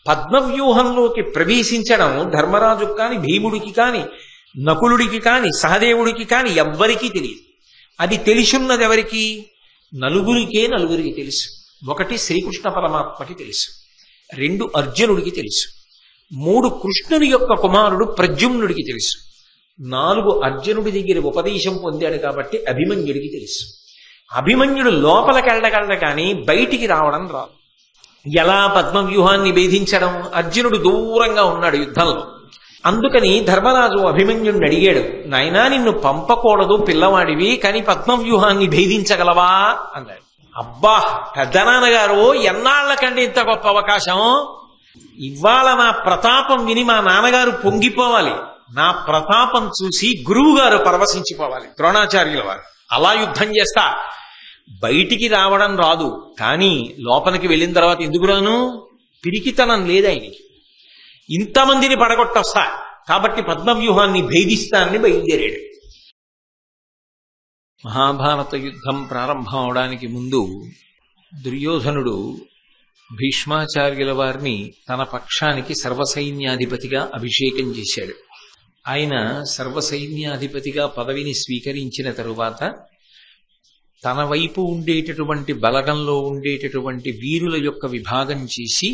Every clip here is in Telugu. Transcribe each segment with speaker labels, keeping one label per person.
Speaker 1: పద్మవ్యూహంలోకి ప్రవేశించడం ధర్మరాజుకి కాని, భీముడికి కాని, నకులుడికి కాని, సహదేవుడికి కాని ఎవ్వరికీ తెలియదు. అది తెలిసున్నది ఎవరికి? నలుగురికి తెలుసు. ఒకటి శ్రీకృష్ణ పరమాత్మకి తెలుసు, 2 అర్జునుడికి తెలుసు, 3 కృష్ణుని యొక్క కుమారుడు ప్రద్యుమ్నుడికి తెలుసు, 4 అర్జునుడి దగ్గర ఉపదేశం పొందాడు కాబట్టి అభిమన్యుడికి తెలుసు. అభిమన్యుడు లోపలికెళ్ళగలడు కానీ బయటికి రావడం రాదు. ఎలా పద్మవ్యూహాన్ని భేదించడం? అర్జునుడు దూరంగా ఉన్నాడు యుద్ధంలో. అందుకని ధర్మరాజు అభిమన్యుడిని అడిగాడు, నాయనా నిన్ను పంపకూడదు పిల్లవాడివి, కానీ పద్మవ్యూహాన్ని భేదించగలవా అన్నాడు. అబ్బా పెద్దనాన్నగారు, ఎన్నాళ్లకంటే ఇంత గొప్ప అవకాశం! ఇవాళ నా ప్రతాపం విని మా నాన్నగారు పొంగిపోవాలి, నా ప్రతాపం చూసి గురువు గారు పరవశించిపోవాలి, ద్రోణాచార్యుల వారు. అలా యుద్ధం చేస్తా. బయటికి రావడం రాదు, కానీ లోపలికి వెళ్ళిన తర్వాత ఎందుకు రాను? పిరికితనం లేదు ఆయనకి. ఇంతమందిని పడగొట్టొస్తా కాబట్టి పద్మవ్యూహాన్ని భేదిస్తానని బయలుదేరాడు. మహాభారత యుద్ధం ప్రారంభం అవడానికి ముందు దుర్యోధనుడు భీష్మాచార్యుల వారిని తన పక్షానికి సర్వసైన్యాధిపతిగా అభిషేకం చేశాడు. ఆయన సర్వసైన్యాధిపతిగా పదవిని స్వీకరించిన తరువాత తన వైపు ఉండేటటువంటి బలగంలో ఉండేటటువంటి వీరుల యొక్క విభాగం చేసి,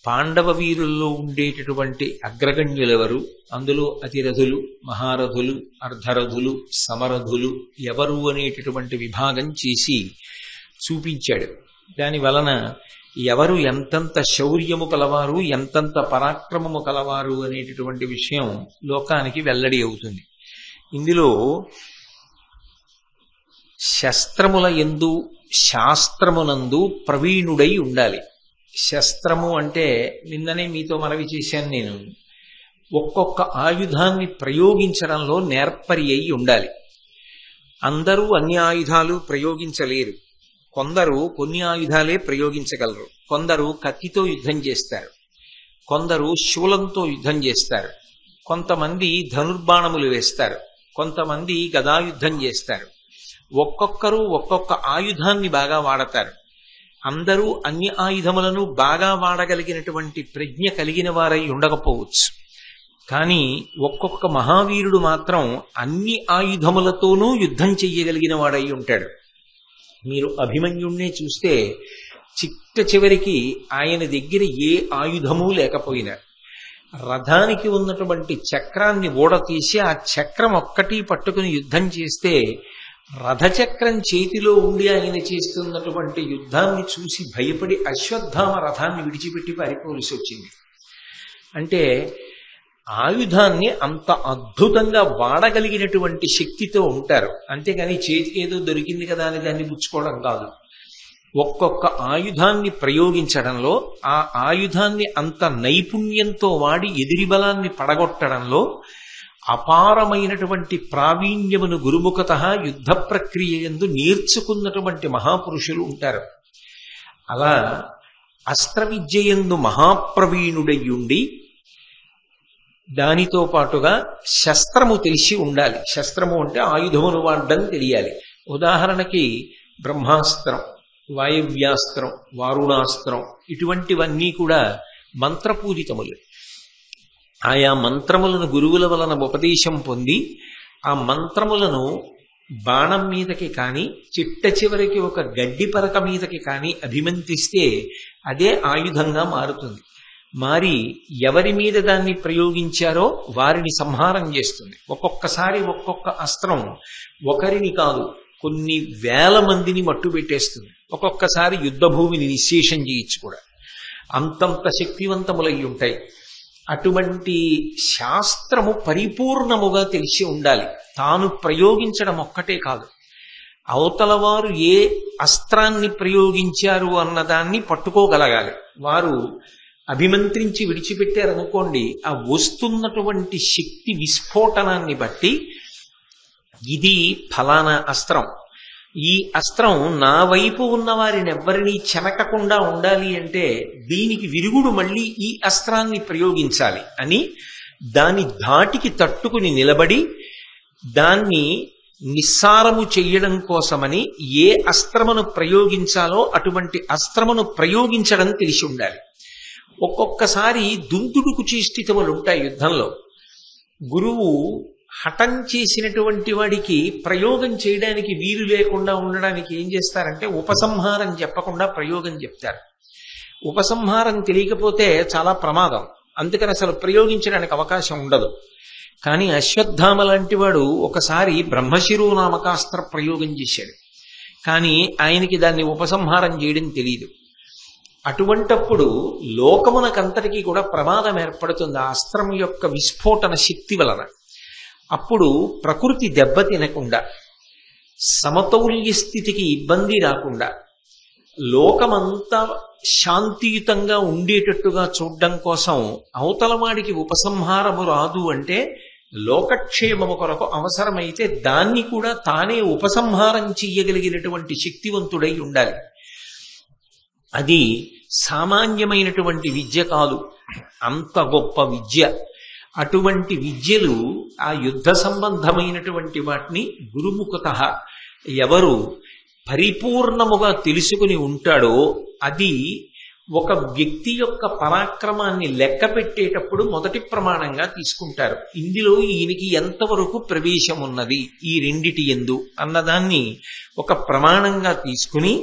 Speaker 1: పాండవ వీరుల్లో ఉండేటటువంటి అగ్రగణ్యులెవరు, అందులో అతిరథులు, మహారథులు, అర్ధరథులు, సమరథులు ఎవరు అనేటటువంటి విభాగం చేసి చూపించాడు. దాని వలన ఎవరు ఎంతంత శౌర్యము కలవారు, ఎంతంత పరాక్రమము కలవారు అనేటటువంటి విషయం లోకానికి వెల్లడి అవుతుంది. ఇందులో శస్త్రముల యందు శాస్త్రమునందు ప్రవీణుడై ఉండాలి. శస్త్రము అంటే నిన్ననే మీతో మనవి చేశాను నేను, ఒక్కొక్క ఆయుధాన్ని ప్రయోగించడంలో నేర్పరి అయి ఉండాలి. అందరూ అన్ని ఆయుధాలు ప్రయోగించలేరు. కొందరు కొన్ని ఆయుధాలే ప్రయోగించగలరు. కొందరు కత్తితో యుద్ధం చేస్తారు, కొందరు శూలంతో యుద్ధం చేస్తారు, కొంతమంది ధనుర్బాణములు వేస్తారు, కొంతమంది గదాయుద్ధం చేస్తారు. ఒక్కొక్కరు ఒక్కొక్క ఆయుధాన్ని బాగా వాడతారు. అందరూ అన్ని ఆయుధములను బాగా వాడగలిగినటువంటి ప్రజ్ఞ కలిగిన వారై ఉండకపోవచ్చు. కానీ ఒక్కొక్క మహావీరుడు మాత్రం అన్ని ఆయుధములతోనూ యుద్ధం చెయ్యగలిగిన వాడై ఉంటాడు. మీరు అభిమన్యుణ్ణే చూస్తే చిట్ట చివరికి ఆయన దగ్గర ఏ ఆయుధము లేకపోయినా రథానికి ఉన్నటువంటి చక్రాన్ని ఊడతీసి ఆ చక్రం ఒక్కటి పట్టుకుని యుద్ధం చేస్తే రథచక్రం చేతిలో ఉండి ఆయన చేస్తున్నటువంటి యుద్ధాన్ని చూసి భయపడి అశ్వత్థామ రథాన్ని విడిచిపెట్టి పారిపోవలసి వచ్చింది. అంటే ఆయుధాన్ని అంత అద్భుతంగా వాడగలిగినటువంటి శక్తితో ఉంటారు. అంతేగాని చేతికి ఏదో దొరికింది కదా అని దాన్ని పుచ్చుకోవడం కాదు. ఒక్కొక్క ఆయుధాన్ని ప్రయోగించడంలో, ఆ ఆయుధాన్ని అంత నైపుణ్యంతో వాడి ఎదిరి బలాన్ని పడగొట్టడంలో అపారమైనటువంటి ప్రావీణ్యమును గురుముఖతః యుద్ధ ప్రక్రియ యందు నేర్చుకున్నటువంటి మహాపురుషులు ఉంటారు. అలా అస్త్ర విద్యయందు మహాప్రవీణుడయ్యుండి దానితో పాటుగా శస్త్రము తెలిసి ఉండాలి. శస్త్రము అంటే ఆయుధమును వాడడం తెలియాలి. ఉదాహరణకి బ్రహ్మాస్త్రం, వాయవ్యాస్త్రం, వారుణాస్త్రం ఇటువంటివన్నీ కూడా మంత్రపూజితములు. ఆయా మంత్రములను గురువుల వలన ఉపదేశం పొంది ఆ మంత్రములను బాణం మీదకి కానీ చిట్ట చివరికి ఒక గడ్డి పరక మీదకి కానీ అభిమంత్రిస్తే అదే ఆయుధంగా మారుతుంది. మారి ఎవరి మీద దాన్ని ప్రయోగించారో వారిని సంహారం చేస్తుంది. ఒక్కొక్కసారి ఒక్కొక్క అస్త్రం ఒకరిని కాదు కొన్ని వేల మందిని మట్టు పెట్టేస్తుంది. ఒక్కొక్కసారి యుద్ధ భూమిని నిశ్శేషం చేయొచ్చు కూడా. అంతంత శక్తివంతములై ఉంటాయి. అటువంటి శాస్త్రము పరిపూర్ణముగా తెలిసి ఉండాలి. తాను ప్రయోగించడం ఒక్కటే కాదు, అవతల వారు ఏ అస్త్రాన్ని ప్రయోగించారు అన్నదాన్ని పట్టుకోగలగాలి. వారు అభిమంత్రించి విడిచిపెట్టారనుకోండి, ఆ వస్తున్నటువంటి శక్తి విస్ఫోటనాన్ని బట్టి ఇది ఫలానా అస్త్రం, ఈ అస్త్రం నా వైపు ఉన్న వారిని ఎవ్వరినీ చెనకకుండా ఉండాలి అంటే దీనికి విరుగుడు మళ్ళీ ఈ అస్త్రాన్ని ప్రయోగించాలి అని దాని ధాటికి తట్టుకుని నిలబడి దాన్ని నిస్సారము చెయ్యడం కోసమని ఏ అస్త్రమును ప్రయోగించాలో అటువంటి అస్త్రమును ప్రయోగించడం తెలిసి ఉండాలి. ఒక్కొక్కసారి దుందుడుకు చేష్టితములు ఉంటాయి యుద్ధంలో. గురువు హఠం చేసినటువంటి వాడికి ప్రయోగం చేయడానికి వీలు లేకుండా ఉండడానికి ఏం చేస్తారంటే ఉపసంహారం చెప్పకుండా ప్రయోగం చెప్తారు. ఉపసంహారం తెలియకపోతే చాలా ప్రమాదం, అందుకని అసలు ప్రయోగించడానికి అవకాశం ఉండదు. కానీ అశ్వత్థామ లాంటి వాడు ఒకసారి బ్రహ్మశిరో నామకాస్త్ర ప్రయోగం చేశాడు, కానీ ఆయనకి దాన్ని ఉపసంహారం చేయడం తెలియదు. అటువంటప్పుడు లోకమునకంతటికీ కూడా ప్రమాదం ఏర్పడుతుంది ఆ అస్త్రం యొక్క విస్ఫోటన శక్తి వలన. అప్పుడు ప్రకృతి దెబ్బతినకుండా, సమతౌల్య స్థితికి ఇబ్బంది రాకుండా, లోకమంతా శాంతియుతంగా ఉండేటట్టుగా చూడడం కోసం అవతలవాడికి ఉపసంహారము రాదు అంటే లోకక్షేమము కొరకు అవసరమైతే దాన్ని కూడా తానే ఉపసంహారం చెయ్యగలిగినటువంటి శక్తివంతుడై ఉండాలి. అది సామాన్యమైనటువంటి విద్య కాదు, అంత గొప్ప విద్య. అటువంటి విద్యలు, ఆ యుద్ధ సంబంధమైనటువంటి వాటిని గురుముఖతః ఎవరు పరిపూర్ణముగా తెలుసుకుని ఉంటాడో అది ఒక వ్యక్తి యొక్క పరాక్రమాన్ని లెక్క పెట్టేటప్పుడు మొదటి ప్రమాణంగా తీసుకుంటారు. ఇందులో ఈయనకి ఎంతవరకు ప్రవేశం ఉన్నది ఈ రెండిటి యందు అన్నదాన్ని ఒక ప్రమాణంగా తీసుకుని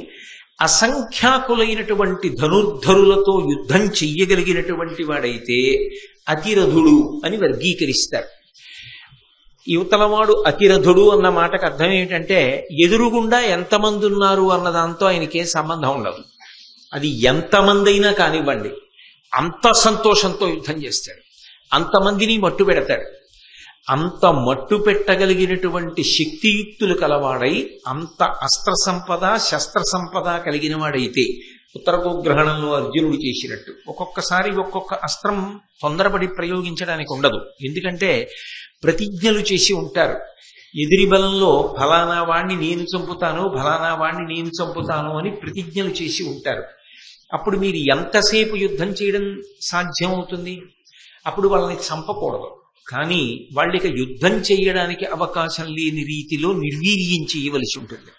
Speaker 1: అసంఖ్యాకులైనటువంటి ధనుర్ధరులతో యుద్ధం చెయ్యగలిగినటువంటి వాడైతే అతిరథుడు అని వర్గీకరిస్తారు. యువతలవాడు అతిరథుడు అన్న మాటకు అర్థం ఏమిటంటే ఎదురుగుండా ఎంతమంది ఉన్నారు అన్న దాంతో ఆయనకే సంబంధం ఉండదు. అది ఎంతమంది అయినా కానివ్వండి, అంత సంతోషంతో యుద్ధం చేస్తాడు, అంతమందిని మట్టు పెడతాడు. అంత మట్టు పెట్టగలిగినటువంటి శక్తియుక్తులు కలవాడై, అంత అస్త్ర సంపద శస్త్ర సంపద కలిగిన వాడైతే ఉత్తరగోగ్రహణంలో అర్జునుడు చేసినట్టు ఒక్కొక్కసారి ఒక్కొక్క అస్త్రం తొందరపడి ప్రయోగించడానికి ఉండదు. ఎందుకంటే ప్రతిజ్ఞలు చేసి ఉంటారు. ఎదిరి బలంలో ఫలానా వాణ్ణి నేను చంపుతాను, ఫలానా వాణ్ణి నేను చంపుతాను అని ప్రతిజ్ఞలు చేసి ఉంటారు. అప్పుడు మీరు ఎంతసేపు యుద్ధం చేయడం సాధ్యం అవుతుంది? అప్పుడు వాళ్ళని చంపకూడదు, కానీ వాళ్ళకి యుద్ధం చేయడానికి అవకాశం లేని రీతిలో నిర్వీర్యం చేయవలసి ఉంటుంది.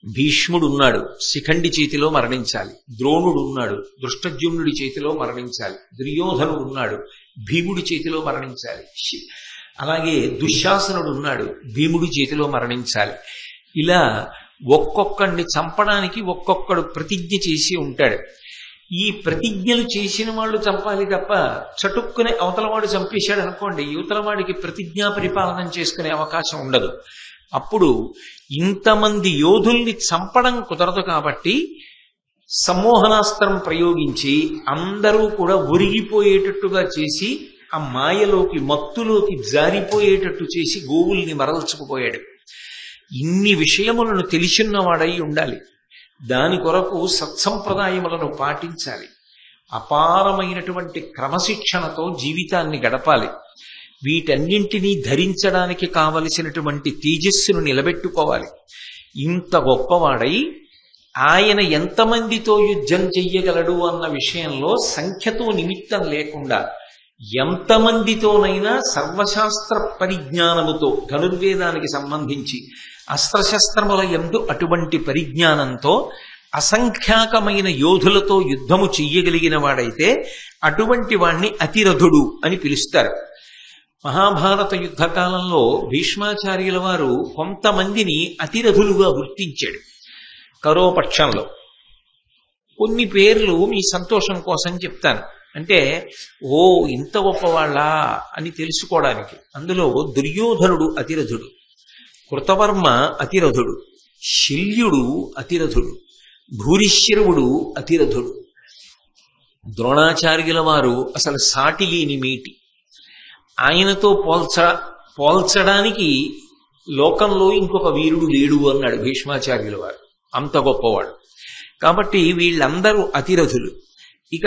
Speaker 1: భీష్ముడు ఉన్నాడు, శిఖండి చేతిలో మరణించాలి. ద్రోణుడు ఉన్నాడు, దృష్టద్యుమ్నుడి చేతిలో మరణించాలి. దుర్యోధనుడు ఉన్నాడు, భీముడి చేతిలో మరణించాలి. అలాగే దుశ్శాసనుడు ఉన్నాడు, భీముడి చేతిలో మరణించాలి. ఇలా ఒక్కొక్కడిని చంపడానికి ఒక్కొక్కడు ప్రతిజ్ఞ చేసి ఉంటాడు. ఈ ప్రతిజ్ఞలు చేసిన వాళ్ళు చంపాలి తప్ప చటుక్కునే అవతలవాడు చంపేశాడు అనుకోండి, యువతలవాడికి ప్రతిజ్ఞా పరిపాలన చేసుకునే అవకాశం ఉండదు. అప్పుడు ఇంతమంది యోధుల్ని చంపడం కుదరదు కాబట్టి సమ్మోహనాస్త్రం ప్రయోగించి అందరూ కూడా ఒరిగిపోయేటట్టుగా చేసి ఆ మాయలోకి మత్తులోకి జారిపోయేటట్టు చేసి గోవుల్ని మరల్చుకుపోయాడు. ఇన్ని విషయములను తెలిసిన్నవాడై ఉండాలి. దాని కొరకు సత్సంప్రదాయములను పాటించాలి. అపారమైనటువంటి క్రమశిక్షణతో జీవితాన్ని గడపాలి. వీటన్నింటినీ ధరించడానికి కావలసినటువంటి తేజస్సును నిలబెట్టుకోవాలి. ఇంత గొప్పవాడై ఆయన ఎంతమందితో యుద్ధం చెయ్యగలడు అన్న విషయంలో సంఖ్యతో నిమిత్తం లేకుండా ఎంతమందితోనైనా సర్వశాస్త్ర పరిజ్ఞానముతో, ధనుర్వేదానికి సంబంధించి అస్త్రశస్త్రముల యందు అటువంటి పరిజ్ఞానంతో అసంఖ్యాకమైన యోధులతో యుద్ధము చెయ్యగలిగిన వాడైతే అటువంటి వాణ్ణి అతిరథుడు అని పిలుస్తారు. మహాభారత యుద్ధకాలంలో భీష్మాచార్యుల వారు కొంతమందిని అతిరథులుగా గుర్తించాడు. కరోపక్షంలో కొన్ని పేర్లు మీ సంతోషం కోసం చెప్తాను, అంటే ఓ ఇంత గొప్పవాళ్ళా అని తెలుసుకోవడానికి. అందులో దుర్యోధనుడు అతిరథుడు, కృతవర్మ అతిరథుడు, శల్యుడు అతిరథుడు, భూరిశ్రవుడు అతిరథుడు. ద్రోణాచార్యుల వారు అసలు సాటి లేని మేటి. ఆయనతో పోల్చడానికి లోకంలో ఇంకొక వీరుడు లేడు అన్నాడు భీష్మాచార్యుల వారు, అంత గొప్పవాడు. కాబట్టి వీళ్ళందరూ అతిరథులు. ఇక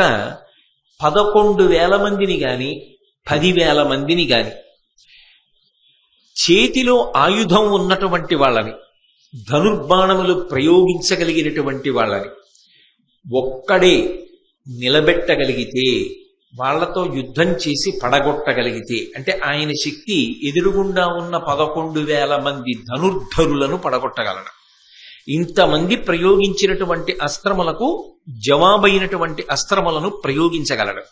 Speaker 1: 11,000 మందిని గాని 10,000 మందిని గాని చేతిలో ఆయుధం ఉన్నటువంటి వాళ్ళని, ధనుర్బాణములు ప్రయోగించగలిగినటువంటి వాళ్ళని ఒక్కడే నిలబెట్టగలిగితే, వాళ్లతో యుద్ధం చేసి పడగొట్టగలిగితే, అంటే ఆయన శక్తి ఎదురుగుండా ఉన్న 11,000 మంది ధనుర్ధరులను పడగొట్టగలడు. ఇంతమంది ప్రయోగించినటువంటి అస్త్రములకు జవాబైనటువంటి అస్త్రములను ప్రయోగించగలడు.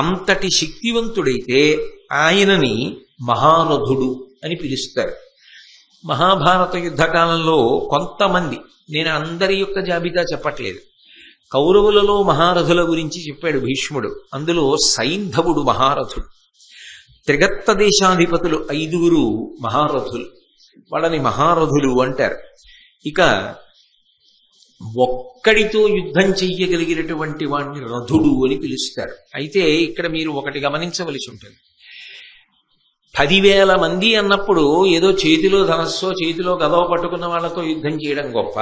Speaker 1: అంతటి శక్తివంతుడైతే ఆయనని మహారథుడు అని పిలుస్తారు. మహాభారత యుద్ధకాలంలో కొంతమంది, నేను అందరి యొక్క జాబితా చెప్పట్లేదు, కౌరవులలో మహారథుల గురించి చెప్పాడు భీష్ముడు. అందులో సైంధవుడు మహారథుడు. త్రిగత్త దేశాధిపతులు 5 మహారథులు, వాళ్ళని మహారథులు అంటారు. ఇక ఒక్కడితో యుద్ధం చెయ్యగలిగినటువంటి వాడిని రథుడు అని పిలుస్తారు. అయితే ఇక్కడ మీరు ఒకటి గమనించవలసి ఉంటుంది. 10,000 మంది అన్నప్పుడు ఏదో చేతిలో ధనస్సో చేతిలో గదవ పట్టుకున్న వాళ్ళతో యుద్ధం చేయడం గొప్ప,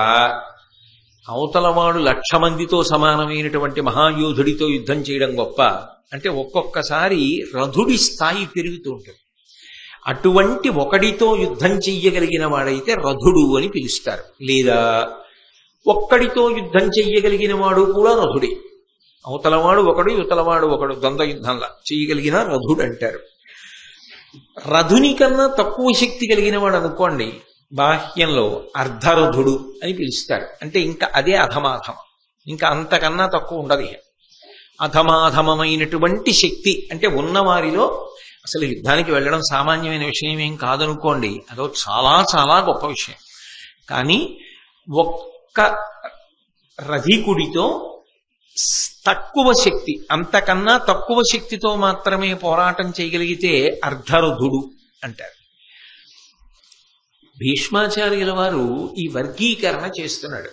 Speaker 1: అవతలవాడు 1,00,000 మందితో సమానమైనటువంటి మహాయోధుడితో యుద్ధం చేయడం గొప్ప అంటే ఒక్కొక్కసారి రథుడి స్థాయి పెరుగుతూ ఉంటుంది. అటువంటి ఒకడితో యుద్ధం చెయ్యగలిగిన వాడైతే రథుడు అని పిలుస్తారు. లేదా ఒక్కడితో యుద్ధం చెయ్యగలిగిన వాడు కూడా రథుడే. అవతలవాడు ఒకడు యువతలవాడు ఒకడు ద్వంద్వ యుద్ధంలా చెయ్యగలిగిన రథుడు అంటారు. రథుని కన్నా తక్కువ శక్తి కలిగిన వాడు అనుకోండి, బాహ్యంలో అర్ధరథుడు అని పిలుస్తారు. అంటే ఇంకా అదే అధమాధమం, ఇంకా అంతకన్నా తక్కువ ఉండదు. అధమాధమైనటువంటి శక్తి అంటే ఉన్నవారిలో అసలు యుద్ధానికి వెళ్ళడం సామాన్యమైన విషయం ఏం కాదనుకోండి, అదో చాలా చాలా గొప్ప విషయం. కానీ ఒక్క రథికుడితో తక్కువ శక్తి, అంతకన్నా తక్కువ శక్తితో మాత్రమే పోరాటం చేయగలిగితే అర్ధరథుడు అంటారు. భీష్మాచార్యుల వారు ఈ వర్గీకరణ చేస్తున్నాడు.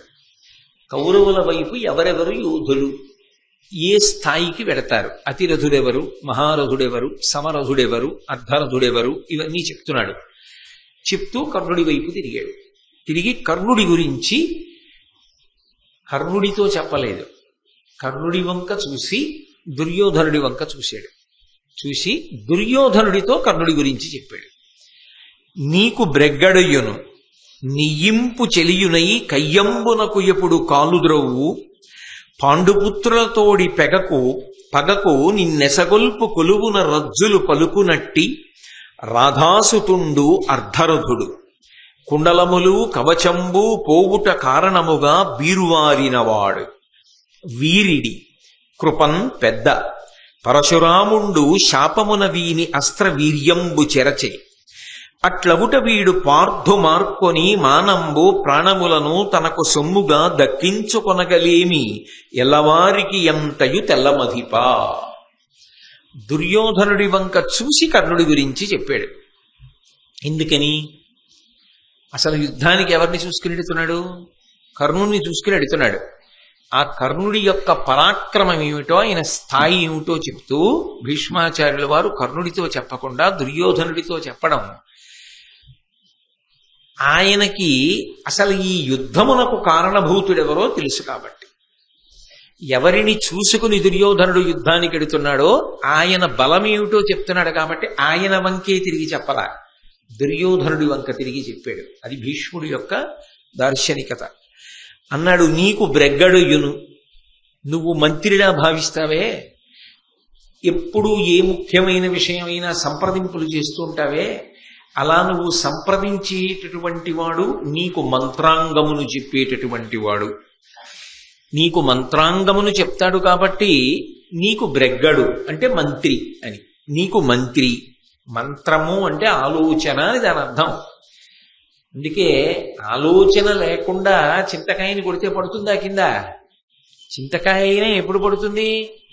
Speaker 1: కౌరవుల వైపు ఎవరెవరు యోధులు, ఏ స్థాయికి వెడతారు, అతిరథుడెవరు, మహారథుడెవరు, సమరథుడెవరు, అర్ధరథుడెవరు, ఇవన్నీ చెప్తున్నాడు. చెప్తూ కర్ణుడి వైపు తిరిగాడు. తిరిగి కర్ణుడి గురించి కర్ణుడితో చెప్పలేదు, కర్ణుడి వంక చూసి దుర్యోధనుడి వంక చూశాడు. చూసి దుర్యోధనుడితో కర్ణుడి గురించి చెప్పాడు. నీకు బ్రెగ్గడయ్యును నియింపు చెలియునై కయ్యంబునకు ఎప్పుడు కాలుద్రవ్వు పాండుపుత్రులతోడి పగకు నిన్నెసగొల్పు కొలువున రజ్జులు పలుకునట్టి రాధాసుతుండు అర్ధరథుడు కుండలములు కవచంబు పోవుట కారణముగా బీరువారినవాడు వీరిడి కృపన్ పెద్ద పరశురాముండు శాపమున వీని అస్త్ర వీర్యంబు చెరచే అట్లగుట వీడు పార్థు మార్కొని మానంబు ప్రాణములను తనకు సొమ్ముగా దక్కించుకొనగలేమి ఎల్లవారికి ఎంతయు తెల్లమధిపా. దుర్యోధనుడి వంక చూసి కర్ణుడి గురించి చెప్పాడు. ఎందుకని? అసలు యుద్ధానికి ఎవరిని చూసుకుని ఎడుతున్నాడు? కర్ణుడిని చూసుకుని ఎడుతున్నాడు. ఆ కర్ణుడి యొక్క పరాక్రమం ఏమిటో, ఆయన స్థాయి ఏమిటో చెప్తూ భీష్మాచార్యుల వారు కర్ణుడితో చెప్పకుండా దుర్యోధనుడితో చెప్పడం, ఆయనకి అసలు ఈ యుద్ధమునకు కారణభూతుడెవరో తెలుసు కాబట్టి. ఎవరిని చూసుకుని దుర్యోధనుడు యుద్ధానికి ఎడుతున్నాడో ఆయన బలమేమిటో చెప్తున్నాడు కాబట్టి ఆయన వంకే తిరిగి చెప్పలా, దుర్యోధనుడి వంక తిరిగి చెప్పాడు. అది భీష్ముడి యొక్క దార్శనికత. అన్నాడు, నీకు బ్రెగ్గడుయును, నువ్వు మంత్రిలా భావిస్తావే, ఎప్పుడు ఏ ముఖ్యమైన విషయమైనా సంప్రదింపులు చేస్తూ ఉంటావే, అలా నువ్వు సంప్రదించేటటువంటి వాడు నీకు మంత్రాంగమును చెప్పేటటువంటి వాడు. నీకు మంత్రాంగమును చెప్తాడు కాబట్టి నీకు బ్రెగ్గడు అంటే మంత్రి అని. నీకు మంత్రి, మంత్రము అంటే ఆలోచన అని దాని అర్థం. అందుకే ఆలోచన లేకుండా చింతకాయని కొడితే పడుతుందా కింద? చింతకాయనే ఎప్పుడు పడుతుంది?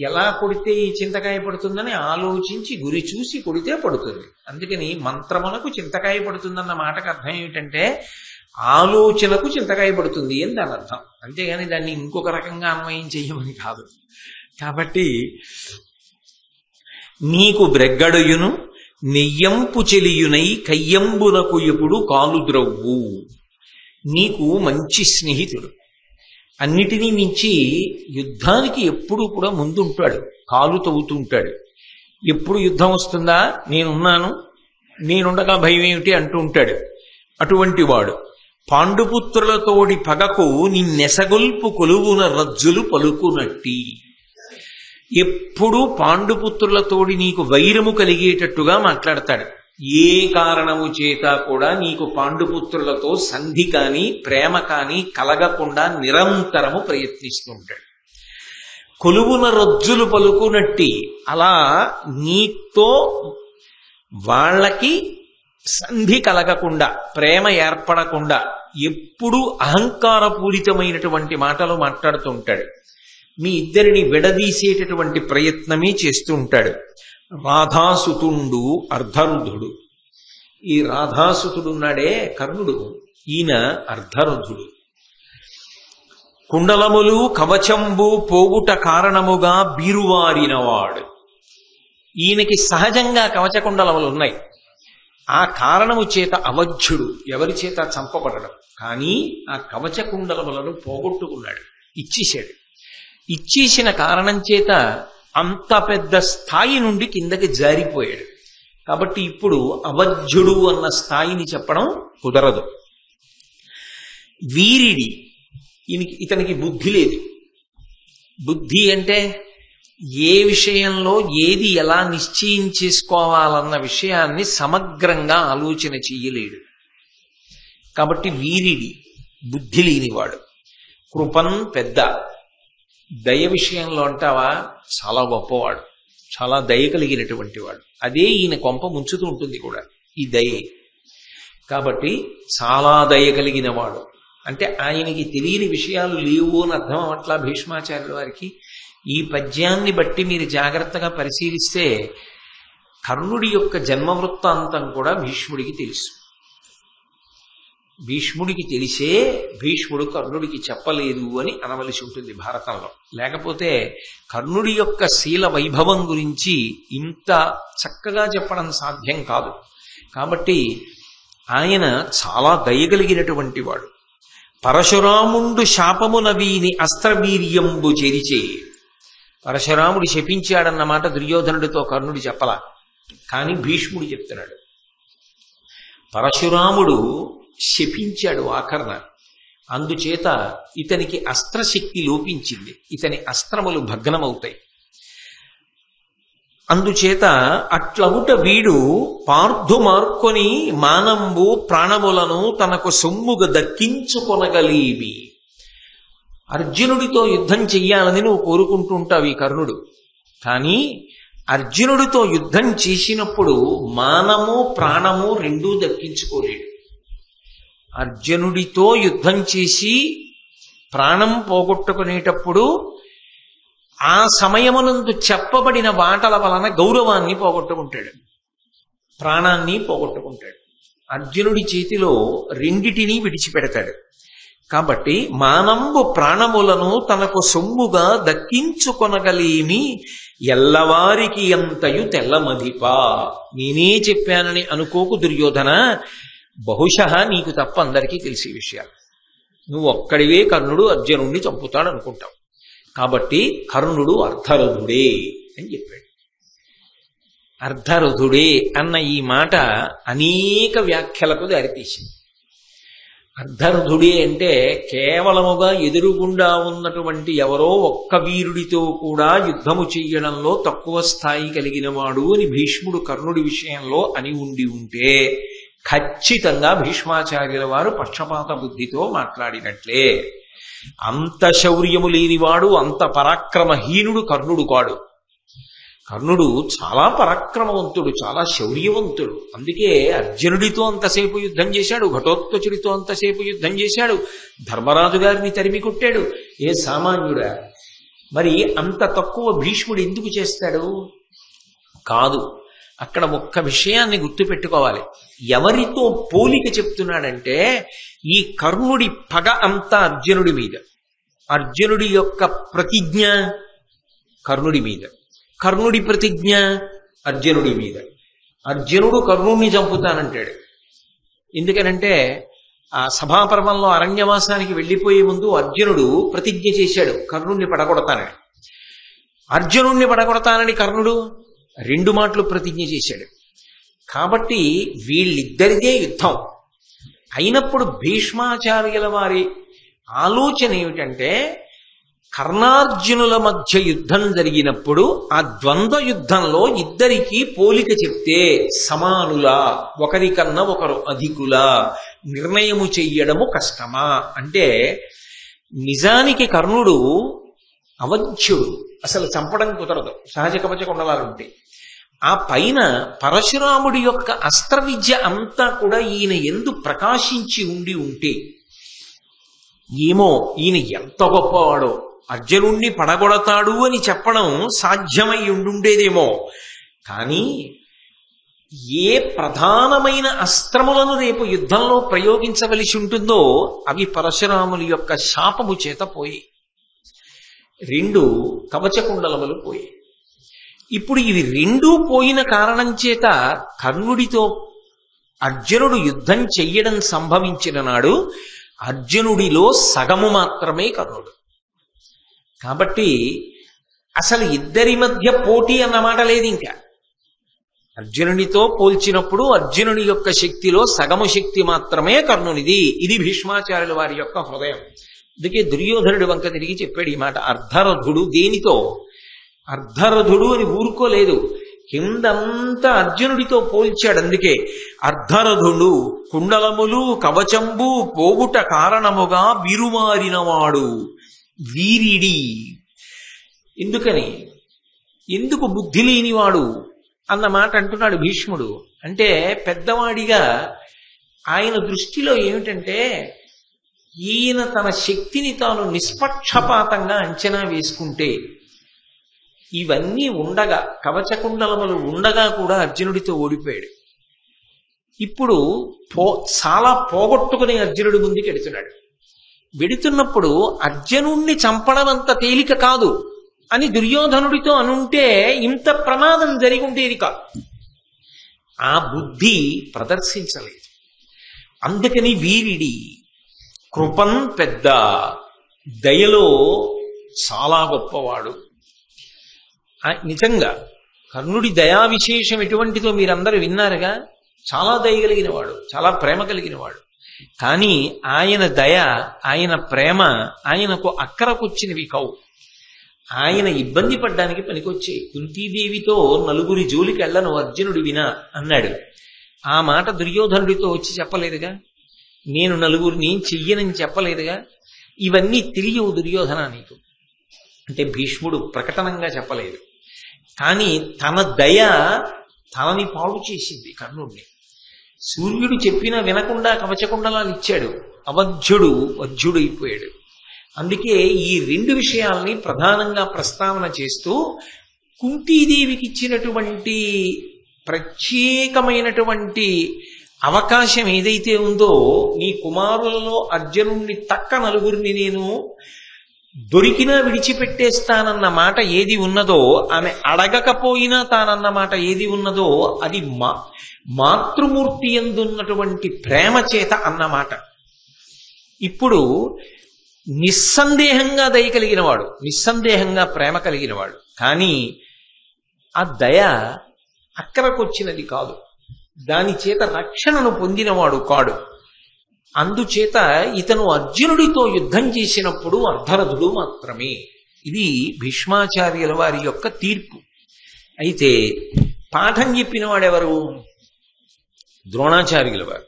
Speaker 1: ఎలా కొడితే ఈ చింతకాయ పడుతుందని ఆలోచించి గురి చూసి కొడితే పడుతుంది. అందుకని మంత్రములకు చింతకాయ పడుతుందన్న మాటకు అర్థం ఏమిటంటే ఆలోచనకు చింతకాయ పడుతుంది అని దాని అర్థం. అంతేగాని దాన్ని ఇంకొక రకంగా అన్వయం చెయ్యమని కాదు. కాబట్టి నీకు బ్రెగ్గడుయును నెయ్యంపు చెలియునై కయ్యంబునకు ఎప్పుడు కాలుద్రవ్వు. నీకు మంచి స్నేహితుడు, అన్నిటినీ మించి యుద్ధానికి ఎప్పుడు కూడా ముందుంటాడు, కాలు తవ్వుతుంటాడు. ఎప్పుడు యుద్ధం వస్తుందా, నేనున్నాను, నేనుండగా భయం ఏమిటి అంటూ ఉంటాడు. అటువంటి వాడు పాండుపుత్రులతోడి పగకు నిన్నెసగొల్పు కొలువున రజ్జులు పలుకునట్టి. ఎప్పుడూ పాండుపుత్రులతోడి నీకు వైరము కలిగేటట్టుగా మాట్లాడతాడు. ఏ కారణము చేత కూడా నీకు పాండుపుత్రులతో సంధి కాని ప్రేమ కాని కలగకుండా నిరంతరము ప్రయత్నిస్తూ ఉంటాడు. కొలువున రొజ్జులు పలుకునట్టి అలా నీతో వాళ్ళకి సంధి కలగకుండా ప్రేమ ఏర్పడకుండా ఎప్పుడూ అహంకారపూరితమైనటువంటి మాటలు మాట్లాడుతూ ఉంటాడు. మీ ఇద్దరిని విడదీసేటటువంటి ప్రయత్నమే చేస్తూ ఉంటాడు. రాధాసుతుండు అర్ధరుధుడు. ఈ రాధాసుతుడున్నాడే కర్ణుడు, ఈయన అర్ధరుధుడు. కుండలములు కవచంబు పోగుట కారణముగా బీరువారినవాడు. ఈయనకి సహజంగా కవచ కుండలములు ఉన్నాయి. ఆ కారణము చేత అవధ్యుడు, ఎవరి చేత చంపబడడం. కానీ ఆ కవచ కుండలములను పోగొట్టుకున్నాడు, ఇచ్చేశాడు. ఇచ్చేసిన కారణం చేత అంత పెద్ద స్థాయి నుండి కిందకి జారిపోయాడు. కాబట్టి ఇప్పుడు అవధ్యుడు అన్న స్థాయిని చెప్పడం కుదరదు. వీరిడి, ఇతనికి బుద్ధి లేదు. బుద్ధి అంటే ఏ విషయంలో ఏది ఎలా నిశ్చయం చేసుకోవాలన్న విషయాన్ని సమగ్రంగా ఆలోచన చెయ్యలేడు. కాబట్టి వీరిడి, బుద్ధి లేనివాడు. కృపన్ పెద్ద, దయ విషయంలో అంటావా చాలా గొప్పవాడు, చాలా దయ కలిగినటువంటి వాడు. అదే ఈయన కొంప ముంచుతూ ఉంటుంది కూడా, ఈ దయే. కాబట్టి చాలా దయ కలిగిన వాడు అంటే ఆయనకి తెలియని విషయాలు లేవు అని అర్థం అవట్లా భీష్మాచార్యుల వారికి. ఈ పద్యాన్ని బట్టి మీరు జాగ్రత్తగా పరిశీలిస్తే కర్ణుడి యొక్క జన్మవృత్తాంతం కూడా భీష్ముడికి తెలుసు. భీష్ముడికి తెలిసే భీష్ముడు కర్ణుడికి చెప్పలేదు అని అనవలసి ఉంటుంది భారతంలో. లేకపోతే కర్ణుడి యొక్క శీల వైభవం గురించి ఇంత చక్కగా చెప్పడం సాధ్యం కాదు. కాబట్టి ఆయన చాలా దయగలిగినటువంటి వాడు. పరశురాముండు శాపమున వీని అస్త్రవీర్యంబు చెరిచే. పరశురాముడు శపించాడన్నమాట దుర్యోధనుడితో కర్ణుడు చెప్పలా, కానీ భీష్ముడు చెప్తున్నాడు. పరశురాముడు శపించాడు ఆఖరణ, అందుచేత ఇతనికి అస్త్రశక్తి లోపించింది, ఇతని అస్త్రములు భగ్నమవుతాయి. అందుచేత అట్లవుట వీడు పార్థు మార్కొని మానంబు ప్రాణములను తనకు సొమ్ముగా దక్కించుకొనగలీవి. అర్జునుడితో యుద్ధం చెయ్యాలని నువ్వు కోరుకుంటుంటావు ఈ కర్ణుడు, కానీ అర్జునుడితో యుద్ధం చేసినప్పుడు మానము ప్రాణము రెండూ దక్కించుకోలేడు. అర్జునుడితో యుద్ధం చేసి ప్రాణం పోగొట్టుకునేటప్పుడు ఆ సమయమునందు చెప్పబడిన మాటల వలన గౌరవాన్ని పోగొట్టుకుంటాడు, ప్రాణాన్ని పోగొట్టుకుంటాడు. అర్జునుడి చేతిలో రెండిటినీ విడిచిపెడతాడు. కాబట్టి మానంబు ప్రాణములను తనకు సొమ్ముగా దక్కించుకొనగలేమి ఎల్లవారికి అంతయు తెల్లమదిపా. నేనే చెప్పానని అనుకోకు దుర్యోధన, బహుశः నీకు తప్ప అందరికీ తెలిసే విషయాలు. నువ్వు ఒక్కడివే కర్ణుడు అర్జునుడిని చంపుతాడు అనుకుంటావు. కాబట్టి కర్ణుడు అర్ధరథుడే అని చెప్పాడు. అర్ధరథుడే అన్న ఈ మాట అనేక వ్యాఖ్యలకు దారితీసింది. అర్ధరథుడే అంటే కేవలముగా ఎదురుగుండా ఉన్నటువంటి ఎవరో ఒక్క వీరుడితో కూడా యుద్ధము చెయ్యడంలో తక్కువ స్థాయి కలిగిన వాడు అని భీష్ముడు కర్ణుడి విషయంలో అని ఉండి ఉంటే ఖచ్చితంగా భీష్మాచార్యుల వారు పక్షపాత బుద్ధితో మాట్లాడినట్లే. అంత శౌర్యము లేనివాడు, అంత పరాక్రమహీనుడు కర్ణుడు కాడు. కర్ణుడు చాలా పరాక్రమవంతుడు, చాలా శౌర్యవంతుడు. అందుకే అర్జునుడితో అంతసేపు యుద్ధం చేశాడు, ఘటోత్కచుడితో అంతసేపు యుద్ధం చేశాడు, ధర్మరాజు గారిని తరిమి కొట్టాడు. ఏ సామాన్యుడా? మరి అంత తక్కువ భీష్ముడు ఎందుకు చేస్తాడు? కాదు, అక్కడ ఒక్క విషయాన్ని గుర్తుపెట్టుకోవాలి. ఎవరితో పోలిక చెప్తున్నాడంటే ఈ కర్ణుడి పగ అంతా అర్జునుడి మీద, అర్జునుడి యొక్క ప్రతిజ్ఞ కర్ణుడి మీద, కర్ణుడి ప్రతిజ్ఞ అర్జునుడి మీద. అర్జునుడు కర్ణుడిని చంపుతానంటాడు. ఎందుకనంటే ఆ సభాపర్వంలో అరణ్యవాసానికి వెళ్ళిపోయే ముందు అర్జునుడు ప్రతిజ్ఞ చేశాడు కర్ణుడిని పడగొడతానని. అర్జునుడిని పడగొడతానని కర్ణుడు 2 మాటలు ప్రతిజ్ఞ చేశాడు. కాబట్టి వీళ్ళిద్దరిదే యుద్ధం అయినప్పుడు భీష్మాచార్యుల వారి ఆలోచన ఏమిటంటే కర్ణార్జునుల మధ్య యుద్ధం జరిగినప్పుడు ఆ ద్వంద్వ యుద్ధంలో ఇద్దరికీ పోలిక చెప్తే సమానులా, ఒకరికన్నా ఒకరు అధికులా నిర్ణయము చెయ్యడము కష్టమా అంటే, నిజానికి కర్ణుడు అవధ్యుడు, అసలు చంపడం కుదరదు సహజ కవచ కుండలాలుంటే. ఆ పైన పరశురాముడి యొక్క అస్త్ర విద్య అంతా కూడా ఈయన ఎందు ప్రకాశించి ఉంటే ఏమో ఈయన ఎంత గొప్పవాడో, అర్జునుణ్ణి పడగొడతాడు అని చెప్పడం సాధ్యమై ఉండుండేదేమో. కానీ ఏ ప్రధానమైన అస్త్రములను రేపు యుద్ధంలో ప్రయోగించవలసి ఉంటుందో అవి పరశురాముని యొక్క శాపము చేత పోయి, 2 కవచకుండలములు పోయి. ఇప్పుడు ఇవి 2 పోయిన కారణం చేత కర్ణుడితో అర్జునుడు యుద్ధం చెయ్యడం సంభవించిన నాడు అర్జునుడిలో సగము మాత్రమే కర్ణుడు. కాబట్టి అసలు ఇద్దరి మధ్య పోటీ అన్నమాట లేదు. ఇంకా అర్జునునితో పోల్చినప్పుడు అర్జునుని యొక్క శక్తిలో సగము శక్తి మాత్రమే కర్ణునిది. ఇది భీష్మాచార్యుల వారి యొక్క హృదయం. అందుకే దుర్యోధనుడి వంక తిరిగి చెప్పాడు ఈ మాట. అర్ధరథుడు దేనితో? అర్ధరథుడు అని ఊరుకోలేదు, కిందంతా అర్జునుడితో పోల్చాడు. అందుకే అర్ధరథుడు కుండలములు కవచంబు పోగుట కారణముగా బిరుమారినవాడు వీరిడి. ఎందుకని? ఎందుకు బుద్ధి లేనివాడు అన్న మాట అంటున్నాడు భీష్ముడు. అంటే పెద్దవాడిగా ఆయన దృష్టిలో ఏమిటంటే, ఈయన తన శక్తిని తాను నిష్పక్షపాతంగా అంచనా వేసుకుంటే, ఇవన్నీ ఉండగా కవచకుండలములు ఉండగా కూడా అర్జునుడితో ఓడిపోయాడు. ఇప్పుడు చాలా పోగొట్టుకునే అర్జునుడి ముందుకు వెడుతున్నాడు. వెడుతున్నప్పుడు అర్జునుణ్ణి చంపడం అంత తేలిక కాదు అని దుర్యోధనుడితో అనుంటే ఇంత ప్రమాదం జరిగి ఉండేది కాదు. ఆ బుద్ధి ప్రదర్శించలేదు. అందుకని వీరిడి కృపం పెద్ద, దయలో చాలా గొప్పవాడు. నిజంగా కర్ణుడి దయా విశేషం ఎటువంటిదో మీరందరూ విన్నారుగా. చాలా దయ కలిగిన వాడు, చాలా ప్రేమ కలిగిన వాడు. కానీ ఆయన దయ, ఆయన ప్రేమ ఆయనకు అక్కరకొచ్చినవి కావు. ఆయన ఇబ్బంది పడ్డానికి పనికొచ్చాయి. కుంతీదేవితో 4 జోలికి వెళ్ళను అర్జునుడి వినా అన్నాడు. ఆ మాట దుర్యోధనుడితో వచ్చి చెప్పలేదుగా. నేను 4 చెయ్యనని చెప్పలేదుగా. ఇవన్నీ తెలియవు దుర్యోధన నీకు అంటే భీష్ముడు ప్రకటనంగా చెప్పలేదు. కానీ తన దయ తనని పాడు చేసింది కర్ణుడిని. సూర్యుడు చెప్పినా వినకుండా కవచకుండలాలు ఇచ్చాడు. అవధ్యుడు వధ్యుడైపోయాడు. అందుకే ఈ 2 విషయాల్ని ప్రధానంగా ప్రస్తావన చేస్తూ కుంతీదేవికి ఇచ్చినటువంటి ప్రత్యేకమైనటువంటి అవకాశం ఏదైతే ఉందో, నీ కుమారులలో అర్జునుణ్ణి తక్క 4 నేను దొరికినా విడిచిపెట్టేస్తానన్న మాట ఏది ఉన్నదో, ఆమె అడగకపోయినా తానన్న మాట ఏది ఉన్నదో, అది మాతృమూర్తి యందున్నటువంటి ప్రేమ చేత అన్నమాట. ఇప్పుడు నిస్సందేహంగా దయ కలిగినవాడు, నిస్సందేహంగా ప్రేమ కలిగినవాడు. కానీ ఆ దయ అక్కరకొచ్చినది కాదు, దాని చేత రక్షణను పొందినవాడు కాడు. అందుచేత ఇతను అర్జునుడితో యుద్ధం చేసినప్పుడు అర్ధరథుడు మాత్రమే. ఇది భీష్మాచార్యుల వారి యొక్క తీర్పు. అయితే పాఠం చెప్పిన వాడెవరు? ద్రోణాచార్యుల వారు.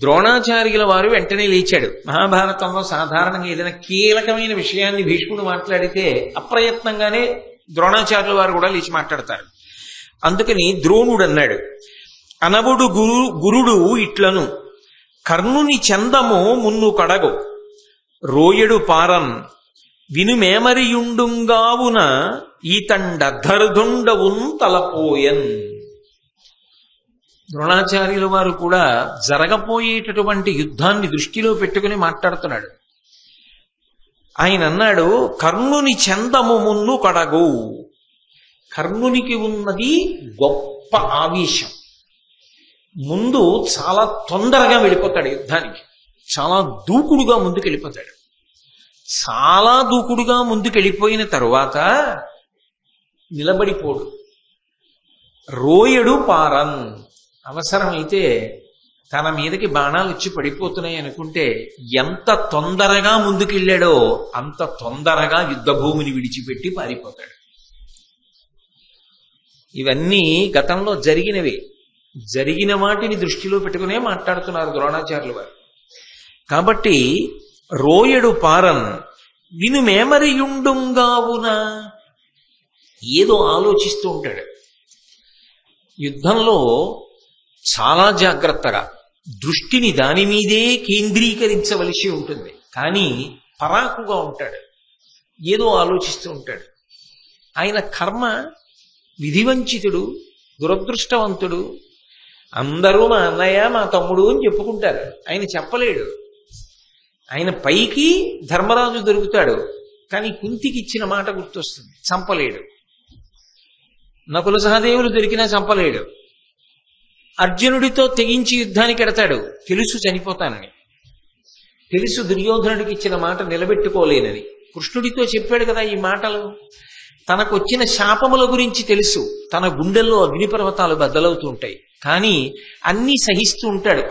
Speaker 1: ద్రోణాచార్యుల వారు వెంటనే లేచాడు. మహాభారతంలో సాధారణంగా ఏదైనా కీలకమైన విషయాన్ని భీష్ముడు మాట్లాడితే అప్రయత్నంగానే ద్రోణాచార్యుల వారు కూడా లేచి మాట్లాడతారు. అందుకని ద్రోణుడు అన్నాడు, అనవుడు గురుడు ఇట్లను కర్ణుని చందము మున్ను కడగు రోయడు పారన్ వినుమేమరియుండుంగావున ఈతండర్ధరుదుండవున్ తలపోయన్. ద్రోణాచార్యుల వారు కూడా జరగబోయేటటువంటి యుద్ధాన్ని దృష్టిలో పెట్టుకుని మాట్లాడుతున్నాడు. ఆయన అన్నాడు, కర్ణుని చందము మున్ను కడగు. కర్ణునికి ఉన్నది గొప్ప ఆవేశం. ముందు చాలా తొందరగా వెళ్ళిపోతాడు యుద్ధానికి, చాలా దూకుడుగా ముందుకు వెళ్ళిపోతాడు. చాలా దూకుడుగా ముందుకెళ్ళిపోయిన తరువాత నిలబడిపోడు. రోయడు పారన్, అవసరమైతే తన మీదకి బాణాలు వచ్చి పడిపోతున్నాయి అనుకుంటే ఎంత తొందరగా ముందుకెళ్ళాడో అంత తొందరగా యుద్ధభూమిని విడిచిపెట్టి పారిపోతాడు. ఇవన్నీ గతంలో జరిగినవే. జరిగిన వాటిని దృష్టిలో పెట్టుకునే మాట్లాడుతున్నారు ద్రోణాచార్యులు వారు. కాబట్టి రోయడు పారన్ వినుమేమరియుండుంగావున, ఏదో ఆలోచిస్తూ ఉంటాడు. యుద్ధంలో చాలా జాగ్రత్తగా దృష్టిని దాని మీదే కేంద్రీకరించవలసి ఉంటుంది. కానీ పరాకుగా ఉంటాడు, ఏదో ఆలోచిస్తూ ఉంటాడు. ఆయన కర్మ విధివంచితుడు, దురదృష్టవంతుడు. అందరూ మా అన్నయ్య మా తమ్ముడు అని చెప్పుకుంటారు, ఆయన చెప్పలేడు. ఆయన పైకి ధర్మరాజు దొరుకుతాడు, కానీ కుంతికి ఇచ్చిన మాట గుర్తొస్తుంది, చంపలేడు. నకుల సహదేవులు దొరికినా చంపలేడు. అర్జునుడితో తెగించి యుద్ధానికి ఎడతాడు, తెలుసు చనిపోతానని, తెలుసు దుర్యోధనుడికి ఇచ్చిన మాట నిలబెట్టుకోలేనని. కృష్ణుడితో చెప్పాడు కదా ఈ మాటలు. తనకొచ్చిన శాపముల గురించి తెలుసు, తన గుండెల్లో అగ్నిపర్వతాలు బద్దలవుతూ ఉంటాయి, కానీ అన్నీ సహిస్తూ ఉంటాడు.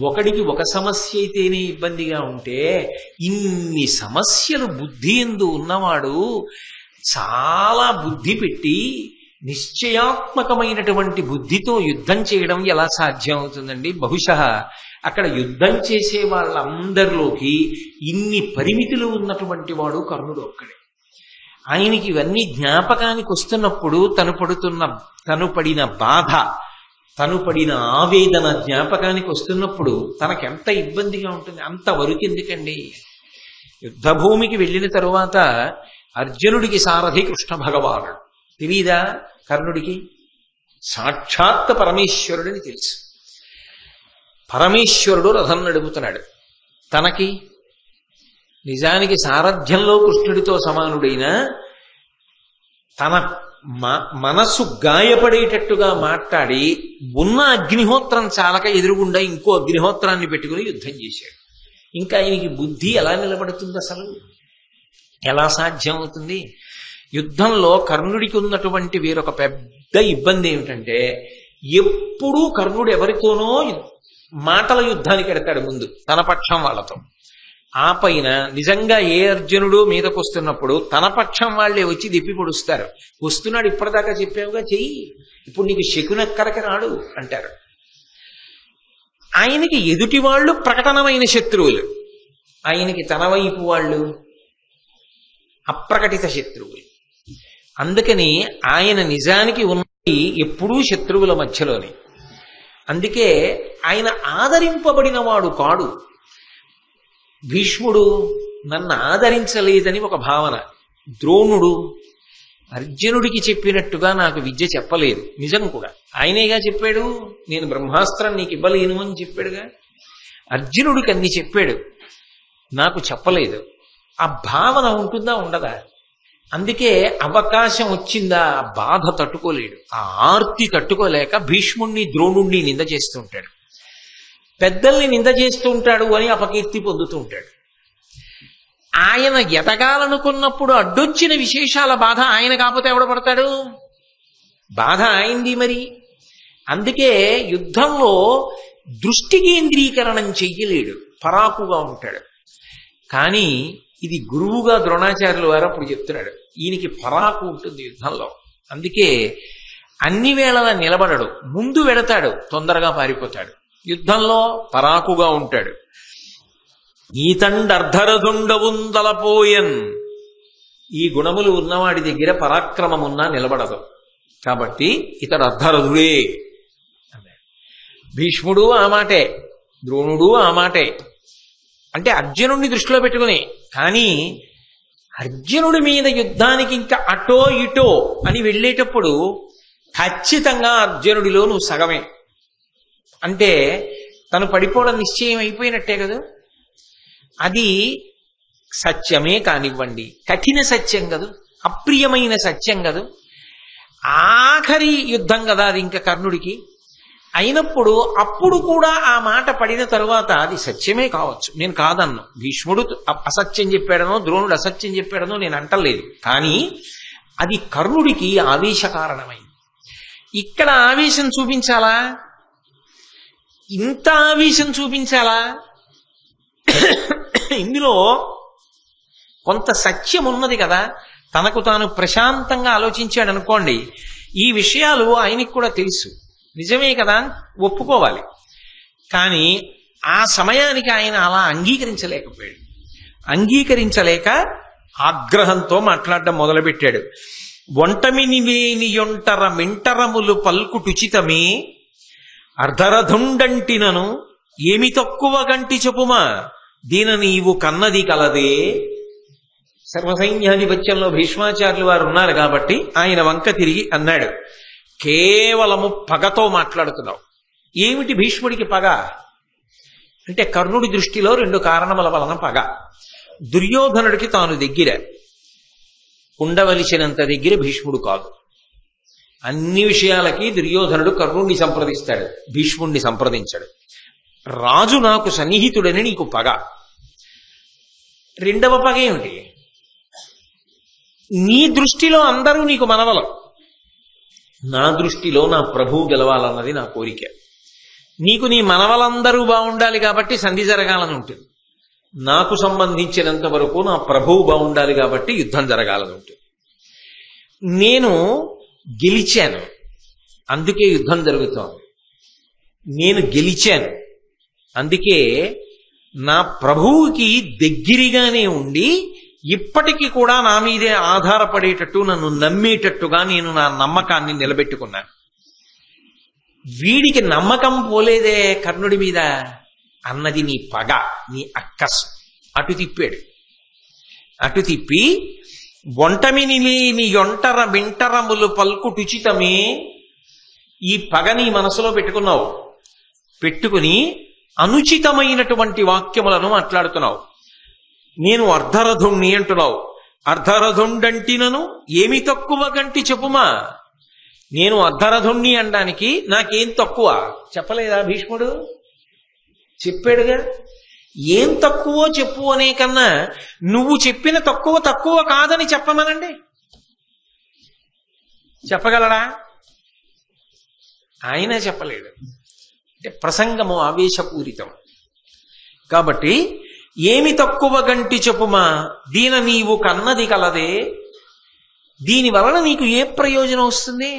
Speaker 1: ఒకడికి ఒక సమస్య అయితేనే ఇబ్బందిగా ఉంటే ఇన్ని సమస్యలు బుద్ధి యందు ఉన్నవాడు చాలా బుద్ధి పెట్టి నిశ్చయాత్మకమైనటువంటి బుద్ధితో యుద్ధం చేయడం ఎలా సాధ్యం అవుతుందండి? బహుశः అక్కడ యుద్ధం చేసే వాళ్ళందరిలోకి ఇన్ని పరిమితులు ఉన్నటువంటి వాడు కర్ణుడు ఒక్కడే. ఆయనకి ఇవన్నీ జ్ఞాపకానికి వస్తున్నప్పుడు తను పడిన బాధ, తను పడిన ఆవేదన జ్ఞాపకానికి వస్తున్నప్పుడు తనకెంత ఇబ్బందిగా ఉంటుంది. అంతవరకు ఎందుకండి? యుద్ధభూమికి వెళ్ళిన తరువాత అర్జునుడికి సారథి కృష్ణ భగవానుడు. తెలీదా కర్ణుడికి? సాక్షాత్ పరమేశ్వరుడిని తెలుసు. పరమేశ్వరుడు రథం నడుపుతున్నాడు. తనకి నిజానికి సారథ్యంలో కృష్ణుడితో సమానుడైన తన మనసు గాయపడేటట్టుగా మాట్లాడి ఉన్న అగ్నిహోత్రం చాలక ఎదురుగుండా ఇంకో అగ్నిహోత్రాన్ని పెట్టుకుని యుద్ధం చేశాడు. ఇంకా ఆయనకి బుద్ధి ఎలా నిలబడుతుంది? అసలు ఎలా సాధ్యం అవుతుంది? యుద్ధంలో కర్ణుడికి ఉన్నటువంటి వేరొక పెద్ద ఇబ్బంది ఏమిటంటే, ఎప్పుడూ కర్ణుడు ఎవరితోనో మాటల యుద్ధానికి ఎడతాడు ముందు తన పక్షం వాళ్ళతో. ఆ పైన నిజంగా ఏ అర్జునుడు మీదకు వస్తున్నప్పుడు తన పక్షం వాళ్లే వచ్చి దిప్పి పొడుస్తారు. వస్తున్నాడు, ఇప్పటిదాకా చెప్పావుగా చెయ్యి, ఇప్పుడు నీకు శకునెక్కడికి రాడు అంటారు. ఆయనకి ఎదుటి వాళ్ళు ప్రకటనమైన శత్రువులు, ఆయనకి తన వైపు వాళ్ళు అప్రకటిత శత్రువులు. అందుకని ఆయన నిజానికి ఉన్నది ఎప్పుడూ శత్రువుల మధ్యలోనే. అందుకే ఆయన ఆదరింపబడిన వాడు కాడు. భీష్ముడు నన్ను ఆదరించలేదని ఒక భావన. ద్రోణుడు అర్జునుడికి చెప్పినట్టుగా నాకు విద్య చెప్పలేదు. నిజం కూడా ఆయనేగా చెప్పాడు, నేను బ్రహ్మాస్త్రం నీకు ఇవ్వలేను అని చెప్పాడుగా. అర్జునుడికి అన్ని చెప్పాడు, నాకు చెప్పలేదు. ఆ భావన ఉంటుందా ఉండదా? అందుకే అవకాశం వచ్చిందా బాధ తట్టుకోలేడు. ఆ ఆర్తి తట్టుకోలేక భీష్ముణ్ణి ద్రోణుణ్ణి నింద చేస్తూ ఉంటాడు, పెద్దల్ని నింద చేస్తూ ఉంటాడు అని అపకీర్తి పొందుతూ ఉంటాడు. ఆయన ఎదగాలనుకున్నప్పుడు అడ్డొచ్చిన విశేషాల బాధ ఆయన కాకపోతే ఎవడ పడతాడు? బాధ ఆయనది మరి. అందుకే యుద్ధంలో దృష్టి కేంద్రీకరణం చెయ్యలేడు, పరాకుగా ఉంటాడు. కానీ ఇది గురువుగా ద్రోణాచార్యులు వారు అప్పుడు చెప్తున్నాడు, ఈయనకి పరాకు ఉంటుంది యుద్ధంలో. అందుకే అన్ని వేళలా నిలబడడు, ముందు వెడతాడు, తొందరగా పారిపోతాడు. యుద్ధంలో పరాకుగా ఉంటాడు. ఈతండర్ధరదుండవుందలపోయన్, ఈ గుణములు ఉన్నవాడి దగ్గర పరాక్రమమున్నా నిలబడదు. కాబట్టి ఇతడు అర్ధరథుడే అన్నాడు. భీష్ముడు ఆ మాటే, ద్రోణుడు ఆ మాటే. అంటే అర్జునుడిని దృష్టిలో పెట్టుకుని. కానీ అర్జునుడి మీద యుద్ధానికి ఇంకా అటో ఇటో అని వెళ్ళేటప్పుడు ఖచ్చితంగా అర్జునుడిలో నువ్వు సగమే అంటే తను పడిపోవడం నిశ్చయం అయిపోయినట్టే కదా. అది సత్యమే కానివ్వండి, కఠిన సత్యం కదూ, అప్రియమైన సత్యం కదూ, ఆఖరి యుద్ధం కదా అది ఇంకా కర్ణుడికి. అయినప్పుడు అప్పుడు కూడా ఆ మాట పడిన తరువాత అది సత్యమే కావచ్చు, నేను కాదన్ను. భీష్ముడు అసత్యం చెప్పాడనో ద్రోణుడు అసత్యం చెప్పాడనో నేను అంటలేదు. కానీ అది కర్ణుడికి ఆవేశ కారణమైంది. ఇక్కడ ఆవేశం చూపించాలా? ఇంత ఆవేశం చూపించాలా? ఇందులో కొంత సత్యం ఉన్నది కదా. తనకు తాను ప్రశాంతంగా ఆలోచించాడు అనుకోండి, ఈ విషయాలు ఆయనకి కూడా తెలుసు, నిజమే కదా ఒప్పుకోవాలి. కానీ ఆ సమయానికి ఆయన అలా అంగీకరించలేకపోయాడు. అంగీకరించలేక ఆగ్రహంతో మాట్లాడడం మొదలుపెట్టాడు. ఒంటమిని లేని యొంటర మింటరములు పల్కుటుచితమే, అర్ధరథుండంటినను ఏమి తక్కువ గంటి చెప్పుమా, దీన నీవు కన్నది కలదే. సర్వసైన్యాధిపత్యంలో భీష్మాచార్యులు వారు ఉన్నారు కాబట్టి ఆయన వంక తిరిగి అన్నాడు, కేవలము పగతో మాట్లాడుతున్నావు. ఏమిటి భీష్ముడికి పగ అంటే, కర్ణుడి దృష్టిలో 2 కారణముల వలన పగ. దుర్యోధనుడికి తాను దగ్గర, ఉండవలసినంత దగ్గర భీష్ముడు కాదు. అన్ని విషయాలకి దుర్యోధనుడు కర్ణుడిని సంప్రదిస్తాడు, భీష్ముడిని సంప్రదించాడు. రాజు నాకు సన్నిహితుడని నీకు పగ. రెండవ పగ ఏమిటి? నీ దృష్టిలో అందరూ నీకు మనవలం, నా దృష్టిలో నా ప్రభువు గెలవాలన్నది నా కోరిక. నీకు నీ మనవలందరూ బాగుండాలి కాబట్టి సంధి జరగాలని ఉంటుంది. నాకు సంబంధించినంత వరకు నా ప్రభువు బాగుండాలి కాబట్టి యుద్ధం జరగాలని ఉంటుంది. నేను గెలిచాను, అందుకే యుద్ధం జరుగుతోంది. నేను గెలిచాను, అందుకే నా ప్రభువుకి దగ్గరగానే ఉండి ఇప్పటికీ కూడా నా మీదే ఆధారపడేటట్టు, నన్ను నమ్మేటట్టుగా నేను నా నమ్మకాన్ని నిలబెట్టుకున్నాను. వీడికి నమ్మకం పోలేదే కర్ణుడి మీద అన్నది నీ పగ, నీ అక్కసు. అటు తిప్పాడు. అటు తిప్పి ఒంటమిని లేని యొంటర మింటరములు పల్కుటుచితమే, ఈ పగ నీ మనసులో పెట్టుకున్నావు. పెట్టుకుని అనుచితమైనటువంటి వాక్యములను మాట్లాడుతున్నావు. నేను అర్ధరథుణ్ణి అంటున్నావు. అర్ధరథుండంటినను ఏమి తక్కువ గంటి చెప్పుమా. నేను అర్ధరథుణ్ణి అనడానికి నాకేం తక్కువ చెప్పలేదా భీష్ముడు? చెప్పాడుగా. ఏం తక్కువో చెప్పు అనే కన్నా నువ్వు చెప్పిన తక్కువ తక్కువ కాదని చెప్పమనండి. చెప్పగలడా? ఆయన చెప్పలేడు. అంటే ప్రసంగము ఆవేశపూరితం కాబట్టి ఏమి తక్కువ గంటి చెప్పుమా, దీన నీవు కన్నది కలదే. దీని వలన నీకు ఏ ప్రయోజనం వస్తుంది?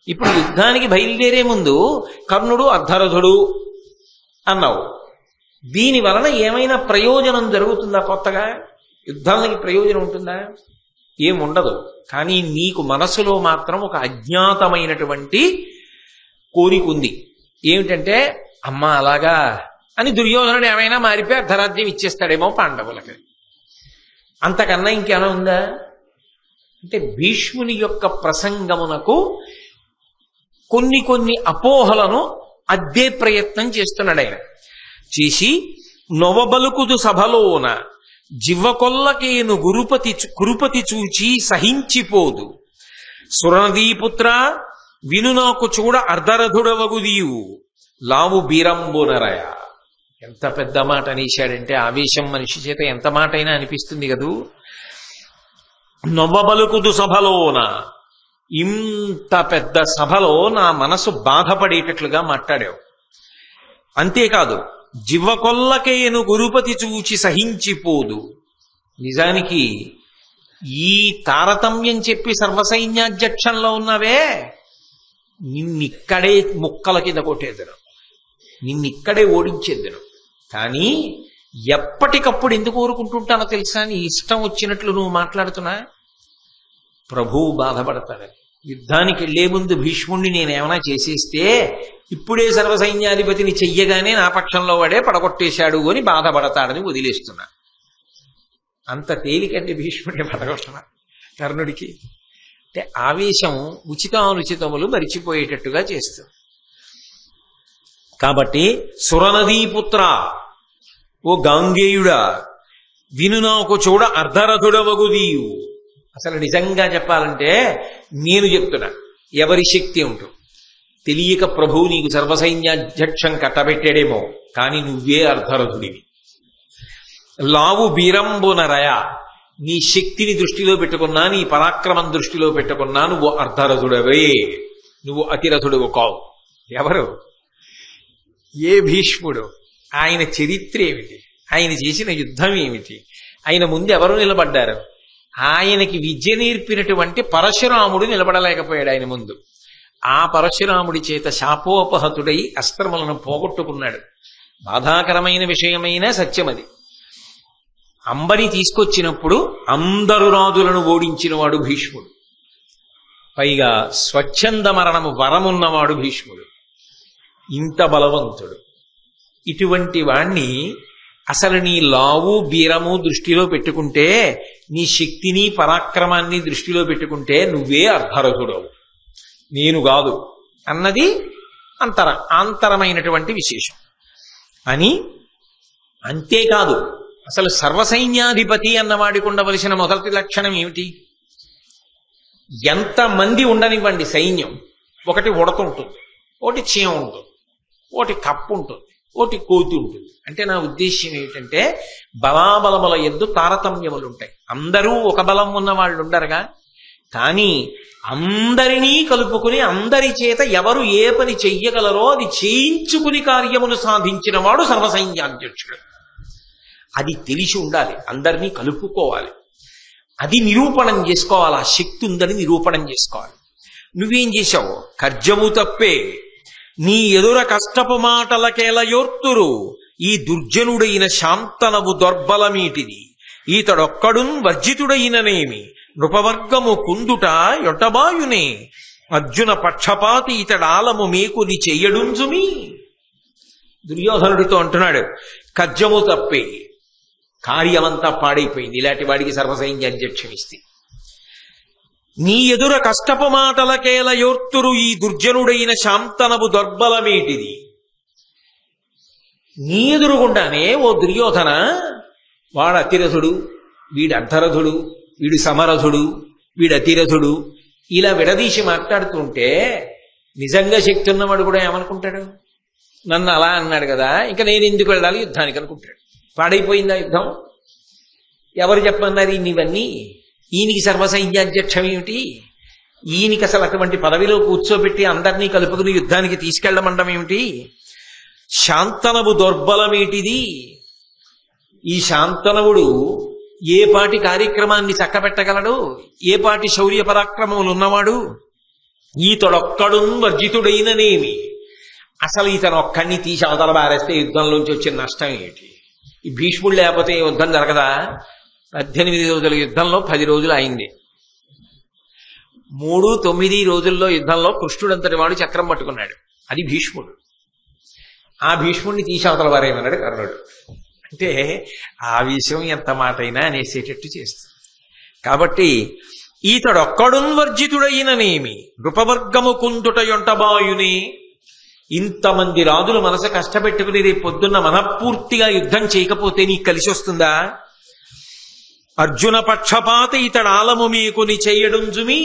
Speaker 1: ఇప్పుడు యుద్ధానికి బయలుదేరే ముందు కర్ణుడు అర్ధరథుడు అన్నావు. దీని వలన ఏమైనా ప్రయోజనం జరుగుతుందా? కొత్తగా యుద్ధానికి ప్రయోజనం ఉంటుందా? ఏముండదు. కానీ నీకు మనసులో మాత్రం ఒక అజ్ఞాతమైనటువంటి కోరిక ఉంది. ఏమిటంటే, అమ్మా అలాగా అని దుర్యోధనుడు ఏమైనా మారిపోయి అర్ధరాజ్యం ఇచ్చేస్తాడేమో పాండవులకి. అంతకన్నా ఇంకేమైనా ఉందా? అంటే భీష్ముని యొక్క ప్రసంగమునకు కొన్ని అపోహలను అద్దే ప్రయత్నం చేస్తున్నాడు ఆయన. చేసి నొవబలుకుదు సభలోన జివ్వకొల్లకేను కురుపతి చూచి సహించిపోదు. సురనదీపుత్ర విను నాకు చూడ అర్ధరథుడవగుదీవు లావు బీరంబునరయ. ఎంత పెద్ద మాట అనేశాడంటే, ఆవేశం మనిషి చేత ఎంత మాట అయినా అనిపిస్తుంది కదూ. నొవ్వబలుకుదు సభలోన, ఇంత పెద్ద సభలో నా మనసు బాధపడేటట్లుగా మాట్లాడావు. అంతేకాదు, జివ్వకొల్లకేను గురుపతి చూచి సహించిపోదు. నిజానికి ఈ తారతమ్యం చెప్పి సర్వసైన్యాధ్యక్షంలో ఉన్నవే, నిన్నిక్కడే ముక్కల కింద కొట్టేద్దను, నిన్నిక్కడే ఓడించేద్దను. కానీ ఎప్పటికప్పుడు ఎందుకు ఊరుకుంటుంటానో తెలుసా? నీ ఇష్టం వచ్చినట్లు నువ్వు మాట్లాడుతున్నా ప్రభువు బాధపడతాడు. యుద్ధానికి వెళ్లే ముందు భీష్ముణ్ణి నేనేమైనా చేసేస్తే ఇప్పుడే సర్వసైన్యాధిపతిని చెయ్యగానే నా పక్షంలో వాడే పడగొట్టేశాడు అని బాధపడతాడని వదిలేస్తున్నా. అంత తేలికండి భీష్ముడిని పడగొట్టడం కర్ణుడికి. అంటే ఆవేశం ఉచితానుచితములు మరిచిపోయేటట్టుగా చేస్తుంది. కాబట్టి సురనదీపుత్ర, ఓ గాంగేయుడా, విను నాకు చూడ అర్ధరథుడవగుదీయు. అసలు నిజంగా చెప్పాలంటే నేను చెప్తున్నా, ఎవరి శక్తి ఉంటూ తెలియక ప్రభువు నీకు సర్వసైన్యాధ్యక్షం కట్టబెట్టాడేమో, కానీ నువ్వే అర్ధరథుడివి. లావు బీరంబునరయ, నీ శక్తిని దృష్టిలో పెట్టుకున్నా, నీ పరాక్రమం దృష్టిలో పెట్టుకున్నా నువ్వు అర్ధరథుడవే, నువ్వు అతిరథుడు కావు. ఎవరు? ఏ భీష్ముడు, ఆయన చరిత్ర ఏమిటి, ఆయన చేసిన యుద్ధం ఏమిటి, ఆయన ముందు ఎవరు నిలబడ్డారు? ఆయనకి విద్య నేర్పినటువంటి పరశురాముడు నిలబడలేకపోయాడు ఆయన ముందు. ఆ పరశురాముడి చేత శాపోపహతుడై అస్త్రములను పోగొట్టుకున్నాడు. బాధాకరమైన విషయమైన సత్యమది. అంబని తీసుకొచ్చినప్పుడు అందరు రాజులను ఓడించినవాడు భీష్ముడు. పైగా స్వచ్ఛంద మరణము వరమున్నవాడు భీష్ముడు. ఇంత బలవంతుడు. ఇటువంటి వాణ్ణి అసలు నీ లావు బీరము దృష్టిలో పెట్టుకుంటే, నీ శక్తిని పరాక్రమాన్ని దృష్టిలో పెట్టుకుంటే నువ్వే అర్ధరథుడవు, నేను కాదు అన్నది ఆంతరమైనటువంటి విశేషం అని. అంతేకాదు, అసలు సర్వసైన్యాధిపతి అన్నవాడికి ఉండవలసిన మొదటి లక్షణం ఏమిటి? ఎంతమంది ఉండనివ్వండి సైన్యం, ఒకటి ఉడత ఉంటుంది, ఒకటి చీమ ఉంటుంది, ఒకటి కప్పు ఉంటుంది, ఒకటి కోతి ఉంటుంది. అంటే నా ఉద్దేశ్యం ఏమిటంటే, బలాబలముల యందు తారతమ్యములుంటాయి. అందరూ ఒక బలం ఉన్న వాళ్ళు ఉండరుగా. కానీ అందరినీ కలుపుకుని అందరి చేత ఎవరు ఏ పని చెయ్యగలరో అది చేయించుకుని కార్యములు సాధించిన వాడు సర్వసైన్యాధ్యక్షుడు. అది తెలిసి ఉండాలి, అందరినీ కలుపుకోవాలి, అది నిరూపణం చేసుకోవాలి, ఆ శక్తి ఉందని నిరూపణం చేసుకోవాలి. నువ్వేం చేశావు? కర్జము తప్పే నీ ఎదుర కష్టపు మాటలకేలయోర్తురు, ఈ దుర్జనుడైన శాంతనవు దొర్బలమీటిది, ఈతడొక్కడున్ వర్జితుడైననేమి, నృపవర్గము కుందుట యొట్టబాయునే, అర్జున పక్షపాతి ఇతడాలము మేకుని చెయ్యడుంజుమి. దుర్యోధనుడితో అంటున్నాడు, కర్జము తప్పే, కార్యమంతా పాడైపోయింది ఇలాంటి వాడికి సర్వసైన్యాధ్యక్షం ఇస్తే. నీ ఎదుర కష్టపు మాటలకేలయోర్తురు, ఈ దుర్జనుడైన శాంతనవు దొర్బలమేటిది. నీ ఎదురుగుండానే ఓ దుర్యోధన, వాడు అతిరథుడు, వీడు అర్ధరథుడు, వీడు సమరథుడు, వీడు అతిరథుడు, ఇలా విడదీసి మాట్లాడుతుంటే నిజంగా శక్తి ఉన్నవాడు కూడా ఏమనుకుంటాడు? నన్ను అలా అన్నాడు కదా, ఇంకా నేను ఎందుకు వెళ్ళాలి యుద్ధానికి అనుకుంటాడు. పాడైపోయిందా యుద్ధం? ఎవరు చెప్పన్నారు ఇవన్నీ? ఈయనకి సర్వసైన్యాధ్యక్షం ఏమిటి? ఈయనకి అసలు అటువంటి పదవిలో కూర్చోబెట్టి అందరినీ కలుపుకుని యుద్ధానికి తీసుకెళ్లమండం ఏమిటి? శాంతనవు దౌర్బలమేటిది. ఈ శాంతనవుడు ఏ పాటి కార్యక్రమాన్ని చక్కబెట్టగలడు? ఏ పాటి శౌర్య పరాక్రమములు ఉన్నవాడు? ఈతడొక్కడు వర్జితుడైననేమి. అసలు ఇతను ఒక్కడిని తీసి అవతల బారేస్తే యుద్ధంలోంచి వచ్చిన నష్టం ఏంటి? ఈ భీష్ముడు లేకపోతే యుద్ధం జరగదా? 18 రోజుల యుద్ధంలో 10 రోజులు అయింది. 3-9 రోజుల్లో యుద్ధంలో కృష్ణుడంతటి వాడు చక్రం పట్టుకున్నాడు. అది భీష్ముడు. ఆ భీష్ముడిని తీసి అవతల వారేమన్నాడు కర్ణుడు. అంటే ఆ విషయం ఎంత మాటైనా అనేసేటట్టు చేస్తుంది. కాబట్టి ఈతడొక్కడున్ వర్జితుడైననేమి, నృపవర్గము కుందుట యొంటబాయునే. ఇంతమంది రాజులు మనసు కష్టపెట్టుకుని రేపు పొద్దున్న మనఃపూర్తిగా యుద్ధం చేయకపోతే నీకు కలిసి వస్తుందా? అర్జున పక్షపాత ఇతడాలము మీకుని చెయ్యడుంజుమి.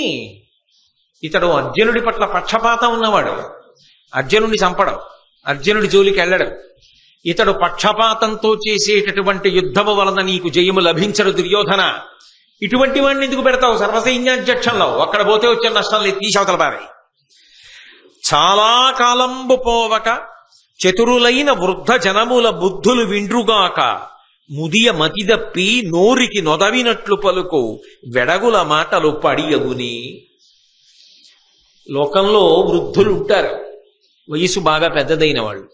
Speaker 1: ఇతడు అర్జునుడి పట్ల పక్షపాతం ఉన్నవాడు. అర్జునుడిని చంపడం, అర్జునుడి జోలికి వెళ్ళడం. ఇతడు పక్షపాతంతో చేసేటటువంటి యుద్ధము వలన నీకు జయము లభించడు దుర్యోధన. ఇటువంటి వాడిని ఎందుకు పెడతావు సర్వసైన్యాధ్యక్షంలో? అక్కడ పోతే వచ్చే నష్టం లేదు, తీసవతల పారాయి. చాలా కాలంబు పోవక చతురులైన వృద్ధ జనముల బుద్ధులు విండ్రుగాక, ముదియ మతిదప్పి నోరికి నొదవినట్లు పలుకు వెడగుల మాటలు పడియగుని. లోకంలో వృద్ధులు ఉంటారు, వయసు బాగా పెద్దదైన వాళ్ళు.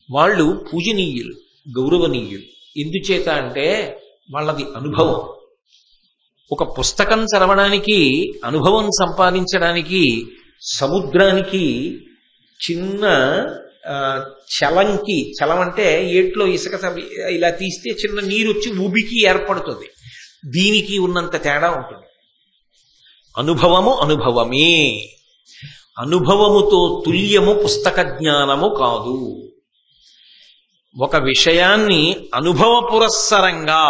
Speaker 1: వాళ్ళు పూజనీయులు, గౌరవనీయులు. ఎందుచేత అంటే వాళ్ళది అనుభవం. ఒక పుస్తకం చదవడానికి, అనుభవం సంపాదించడానికి సముద్రానికి చిన్న చలంకి, చలం అంటే ఏట్లో ఇసుక ఇలా తీస్తే చిన్న నీరు వచ్చి ఉబికి ఏర్పడుతుంది. దీనికి ఉన్నంత తేడా ఉంటుంది. అనుభవము అనుభవమే. అనుభవముతో తుల్యము పుస్తక జ్ఞానము కాదు. ఒక విషయాన్ని అనుభవ పురస్సరంగా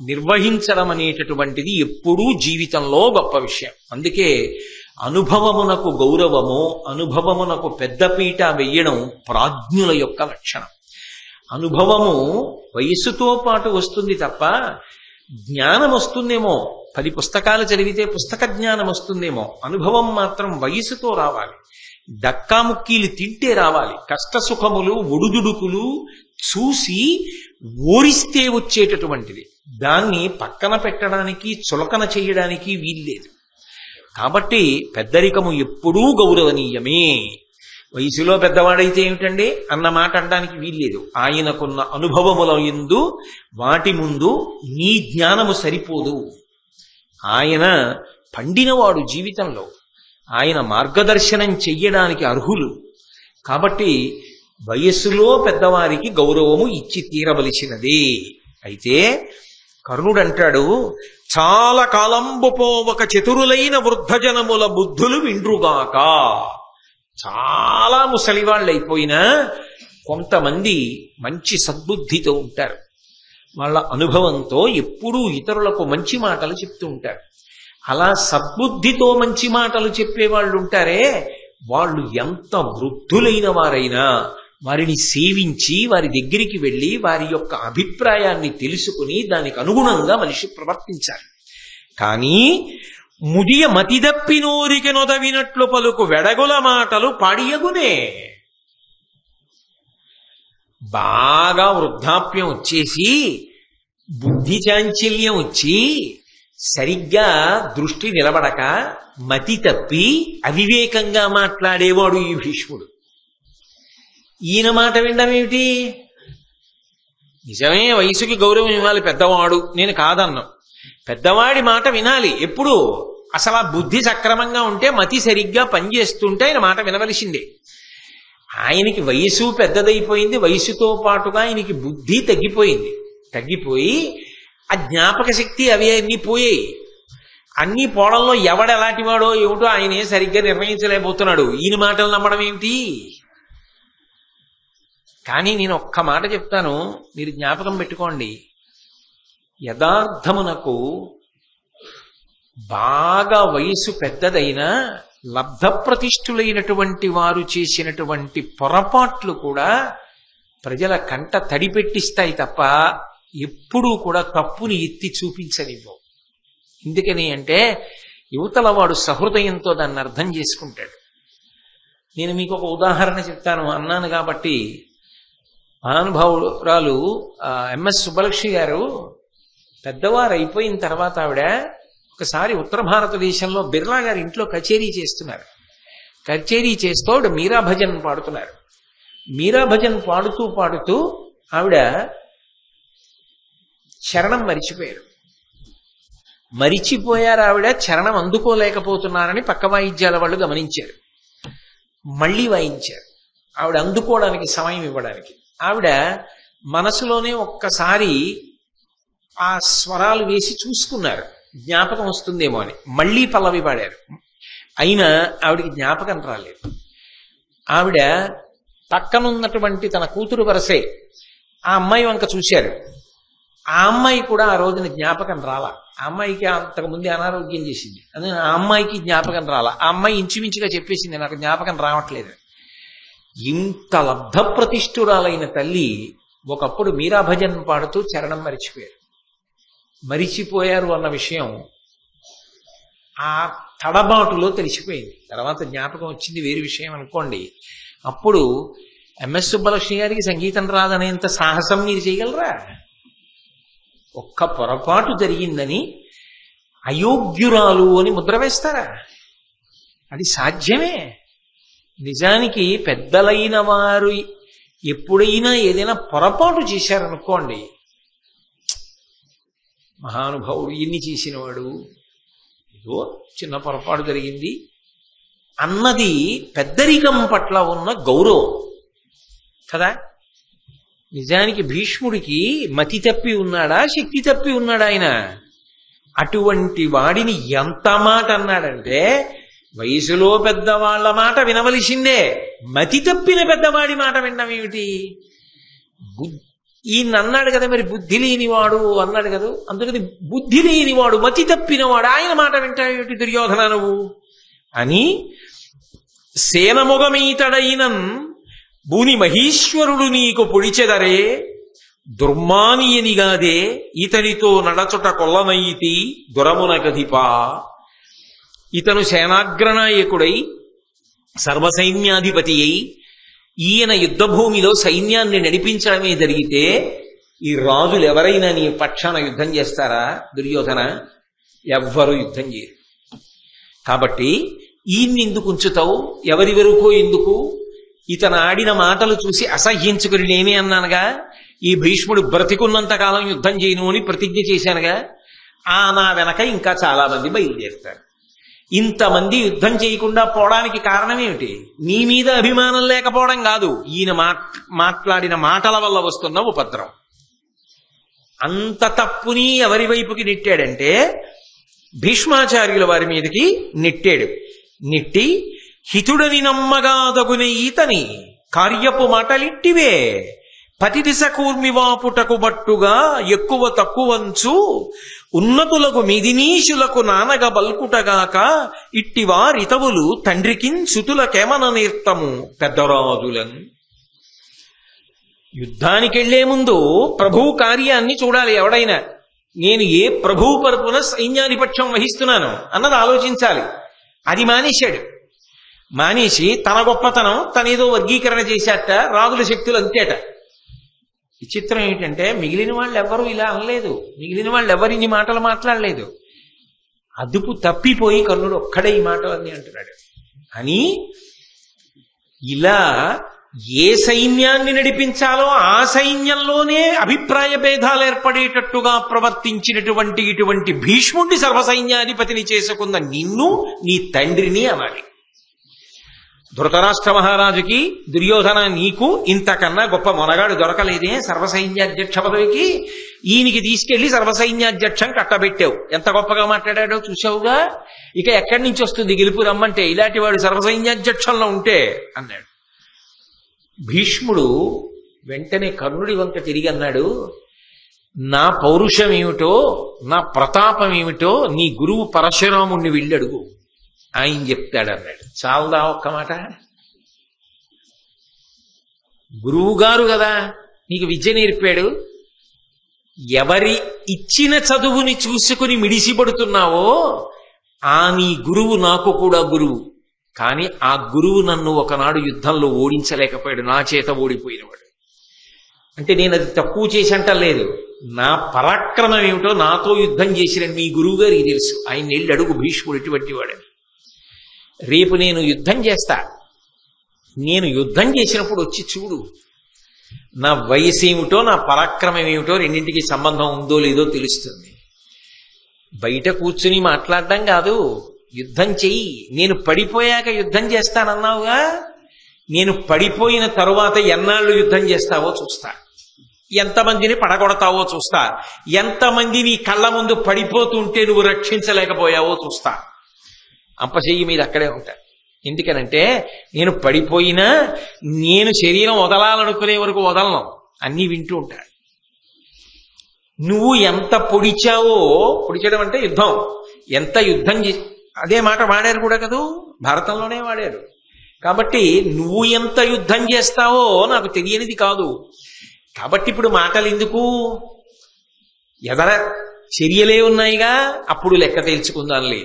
Speaker 1: నిర్వహించడం అనేటటువంటిది ఎప్పుడూ జీవితంలో గొప్ప విషయం. అందుకే అనుభవమునకు గౌరవము, అనుభవమునకు పెద్దపీట వెయ్యడం ప్రాజ్ఞుల యొక్క లక్షణం. అనుభవము వయస్సుతో పాటు వస్తుంది తప్ప జ్ఞానం వస్తుందేమో, 10 పుస్తకాలు చదివితే పుస్తక జ్ఞానం వస్తుందేమో, అనుభవం మాత్రం వయస్సుతో రావాలి. డక్కాముక్కీలు తింటే రావాలి. కష్టసుఖములు ఒడుదుడుకులు చూసి ఓరిస్తే వచ్చేటటువంటిది. దాన్ని పక్కన పెట్టడానికి చులకన చేయడానికి వీల్లేదు. కాబట్టి పెద్దరికము ఎప్పుడూ గౌరవనీయమే. వయసులో పెద్దవాడైతే ఏమిటండి అన్న మాట అనడానికి వీల్లేదు. ఆయనకున్న అనుభవముల యందు వాటి ముందు నీ జ్ఞానము సరిపోదు. ఆయన పండినవాడు జీవితంలో, ఆయన మార్గదర్శనం చెయ్యడానికి అర్హులు. కాబట్టి వయస్సులో పెద్దవారికి గౌరవము ఇచ్చి తీరవలసినదే. అయితే కర్ణుడంటాడు, చాలా కాలంబు పోవక చతురులైన వృద్ధజనముల బుద్ధులు విండ్రుగాక. చాలా ముసలివాళ్ళు అయిపోయినా కొంతమంది మంచి సద్బుద్ధితో ఉంటారు. వాళ్ళ అనుభవంతో ఎప్పుడూ ఇతరులకు మంచి మాటలు చెప్తూ ఉంటారు. అలా సద్బుద్ధితో మంచి మాటలు చెప్పేవాళ్ళు ఉంటారే, వాళ్ళు ఎంత వృద్ధులైన వారైనా వారిని సేవించి వారి దగ్గరికి వెళ్ళి వారి యొక్క అభిప్రాయాన్ని తెలుసుకుని దానికి అనుగుణంగా మనిషి ప్రవర్తించాలి. కానీ ముదియ మతిదప్పినోరికి నొదవినట్లు పలుకు వెడగుల మాటలు పాడియగునే. బాగా వృద్ధాప్యం వచ్చేసి బుద్ధి చాంచల్యం వచ్చి సరిగ్గా దృష్టి నిలబడక మతి తప్పి అవివేకంగా మాట్లాడేవాడు ఈ భీష్ముడు. ఈయన మాట వినడమేమిటి? నిజమే, వయసుకి గౌరవం ఇవ్వాలి పెద్దవాడు, నేను కాదన్నా. పెద్దవాడి మాట వినాలి. ఎప్పుడు? అసలు ఆ బుద్ధి సక్రమంగా ఉంటే, మతి సరిగ్గా పనిచేస్తుంటే ఆయన మాట వినవలసిందే. ఆయనకి వయసు పెద్దదైపోయింది, వయసుతో పాటుగా ఆయనకి బుద్ధి తగ్గిపోయి ఆ జ్ఞాపక శక్తి అవి అన్నీ పోయాయి. అన్ని పోవడంలో ఎవడెలాంటి వాడో ఏమిటో ఆయనే సరిగ్గా నిర్ణయించలేకపోతున్నాడు. ఈయన మాటలు నమ్మడం ఏమిటి? కానీ నేను ఒక్క మాట చెప్తాను, మీరు జ్ఞాపకం పెట్టుకోండి. యథార్థమునకు బాగా వయసు పెద్దదైనా లబ్ధప్రతిష్ఠులైనటువంటి వారు చేసినటువంటి పొరపాట్లు కూడా ప్రజల కంట తడిపెట్టిస్తాయి తప్ప ఎప్పుడూ కూడా తప్పుని ఎత్తి చూపించనివ్వవు. ఎందుకని అంటే యువతల వాడు సహృదయంతో దాన్ని అర్థం చేసుకుంటాడు. నేను మీకు ఒక ఉదాహరణ చెప్తాను అన్నాను కాబట్టి. మహానుభావురాలు ఎంఎస్ సుబ్బలక్ష్మి గారు పెద్దవారు అయిపోయిన తర్వాత ఆవిడ ఒకసారి ఉత్తర భారతదేశంలో బిర్లా గారి ఇంట్లో కచేరీ చేస్తున్నారు. కచేరీ చేస్తూ ఆవిడ మీరా భజన్ పాడుతున్నారు. మీరా భజన్ పాడుతూ ఆవిడ చరణం మరిచిపోయారు. ఆవిడ చరణం అందుకోలేకపోతున్నారని పక్క వాయిద్యాల వాళ్ళు గమనించారు. మళ్ళీ వాయించారు ఆవిడ అందుకోవడానికి, సమయం ఇవ్వడానికి. ఆవిడ మనసులోనే ఒక్కసారి ఆ స్వరాలు వేసి చూసుకున్నారు, జ్ఞాపకం వస్తుందేమో అని. మళ్ళీ పల్లవి పాడారు, అయినా ఆవిడికి జ్ఞాపకం రాలేదు. ఆవిడ పక్కనున్నటువంటి తన కూతురు వరసే ఆ అమ్మాయి వంక చూశారు. ఆ అమ్మాయి కూడా ఆ రోజున జ్ఞాపకం రాలా. ఆ అమ్మాయికి అంతకుముందే అనారోగ్యం చేసింది, అదే ఆ అమ్మాయికి జ్ఞాపకం రాలా. ఆ అమ్మాయి ఇంచుమించుగా చెప్పేసింది, నాకు జ్ఞాపకం రావట్లేదు. ఇంత లబ్ధప్రతిష్ఠురాలైన తల్లి ఒకప్పుడు మీరా భజన్ పాడుతూ చరణం మరిచిపోయారు అన్న విషయం ఆ తడబాటులో తెలిసిపోయింది. తర్వాత జ్ఞాపకం వచ్చింది, వేరు విషయం అనుకోండి. అప్పుడు ఎంఎస్ సుబ్బలక్ష్మి గారికి సంగీతం రాదనేంత సాహసం మీరు చేయగలరా? ఒక్క పొరపాటు జరిగిందని అయోగ్యురాలు అని ముద్ర వేస్తారా? అది సాధ్యమే. నిజానికి పెద్దలైన వారు ఎప్పుడైనా ఏదైనా పొరపాటు చేశారనుకోండి, మహానుభావుడు ఎన్ని చేసినవాడు, ఏదో చిన్న పొరపాటు జరిగింది అన్నది పెద్దరికం పట్ల ఉన్న గౌరవం కదా. నిజానికి భీష్ముడికి మతి తప్పి ఉన్నాడా, శక్తి తప్పి ఉన్నాడా? ఆయన అటువంటి వాడిని ఎంత మాట అన్నాడంటే, వయసులో పెద్దవాళ్ల మాట వినవలసిందే, మతి తప్పిన పెద్దవాడి మాట వినడం ఏమిటి? ఈయన అన్నాడు కదా, మరి బుద్ధి లేనివాడు అన్నాడు కదా. అందుకని బుద్ధి లేనివాడు, మతి తప్పినవాడు, ఆయన మాట వింటావేమిటి దుర్యోధన నువ్వు అని సేనముగమీతడైనన్ భూని మహీశ్వరుడు నీకు పొడిచెదరే దుర్మానియనిగాదే ఇతనితో నడచుట కొల్లనయితి దురమున గధిపా. ఇతను సేనాగ్రనాయకుడై సర్వసైన్యాధిపతి అయి ఈయన యుద్ధభూమిలో సైన్యాన్ని నడిపించడమే జరిగితే ఈ రాజులు ఎవరైనా నీ పక్షాన యుద్ధం చేస్తారా దుర్యోధన? ఎవ్వరూ యుద్ధం చేయరు. కాబట్టి ఈయన్ని ఎందుకు ఉంచుతావు? ఎవరి వరకు ఎందుకు? ఇతను ఆడిన మాటలు చూసి అసహ్యించుకుని నేనే అన్నానుగా, ఈ భీష్ముడు బ్రతికున్నంత కాలం యుద్ధం చేయను అని ప్రతిజ్ఞ చేశానుగా. నా వెనక ఇంకా చాలా మంది బయలుదేరుతారు. ఇంతమంది యుద్ధం చేయకుండా పోవడానికి కారణం ఏమిటి? నీ మీద అభిమానం లేకపోవడం కాదు, ఈయన మాట్లాడిన మాటల వల్ల వస్తున్న ఉపద్రవం. అంత తప్పుని ఎవరి వైపుకి నెట్టాడంటే భీష్మాచార్యుల వారి మీదకి నెట్టాడు. నెట్టి హితుడని నమ్మగాదగునే ఈతని కార్యపు మాటలిట్టివే పతిదిశ కూర్మివాపుటకు బట్టుగా ఎక్కువ తక్కువంచు ఉన్నతులకు మిదినీషులకు నానగ బల్కుటగాక ఇట్టివారితవులు తండ్రికిన్ సుతులకేమన నేర్తము పెద్దరాజులను. యుద్ధానికెళ్లే ముందు ప్రభువు కార్యాన్ని చూడాలి ఎవడైనా. నేను ఏ ప్రభువు తరపున సైన్యాధిపత్యం వహిస్తున్నాను అన్నది ఆలోచించాలి. అది మానేశాడు. మానేసి తన గొప్పతనం తనేదో వర్గీకరణ చేశాట, రాజుల శక్తులు అంతేట. విచిత్రం ఏంటంటే మిగిలిన వాళ్ళు ఎవరు ఇలా అనలేదు, మిగిలిన వాళ్ళు ఎవరు ఇన్ని మాటలు మాట్లాడలేదు. అదుపు తప్పిపోయి కర్ణుడు ఒక్కడే ఈ మాటలన్నీ అంటున్నాడు. అని ఇలా ఏ సైన్యాన్ని నడిపించాలో ఆ సైన్యంలోనే అభిప్రాయ భేదాలు ఏర్పడేటట్టుగా ప్రవర్తించినటువంటి ఇటువంటి భీష్ముడిని సర్వసైన్యాధిపతిని చేసుకున్న నిన్ను నీ తండ్రిని అనాలి. ధృతరాష్ట్ర మహారాజుకి దుర్యోధన నీకు ఇంతకన్నా గొప్ప మొనగాడు దొరకలేదే సర్వసైన్యాధ్యక్ష పదవికి. ఈయనకి తీసుకెళ్లి సర్వసైన్యాధ్యక్షం కట్టబెట్టావు. ఎంత గొప్పగా మాట్లాడాడో చూసావుగా. ఇక ఎక్కడి నుంచి వస్తుంది గెలుపు రమ్మంటే ఇలాంటి వాడు సర్వసైన్యాధ్యక్షంలో ఉంటే అన్నాడు. భీష్ముడు వెంటనే కర్ణుడి వంక తిరిగి అన్నాడు, నా పౌరుషం ఏమిటో నా ప్రతాపం ఏమిటో నీ గురువు పరశురాముణ్ణి వెళ్ళడుగు, ఆయన చెప్తాడన్నాడు. చాలదా ఒక్క మాట? గురువు గారు కదా నీకు విద్య నేర్పాడు. ఎవరి ఇచ్చిన చదువుని చూసుకుని మిడిసిపడుతున్నావో నీ గురువు నాకు కూడా గురువు. కానీ ఆ గురువు నన్ను ఒకనాడు యుద్ధంలో ఓడించలేకపోయాడు, నా చేత ఓడిపోయినవాడు. అంటే నేను అది తక్కువ చేసంటలేదు. నా పరాక్రమం ఏమిటో నాతో యుద్ధం చేసిన మీ గురువు గారికి తెలుసు. ఆయన వెళ్ళి అడుగు భీష్ముడు ఎటువంటి వాడని. రేపు నేను యుద్ధం చేస్తా, నేను యుద్ధం చేసినప్పుడు వచ్చి చూడు. నా వయసు ఏమిటో నా పరాక్రమం ఏమిటో రెండింటికి సంబంధం ఉందో లేదో తెలుస్తుంది. బయట కూర్చుని మాట్లాడడం కాదు, యుద్ధం చెయ్యి. నేను పడిపోయాక యుద్ధం చేస్తానన్నావుగా, నేను పడిపోయిన తరువాత ఎన్నాళ్ళు యుద్ధం చేస్తావో చూస్తా, ఎంతమందిని పడగొడతావో చూస్తా, ఎంతమంది నీ కళ్ళ ముందు పడిపోతుంటే నువ్వు రక్షించలేకపోయావో చూస్తా. అంపశయ్యి మీద అక్కడే ఉంటా. ఎందుకనంటే నేను పడిపోయినా నేను శరీరం వదలాలనుకునే వరకు వదలను, అన్నీ వింటూ ఉంటా. నువ్వు ఎంత పొడిచావో, పొడిచడం అంటే యుద్ధం, ఎంత యుద్ధం అదే మాట వాడారు కూడా కదూ, భారతంలోనే వాడారు. కాబట్టి నువ్వు ఎంత యుద్ధం చేస్తావో నాకు తెలియనిది కాదు. కాబట్టి ఇప్పుడు మాటలు ఎందుకు, ఎదర చర్యలే ఉన్నాయిగా, అప్పుడు లెక్క తేల్చుకుందాంలే.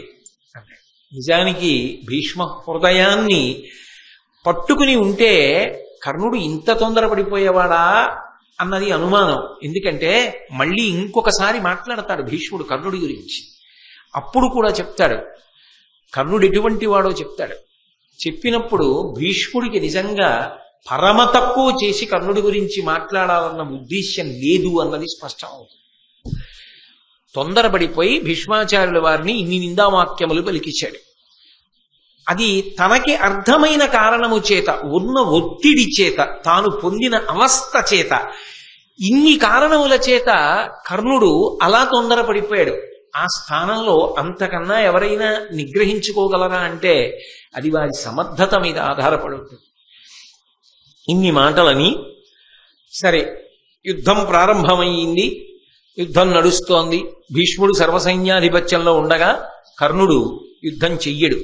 Speaker 1: నిజానికి భీష్మ హృదయాన్ని పట్టుకుని ఉంటే కర్ణుడు ఇంత తొందరపడిపోయేవాడా అన్నది అనుమానం. ఎందుకంటే మళ్ళీ ఇంకొకసారి మాట్లాడతాడు భీష్ముడు కర్ణుడి గురించి. అప్పుడు కూడా చెప్తాడు కర్ణుడు ఎటువంటి వాడో చెప్తాడు. చెప్పినప్పుడు భీష్ముడికి నిజంగా పరమ తక్కువ చేసి కర్ణుడి గురించి మాట్లాడాలన్న ఉద్దేశ్యం లేదు అన్నది స్పష్టం అవుతుంది. తొందరపడిపోయి భీష్మాచార్యుల వారిని ఇన్ని నిందావాక్యములు పలికించాడు. అది తనకి అర్థమైన కారణము చేత, ఉన్న ఒత్తిడి చేత, తాను పొందిన అవస్థ చేత, ఇన్ని కారణముల చేత కర్ణుడు అలా తొందరపడిపోయాడు. ఆ స్థానంలో అంతకన్నా ఎవరైనా నిగ్రహించుకోగలరా అంటే అది వారి సమర్థత మీద ఆధారపడి ఉంటుంది. ఇన్ని మాటలని సరే, యుద్ధం ప్రారంభమయ్యింది, యుద్ధం నడుస్తోంది. భీష్ముడు సర్వసైన్యాధిపత్యంలో ఉండగా కర్ణుడు యుద్ధం చెయ్యడు.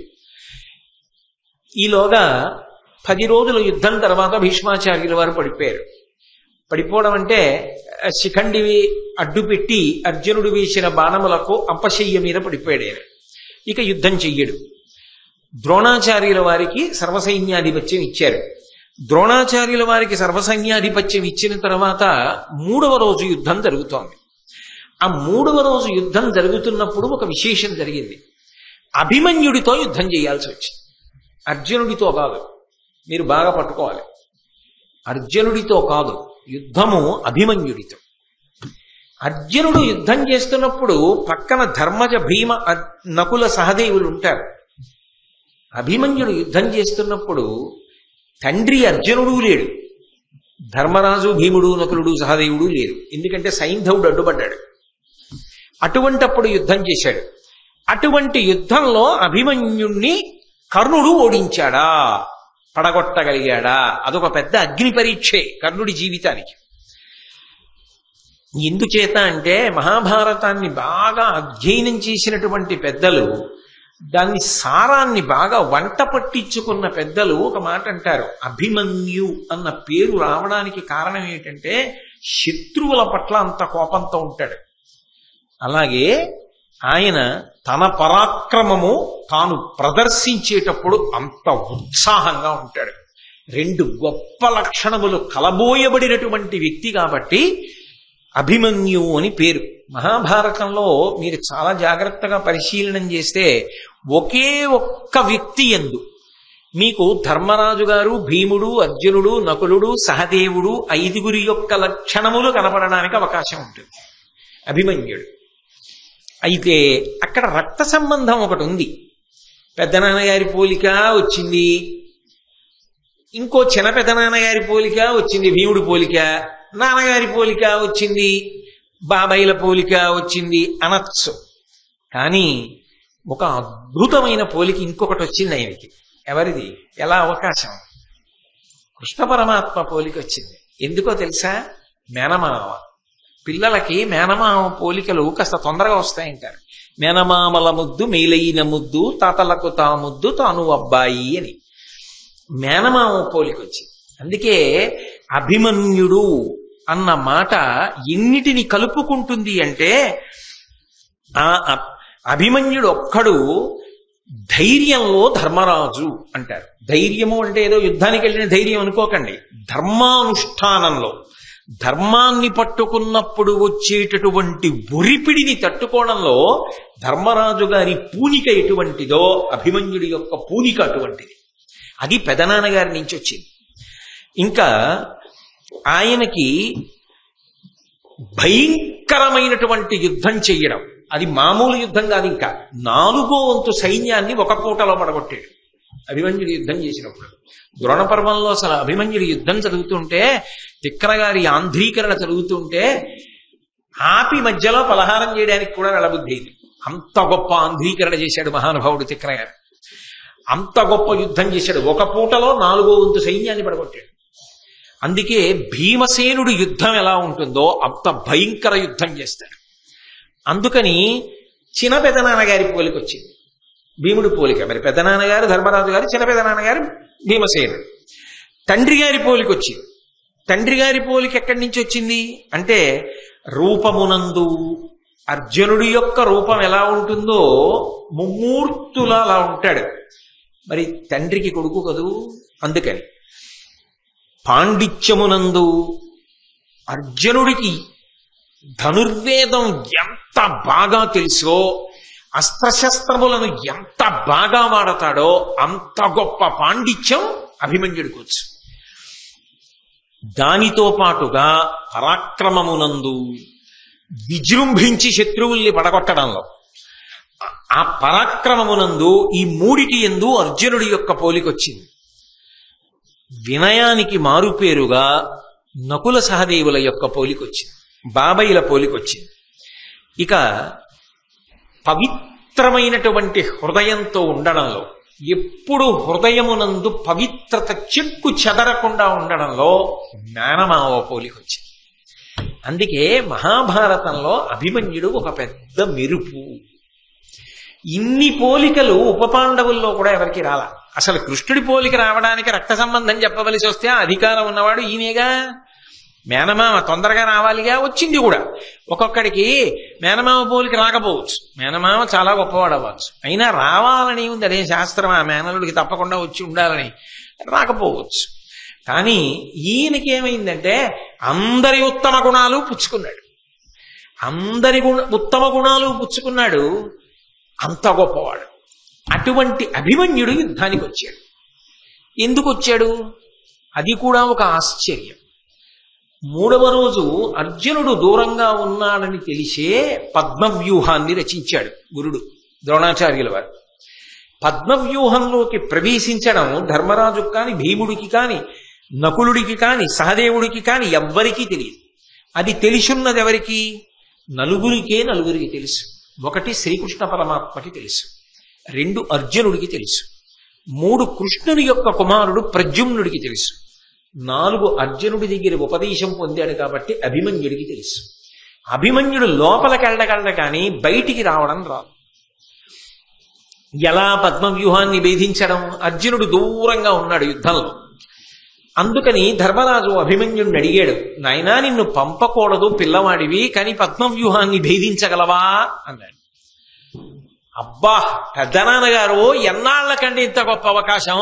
Speaker 1: ఈలోగా 10 రోజుల యుద్ధం తర్వాత భీష్మాచార్యుల వారు పడిపోయారు. పడిపోవడం అంటే శిఖండివి అడ్డుపెట్టి అర్జునుడు వేసిన బాణములకు అంపశయ్య మీద పడిపోయాడు. ఇక యుద్ధం చెయ్యడు. ద్రోణాచార్యుల వారికి సర్వసైన్యాధిపత్యం ఇచ్చారు. ద్రోణాచార్యుల వారికి సర్వసైన్యాధిపత్యం ఇచ్చిన తర్వాత 3వ రోజు యుద్ధం జరుగుతోంది. ఆ 3వ రోజు యుద్ధం జరుగుతున్నప్పుడు ఒక విశేషం జరిగింది. అభిమన్యుడితో యుద్ధం చేయాల్సి వచ్చింది. అర్జునుడితో కాదు, మీరు బాగా పట్టుకోవాలి. అర్జునుడితో కాదు, యుద్ధము అభిమన్యుడితో. అర్జునుడు యుద్ధం చేస్తున్నప్పుడు పక్కన ధర్మజ, భీమ, నకుల, సహదేవులు ఉంటారు. అభిమన్యుడు యుద్ధం చేస్తున్నప్పుడు తండ్రి అర్జునుడు లేడు, ధర్మరాజు, భీముడు, నకులుడు, సహదేవుడు లేరు. ఎందుకంటే సైంధవుడు అడ్డుపడ్డాడు. అటువంటప్పుడు యుద్ధం చేశాడు. అటువంటి యుద్ధంలో అభిమన్యుణ్ణి కర్ణుడు ఓడించాడా, పడగొట్టగలిగాడా? అదొక పెద్ద అగ్ని పరీక్షే కర్ణుడి జీవితానికి. ఎందుచేత అంటే మహాభారతాన్ని బాగా అధ్యయనం చేసినటువంటి పెద్దలు, దాన్ని సారాన్ని బాగా వంట పట్టించుకున్న పెద్దలు ఒక మాట అంటారు. అభిమన్యు అన్న పేరు రావడానికి కారణం ఏంటంటే శత్రువుల పట్ల అంత కోపంతో ఉంటాడు. అలాగే ఆయన తన పరాక్రమము తాను ప్రదర్శించేటప్పుడు అంత ఉత్సాహంగా ఉంటాడు. 2 గొప్ప లక్షణములు కలబోయబడినటువంటి వ్యక్తి కాబట్టి అభిమన్యు అని పేరు. మహాభారతంలో మీరు చాలా జాగ్రత్తగా పరిశీలనం చేస్తే ఒకే ఒక్క వ్యక్తి యందు మీకు ధర్మరాజు గారు, భీముడు, అర్జునుడు, నకులుడు, సహదేవుడు 5 యొక్క లక్షణములు కనపడడానికి అవకాశం ఉంటుంది. అభిమన్యుడు అయితే అక్కడ రక్త సంబంధం ఒకటి ఉంది. పెద్దనాన్నగారి పోలిక వచ్చింది, ఇంకో చిన్న పెద్దనాన్నగారి పోలిక వచ్చింది, భీముడి పోలిక, నాన్నగారి పోలిక వచ్చింది, బాబాయిల పోలిక వచ్చింది అనొచ్చు. కానీ ఒక అద్భుతమైన పోలిక ఇంకొకటి వచ్చింది ఆయనకి. ఎవరిది? ఎలా అవకాశం? కృష్ణ పరమాత్మ పోలిక వచ్చింది. ఎందుకో తెలుసా? మేనమామ. పిల్లలకి మేనమామ పోలికలు కాస్త తొందరగా వస్తాయంటారు. మేనమామల ముద్దు మేలైన ముద్దు, తాతలకు తా ముద్దు తాను అబ్బాయి అని మేనమామ పోలిక వచ్చింది. అందుకే అభిమన్యుడు అన్న మాట ఎన్నిటిని కలుపుకుంటుంది అంటే, ఆ అభిమన్యుడు ఒక్కడు ధైర్యంలో ధర్మరాజు అంటారు. ధైర్యము అంటే ఏదో యుద్ధానికి వెళ్ళిన ధైర్యం అనుకోకండి. ధర్మానుష్ఠానంలో, ధర్మాన్ని పట్టుకున్నప్పుడు వచ్చేటటువంటి ఒరిపిడిని తట్టుకోవడంలో ధర్మరాజు గారి పూనిక ఎటువంటిదో అభిమన్యుడి యొక్క పూనిక అటువంటిది. అది పెదనాన్నగారి నుంచి వచ్చింది. ఇంకా ఆయనకి భయంకరమైనటువంటి యుద్ధం చెయ్యడం, అది మామూలు యుద్ధం కాదు. ఇంకా 4వ వంతు సైన్యాన్ని ఒక పూటలో పడగొట్టాడు అభిమన్యుడు యుద్ధం చేసినప్పుడు. ద్రోణపర్వంలో అసలు అభిమన్యుడి యుద్ధం జరుగుతుంటే, తిక్కనగారి ఆంధ్రీకరణ జరుగుతుంటే ఆపి మధ్యలో పలహారం చేయడానికి కూడా వెళ్ళబుద్ధేది. అంత గొప్ప ఆంధ్రీకరణ చేశాడు మహానుభావుడు తిక్కనగారు. అంత గొప్ప యుద్ధం చేశాడు. ఒక పూటలో 4వ వంతు సైన్యాన్ని పడగొట్టాడు. అందుకే భీమసేనుడు యుద్ధం ఎలా ఉంటుందో అంత భయంకర యుద్ధం చేస్తాడు. అందుకని చిన్న పెదనాన్నగారి పోలిక వచ్చింది, భీముడి పోలిక. మరి పెద్దనాన్నగారు ధర్మరాజు గారు, చిన్న పెదనాన్నగారు భీమసేనుడు. తండ్రి గారి పోలిక వచ్చింది. తండ్రి గారి పోలిక ఎక్కడి నుంచి వచ్చింది అంటే, రూపమునందు అర్జునుడి యొక్క రూపం ఎలా ఉంటుందో ముమ్మూర్తులా అలా ఉంటాడు. మరి తండ్రికి కొడుకు కదూ, అందుకని. పాండిత్యమునందు అర్జునుడికి ధనుర్వేదం ఎంత బాగా తెలుసో, అస్త్రశస్త్రములను ఎంత బాగా వాడతాడో అంత గొప్ప పాండిత్యం అభిమన్యుడికి వచ్చు. దానితో పాటుగా పరాక్రమమునందు విజృంభించి శత్రువుల్ని పడగొట్టడంలో, ఆ పరాక్రమమునందు ఈ 3టి యందు అర్జునుడి యొక్క పోలికొచ్చింది. వినయానికి మారుపేరుగా నకుల సహదేవుల యొక్క పోలికొచ్చింది, బాబాయిల పోలికొచ్చింది. ఇక పవిత్రమైనటువంటి హృదయంతో ఉండడంలో, ఎప్పుడు హృదయమునందు పవిత్రత చెక్కు చెదరకుండా ఉండడంలో మేనమావ పోలికొచ్చింది. అందుకే మహాభారతంలో అభిమన్యుడు ఒక పెద్ద మెరుపు. ఇన్ని పోలికలు ఉపపాండవుల్లో కూడా ఎవరికి రాలా. అసలు కృష్ణుడి పోలిక రావడానికి రక్త సంబంధం చెప్పవలసి వస్తే అధికారం ఉన్నవాడు ఈయనేగా. మేనమామ తొందరగా రావాలిగా, వచ్చింది కూడా. ఒక్కొక్కడికి మేనమామ పోలికి రాకపోవచ్చు, మేనమామ చాలా గొప్పవాడు అవ్వచ్చు, అయినా రావాలని ఉంది, అదే శాస్త్రం, ఆ మేనలుడికి తప్పకుండా వచ్చి ఉండాలని, రాకపోవచ్చు. కానీ ఈయనకి ఏమైందంటే అందరి ఉత్తమ గుణాలు పుచ్చుకున్నాడు, అందరి ఉత్తమ గుణాలు పుచ్చుకున్నాడు, అంత గొప్పవాడు. అటువంటి అభిమన్యుడు యుద్ధానికి వచ్చాడు. ఎందుకు వచ్చాడు? అది కూడా ఒక ఆశ్చర్యం. 3వ రోజు అర్జునుడు దూరంగా ఉన్నాడని తెలిసే పద్మవ్యూహాన్ని రచించాడు గురుడు ద్రోణాచార్యుల వారు. పద్మవ్యూహంలోకి ప్రవేశించడం ధర్మరాజుకు కాని, భీముడికి కాని, నకులుడికి కాని, సహదేవుడికి కాని ఎవ్వరికీ తెలియదు. అది తెలిసున్నది ఎవరికి? నలుగురికి తెలుసు. 1 శ్రీకృష్ణ పరమాత్మకి తెలుసు, 2 అర్జునుడికి తెలుసు, 3 కృష్ణుని యొక్క కుమారుడు ప్రద్యుమ్నుడికి తెలుసు, 4 అర్జునుడి దగ్గర ఉపదేశం పొందాడు కాబట్టి అభిమన్యుడికి తెలుసు. అభిమన్యుడు లోపలికెళ్ళగలడు కానీ బయటికి రావడం రాదు. ఎలా పద్మవ్యూహాన్ని భేదించడం? అర్జునుడు దూరంగా ఉన్నాడు యుద్ధంలో. అందుకని ధర్మరాజు అభిమన్యుడిని అడిగాడు, నాయనా నిన్ను పంపకూడదు, పిల్లవాడివి, కానీ పద్మవ్యూహాన్ని భేదించగలవా అన్నాడు. అబ్బా పెద్దనాన్నగారు, ఎన్నాళ్లకండి ఇంత గొప్ప అవకాశం,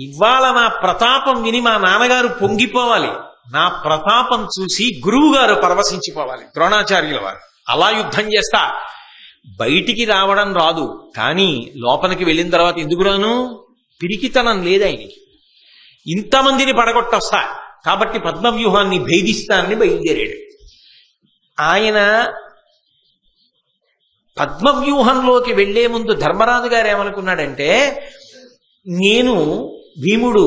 Speaker 1: ఇవాళ నా ప్రతాపం విని మా నాన్నగారు పొంగిపోవాలి, నా ప్రతాపం చూసి గురువు గారు పరవశించిపోవాలి ద్రోణాచార్యుల వారు, అలా యుద్ధం చేస్తా. బయటికి రావడం రాదు, కానీ లోపలికి వెళ్ళిన తర్వాత ఎందుకు రాను? పిరికితనం లేదు ఆయనకి, ఇంతమందిని పడగొట్టొస్తా, కాబట్టి పద్మవ్యూహాన్ని భేదిస్తానని బయలుదేరాడు. ఆయన పద్మవ్యూహంలోకి వెళ్లే ముందు ధర్మరాజు గారు ఏమనుకున్నాడంటే, నేను భీముడు,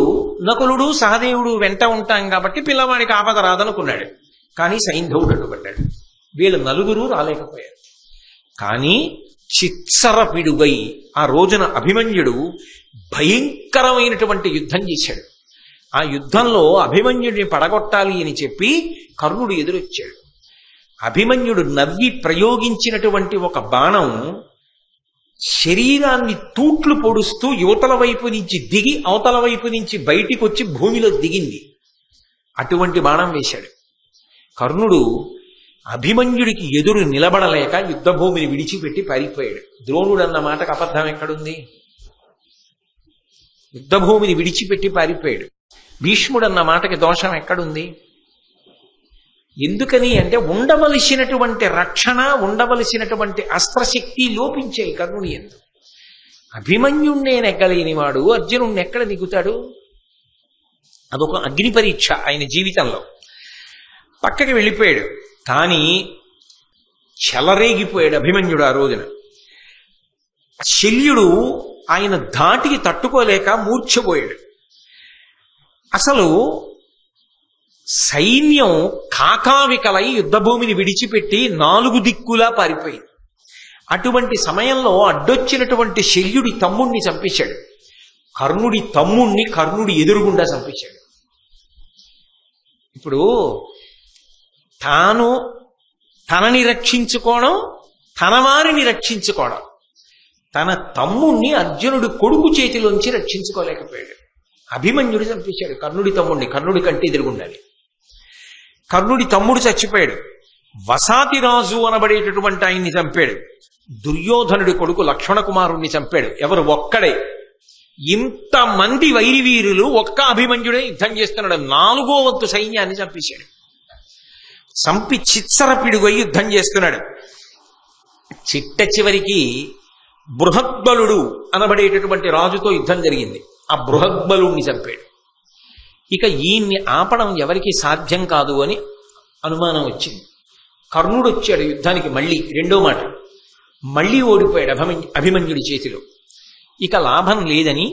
Speaker 1: నకులుడు, సహదేవుడు వెంట ఉంటాం కాబట్టి పిల్లవాడికి ఆపద రాదనుకున్నాడు. కానీ సైంధవుడు అడ్డుపడ్డాడు, వీళ్ళు 4 రాలేకపోయారు. కానీ చిత్సరపిడుగై ఆ రోజున అభిమన్యుడు భయంకరమైనటువంటి యుద్ధం చేశాడు. ఆ యుద్ధంలో అభిమన్యుడిని పడగొట్టాలి అని చెప్పి కర్ణుడు ఎదురొచ్చాడు. అభిమన్యుడు నవ్వి ప్రయోగించినటువంటి ఒక బాణం శరీరాన్ని తూట్లు పొడుస్తూ యువతల వైపు నుంచి దిగి అవతల వైపు నుంచి బయటికి వచ్చి భూమిలో దిగింది. అటువంటి బాణం వేశాడు. కర్ణుడు అభిమన్యుడికి ఎదురు నిలబడలేక యుద్ధభూమిని విడిచిపెట్టి పారిపోయాడు. ద్రోణుడు అన్న మాటకు అబద్ధం ఎక్కడుంది? యుద్ధభూమిని విడిచిపెట్టి పారిపోయాడు. భీష్ముడు అన్న మాటకి దోషం ఎక్కడుంది? ఎందుకని అంటే ఉండవలసినటువంటి రక్షణ, ఉండవలసినటువంటి అస్త్రశక్తి లోపించాయి కర్ణుని యందు. అభిమన్యుణ్ణే నెగ్గలేని వాడు అర్జునుణ్ణి ఎక్కడ దిగుతాడు? అదొక అగ్ని పరీక్ష ఆయన జీవితంలో. పక్కకి వెళ్ళిపోయాడు. కానీ చెలరేగిపోయాడు అభిమన్యుడు ఆ రోజున. శల్యుడు ఆయన ధాటికి తట్టుకోలేక మూర్ఛపోయాడు. అసలు సైన్యం కాకావికలై యుద్ధభూమిని విడిచిపెట్టి 4 దిక్కులా పారిపోయింది. అటువంటి సమయంలో అడ్డొచ్చినటువంటి శల్యుడి తమ్ముణ్ణి చంపేశాడు. కర్ణుడి తమ్ముణ్ణి కర్ణుడి ఎదురుగుండా చంపేశాడు. ఇప్పుడు తనని రక్షించుకోవడం, తన వారిని రక్షించుకోవడం, తన తమ్ముణ్ణి అర్జునుడి కొడుకు చేతిలోంచి రక్షించుకోలేకపోయాడు. అభిమన్యుడు చంపేశాడు కర్ణుడి తమ్ముడిని, కర్ణుడి కంటే ఎదురుగుండాలి. కర్ణుడి తమ్ముడు చచ్చిపోయాడు. వసాతిరాజు అనబడేటటువంటి ఆయన్ని చంపాడు. దుర్యోధనుడి కొడుకు లక్ష్మణ కుమారుణ్ణి చంపాడు. ఎవరు? ఒక్కడే. ఇంతమంది వైరివీరులు ఒక్క అభిమన్యుడే యుద్ధం చేస్తున్నాడు. 4వ వంతు సైన్యాన్ని చంపేశాడు. చంపి చిత్సరపిడుగై యుద్ధం చేస్తున్నాడు. చిట్ట చివరికి బృహద్బలుడు అనబడేటటువంటి రాజుతో యుద్ధం జరిగింది. ఆ బృహద్బలుణ్ణి చంపాడు. ఇక ఈయన్ని ఆపడం ఎవరికి సాధ్యం కాదు అని అనుమానం వచ్చింది. కర్ణుడు వచ్చాడు యుద్ధానికి మళ్ళీ, 2వ మాట. మళ్ళీ ఓడిపోయాడు అభిమన్యుడి చేతిలో. ఇక లాభం లేదని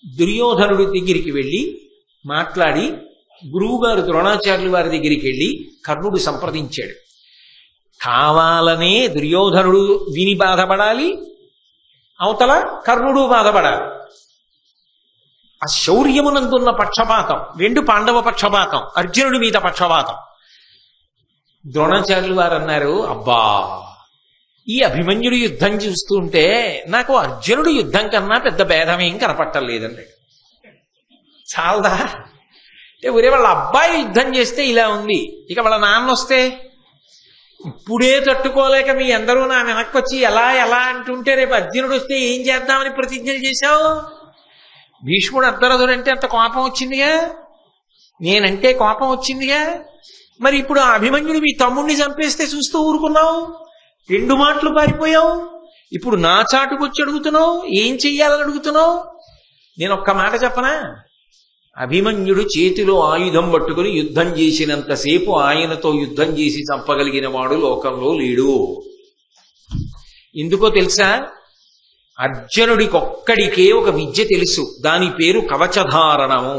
Speaker 1: దుర్యోధనుడి దగ్గరికి వెళ్ళి మాట్లాడి గురువుగారు ద్రోణాచార్యుల వారి దగ్గరికి వెళ్ళి కర్ణుడు సంప్రదించాడు. కావాలనే దుర్యోధనుడు విని బాధపడాలి, అవతల కర్ణుడు బాధపడాలి. ఆ శౌర్యమునందున్న పక్షపాతం, 2 పాండవ పక్షపాతం, అర్జునుడి మీద పక్షపాతం. ద్రోణాచార్యులు వారు అన్నారు, అబ్బా ఈ అభిమన్యుడు యుద్ధం చూస్తుంటే నాకు అర్జునుడు యుద్ధం కన్నా పెద్ద భేదమేం కనపట్టలేదన్నాడు. చాలదా? ఒరే వాళ్ళ అబ్బాయి యుద్ధం చేస్తే ఇలా ఉంది, ఇక వాళ్ళ నాన్న వస్తే ఇప్పుడే తట్టుకోలేక మీ అందరూ నా వెనక్కి వచ్చి ఎలా ఎలా అంటుంటే రేపు అర్జునుడు వస్తే ఏం చేద్దామని ప్రతిజ్ఞలు చేశావు. భీష్ముడు అర్ధరథుడంటే అంత కోపం వచ్చిందిగా, నేనంటే కోపం వచ్చిందిగా. మరి ఇప్పుడు ఆ అభిమన్యుడు మీ తమ్ముడిని చంపేస్తే చూస్తూ ఊరుకున్నావు, 2 మాటలు పారిపోయావు. ఇప్పుడు నా చాటుకొచ్చి అడుగుతున్నావు, ఏం చెయ్యాలని అడుగుతున్నావు. నేను ఒక్క మాట చెప్పనా, అభిమన్యుడు చేతిలో ఆయుధం పట్టుకుని యుద్ధం చేసినంతసేపు ఆయనతో యుద్ధం చేసి చంపగలిగిన వాడు లోకంలో లేడు. ఎందుకో తెలుసా, అర్జునుడికొక్కడికే ఒక విద్య తెలుసు, దాని పేరు కవచధారణము.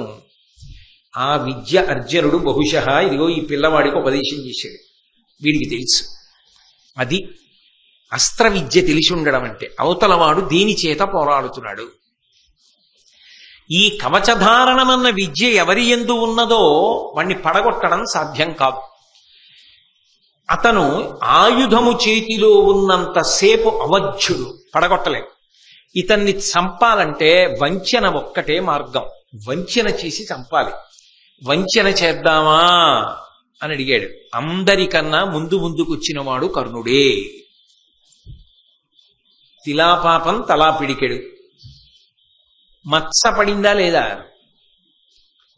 Speaker 1: ఆ విద్య అర్జునుడు బహుశः ఇదిగో ఈ పిల్లవాడికి ఉపదేశం చేశాడు, వీడికి తెలుసు. అది అస్త్ర విద్య తెలిసి ఉండడం అంటే. అవతలవాడు దేని చేత పోరాడుతున్నాడు. ఈ కవచధారణమన్న విద్య ఎవరి యందు ఉన్నదో వాణ్ణి పడగొట్టడం సాధ్యం కాదు. అతను ఆయుధము చేతిలో ఉన్నంతసేపు అవధ్యుడు, పడగొట్టలేడు. ఇతన్ని చంపాలంటే వంచన ఒక్కటే మార్గం, వంచన చేసి చంపాలి. వంచన చేద్దామా అని అడిగాడు. అందరికన్నా ముందుకొచ్చిన వాడు కర్ణుడే. తిలాపాపం తలా పిడికెడు, మత్స పడిందా లేదా?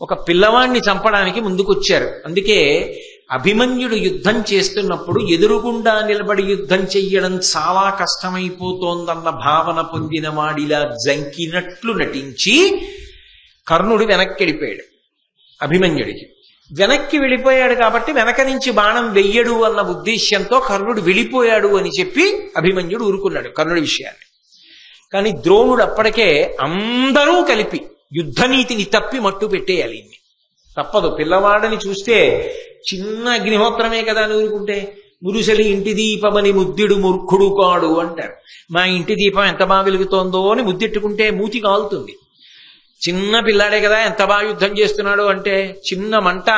Speaker 1: ఒక పిల్లవాణ్ణి చంపడానికి ముందుకొచ్చారు. అందుకే అభిమన్యుడు యుద్ధం చేస్తున్నప్పుడు ఎదురుగుండా నిలబడి యుద్ధం చెయ్యడం చాలా కష్టమైపోతోందన్న భావన పొందిన వాడిలా జంకినట్లు నటించి కర్ణుడు వెనక్కి వెళ్ళిపోయాడు. అభిమన్యుడికి వెనక్కి వెళ్ళిపోయాడు కాబట్టి వెనక నుంచి బాణం వెయ్యడు అన్న ఉద్దేశ్యంతో కర్ణుడు వెళ్ళిపోయాడు అని చెప్పి అభిమన్యుడు ఊరుకున్నాడు కర్ణుడి విషయాన్ని. కానీ ద్రోణుడు అప్పటికే అందరూ కలిపి యుద్ధనీతిని తప్పి మట్టు పెట్టేయాలి. తప్పదు, పిల్లవాడని చూస్తే చిన్న అగ్నిహోత్రమే కదా అని ఊరుకుంటే. మురుసలి ఇంటి దీపమని ముద్దుడు మూర్ఖుడు కాడు అంటారు. మా ఇంటి దీపం ఎంత బాగా వెలుగుతోందో అని ముద్దెట్టుకుంటే మూతి కాలుతుంది. చిన్న పిల్లాడే కదా ఎంత బాగా యుద్ధం చేస్తున్నాడు అంటే చిన్న మంట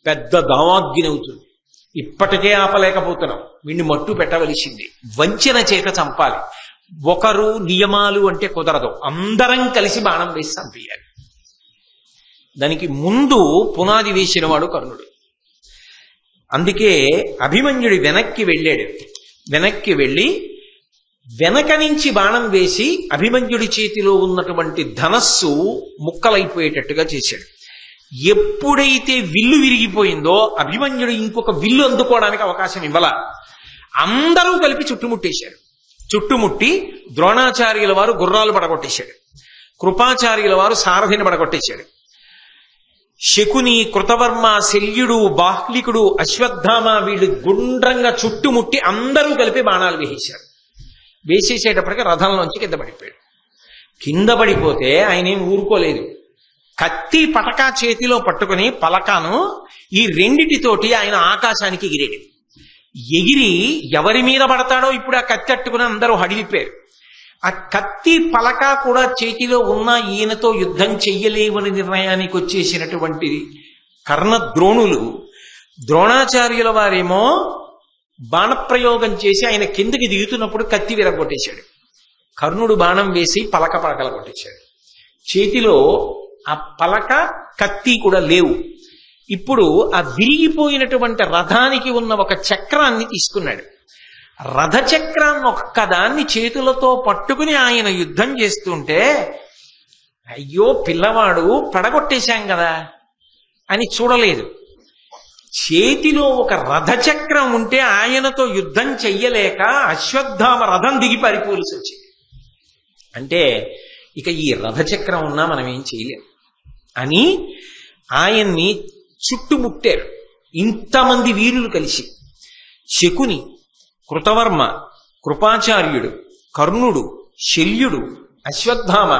Speaker 1: పెద్ద దావాగ్ని అవుతుంది. ఇప్పటికే ఆపలేకపోతున్నాం, వీడిని మట్టు పెట్టవలసింది. వంచన చేత చంపాలి. ఒకరు నియమాలు అంటే కుదరదు, అందరం కలిసి బాణం వేసి చంపేయాలి. దానికి ముందు పునాది వేసిన వాడు కర్ణుడు. అందుకే అభిమన్యుడి వెనక్కి వెళ్ళాడు. వెనక్కి వెళ్ళి వెనక నుంచి బాణం వేసి అభిమన్యుడి చేతిలో ఉన్నటువంటి ధనస్సు ముక్కలైపోయేటట్టుగా చేశాడు. ఎప్పుడైతే విల్లు విరిగిపోయిందో అభిమన్యుడు ఇంకొక విల్లు అందుకోవడానికి అవకాశం ఇవ్వాల. అందరూ కలిపి చుట్టుముట్టేశారు. చుట్టుముట్టి ద్రోణాచార్యుల వారు గుర్రాలు పడగొట్టేశాడు, కృపాచార్యుల వారు సారథిని పడగొట్టేశాడు. శకుని, కృతవర్మ, శల్యుడు, బాహ్లికుడు, అశ్వత్థామ వీళ్ళు గుండ్రంగా చుట్టుముట్టి అందరూ కలిపి బాణాలు వేసేశారు. వేసేసేటప్పటికి రథంలోంచి కింద పడిపోయాడు. కింద పడిపోతే ఆయన ఏం ఊరుకోలేదు. కత్తి పటకా చేతిలో పట్టుకుని పలకాను ఈ రెండిటితోటి ఆయన ఆకాశానికి ఎగిరాడు. ఎగిరి ఎవరి మీద పడతాడో ఇప్పుడు ఆ కత్తి అట్టుకుని అందరూ హడిలిపోయారు. ఆ కత్తి పలక కూడా చేతిలో ఉన్న ఈయనతో యుద్ధం చెయ్యలేవని నిర్ణయానికి వచ్చేసినటువంటి కర్ణద్రోణులు, ద్రోణాచార్యుల వారేమో బాణప్రయోగం చేసి ఆయన కిందకి దిగుతున్నప్పుడు కత్తి విరగొట్టేశాడు. కర్ణుడు బాణం వేసి పలక పలకలు కొట్టేశాడు. చేతిలో ఆ పలక కత్తి కూడా లేవు. ఇప్పుడు ఆ విరిగిపోయినటువంటి రథానికి ఉన్న ఒక చక్రాన్ని తీసుకున్నాడు. రథచక్రాన్ని ఒక్కదాన్ని చేతులతో పట్టుకుని ఆయన యుద్ధం చేస్తుంటే అయ్యో పిల్లవాడు పడగొట్టేశాం కదా అని చూడలేదు. చేతిలో ఒక రథచక్రం ఉంటే ఆయనతో యుద్ధం చెయ్యలేక అశ్వత్థామ రథం దిగి పారిపోవలసి వచ్చింది. అంటే ఇక ఈ రథచక్రం ఉన్నా మనం ఏం చేయలేం అని ఆయన్ని చుట్టుముట్టారు ఇంతమంది వీరులు కలిసి. శకుని, కృతవర్మ, కృపాచార్యుడు, కర్ణుడు, శల్యుడు, అశ్వత్థామ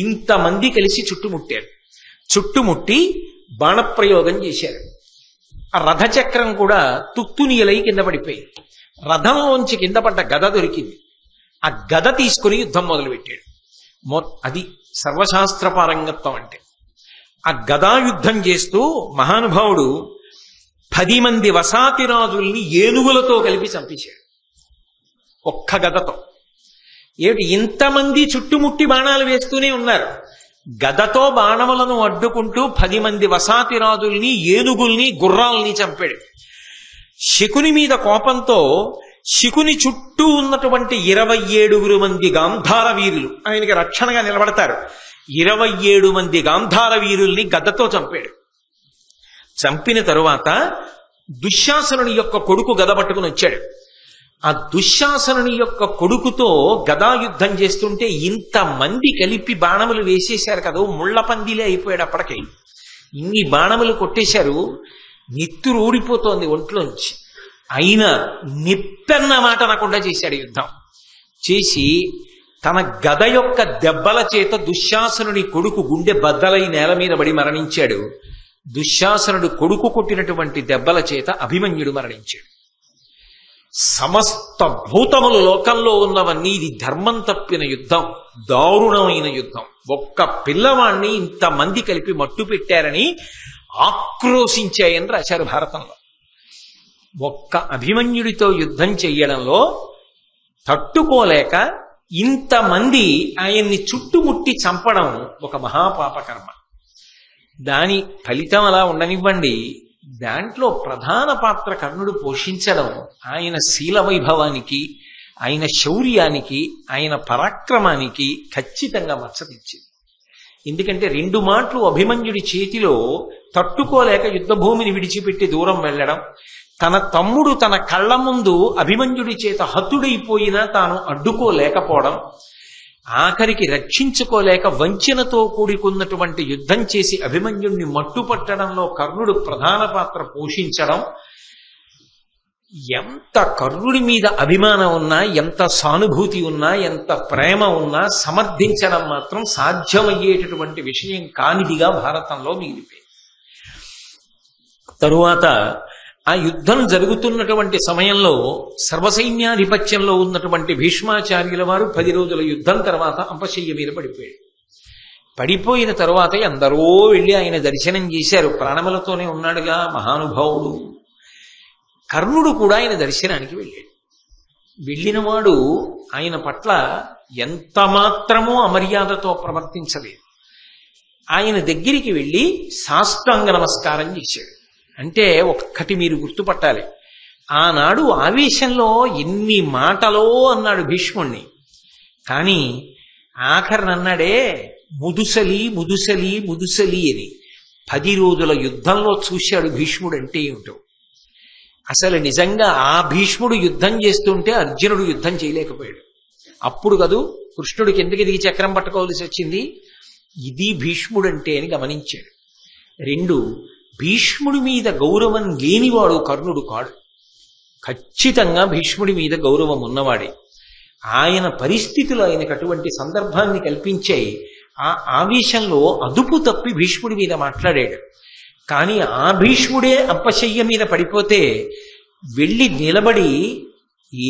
Speaker 1: ఇంతమంది కలిసి చుట్టుముట్టారు. చుట్టుముట్టి బాణప్రయోగం చేశారు. ఆ రథచక్రం కూడా తుత్తునియలై కింద పడిపోయింది. రథంలోంచి కింద పడ్డ గద దొరికింది. ఆ గద తీసుకుని యుద్ధం మొదలుపెట్టాడు. అది సర్వశాస్త్ర పారంగత్వం అంటే. ఆ గదాయుద్ధం చేస్తూ మహానుభావుడు 10 మంది వసాతిరాజుల్ని ఏనుగులతో కలిపి చంపేశాడు ఒక్క గదతో. ఏమిటి ఇంతమంది చుట్టుముట్టి బాణాలు వేస్తూనే ఉన్నారు. గదతో బాణములను అడ్డుకుంటూ 10 మంది వసాతిరాజుల్ని, ఏనుగుల్ని, గుర్రాల్ని చంపాడు. శకుని మీద కోపంతో శకుని చుట్టూ ఉన్నటువంటి 27 మంది గాంధార వీరులు ఆయనకి రక్షణగా నిలబడతారు. 27 మంది గాంధార వీరుల్ని గదతో చంపాడు. చంపిన తరువాత దుశ్శాసనుని యొక్క కొడుకు గద పట్టుకుని వచ్చాడు. ఆ దుశ్శాసనుని యొక్క కొడుకుతో గదాయుద్ధం చేస్తుంటే ఇంతమంది కలిపి బాణములు వేసేశారు కదా, ముళ్ల పందిలే అయిపోయాడు. అప్పటికే ఇన్ని బాణములు కొట్టేశారు, నెత్తురు ఊడిపోతోంది ఒంట్లోంచి. అయినా నిప్పెన్న మాట అనకుండా చేశాడు యుద్ధం. చేసి తన గద యొక్క దెబ్బల చేత దుశ్శాసనుడి కొడుకు గుండె బద్దలై నేల మీద పడి మరణించాడు. దుశ్శాసనుడు కొడుకు కొట్టినటువంటి దెబ్బల చేత అభిమన్యుడు మరణించాడు. సమస్త భూతములు లోకంలో ఉన్నవన్నీ ఇది ధర్మం తప్పిన యుద్ధం, దారుణమైన యుద్ధం, ఒక్క పిల్లవాణ్ణి ఇంతమంది కలిపి మట్టు పెట్టారని ఆక్రోశించాయని రాశారు భారతంలో. ఒక్క అభిమన్యుడితో యుద్ధం చెయ్యడంలో తట్టుకోలేక ఇంతమంది ఆయన్ని చుట్టుముట్టి చంపడం ఒక మహాపాపకర్మ. దాని ఫలితం అలా ఉండనివ్వండి. దాంట్లో ప్రధాన పాత్ర కర్ణుడు పోషించడం ఆయన శీల వైభవానికి, ఆయన శౌర్యానికి, ఆయన పరాక్రమానికి ఖచ్చితంగా మచ్చతిచ్చింది. ఎందుకంటే 2 మాటలు అభిమన్యుడి చేతిలో తట్టుకోలేక యుద్ధభూమిని విడిచిపెట్టి దూరం వెళ్ళడం, తన తమ్ముడు తన కళ్ళ ముందు అభిమన్యుడి చేత హతుడైపోయినా తాను అడ్డుకోలేకపోవడం, ఆఖరికి రక్షించుకోలేక వంచనతో కూడుకున్నటువంటి యుద్ధం చేసి అభిమన్యుడిని మట్టుపట్టడంలో కర్ణుడు ప్రధాన పాత్ర పోషించడం, ఎంత కర్ణుడి మీద అభిమానం ఉన్నా, ఎంత సానుభూతి ఉన్నా, ఎంత ప్రేమ ఉన్నా సమర్థించడం మాత్రం సాధ్యమయ్యేటటువంటి విషయం కానిదిగా భారతంలో మిగిలిపోయింది. తరువాత ఆ యుద్ధం జరుగుతున్నటువంటి సమయంలో సర్వసైన్యాధిపత్యంలో ఉన్నటువంటి భీష్మాచార్యుల వారు 10 రోజుల యుద్ధం తర్వాత అంపశయ్య మీద పడిపోయాడు. పడిపోయిన తరువాత ఎందరో వెళ్ళి ఆయన దర్శనం చేశారు. ప్రాణములతోనే ఉన్నాడుగా మహానుభావుడు. కర్ణుడు కూడా ఆయన దర్శనానికి వెళ్ళాడు. వెళ్ళినవాడు ఆయన పట్ల ఎంత మాత్రమూ అమర్యాదతో ప్రవర్తించలేదు. ఆయన దగ్గరికి వెళ్ళి సాష్టాంగ నమస్కారం చేశాడు. అంటే ఒక్కటి మీరు గుర్తుపట్టాలి, ఆనాడు ఆవేశంలో ఎన్ని మాటలో అన్నాడు భీష్ముణ్ణి. కానీ ఆఖరణ అన్నాడే ముదుసలి ముదుసలి ముదుసలి అని. 10 రోజుల యుద్ధంలో చూశాడు భీష్ముడు అంటే ఏమిటో. అసలు నిజంగా ఆ భీష్ముడు యుద్ధం చేస్తుంటే అర్జునుడు యుద్ధం చేయలేకపోయాడు. అప్పుడు కదూ కృష్ణుడికి ఎందుకు దిగి చక్రం పట్టుకోవాల్సి వచ్చింది. ఇది భీష్ముడంటే అని గమనించాడు. 2, భీష్ముడి మీద గౌరవం లేనివాడు కర్ణుడు కాడు. ఖచ్చితంగా భీష్ముడి మీద గౌరవం ఉన్నవాడే. ఆయన పరిస్థితులు ఆయనకు అటువంటి సందర్భాన్ని కల్పించాయి. ఆ ఆవేశంలో అదుపు తప్పి భీష్ముడి మీద మాట్లాడాడు. కానీ ఆ భీష్ముడే అంపశయ్య మీద పడిపోతే వెళ్ళి నిలబడి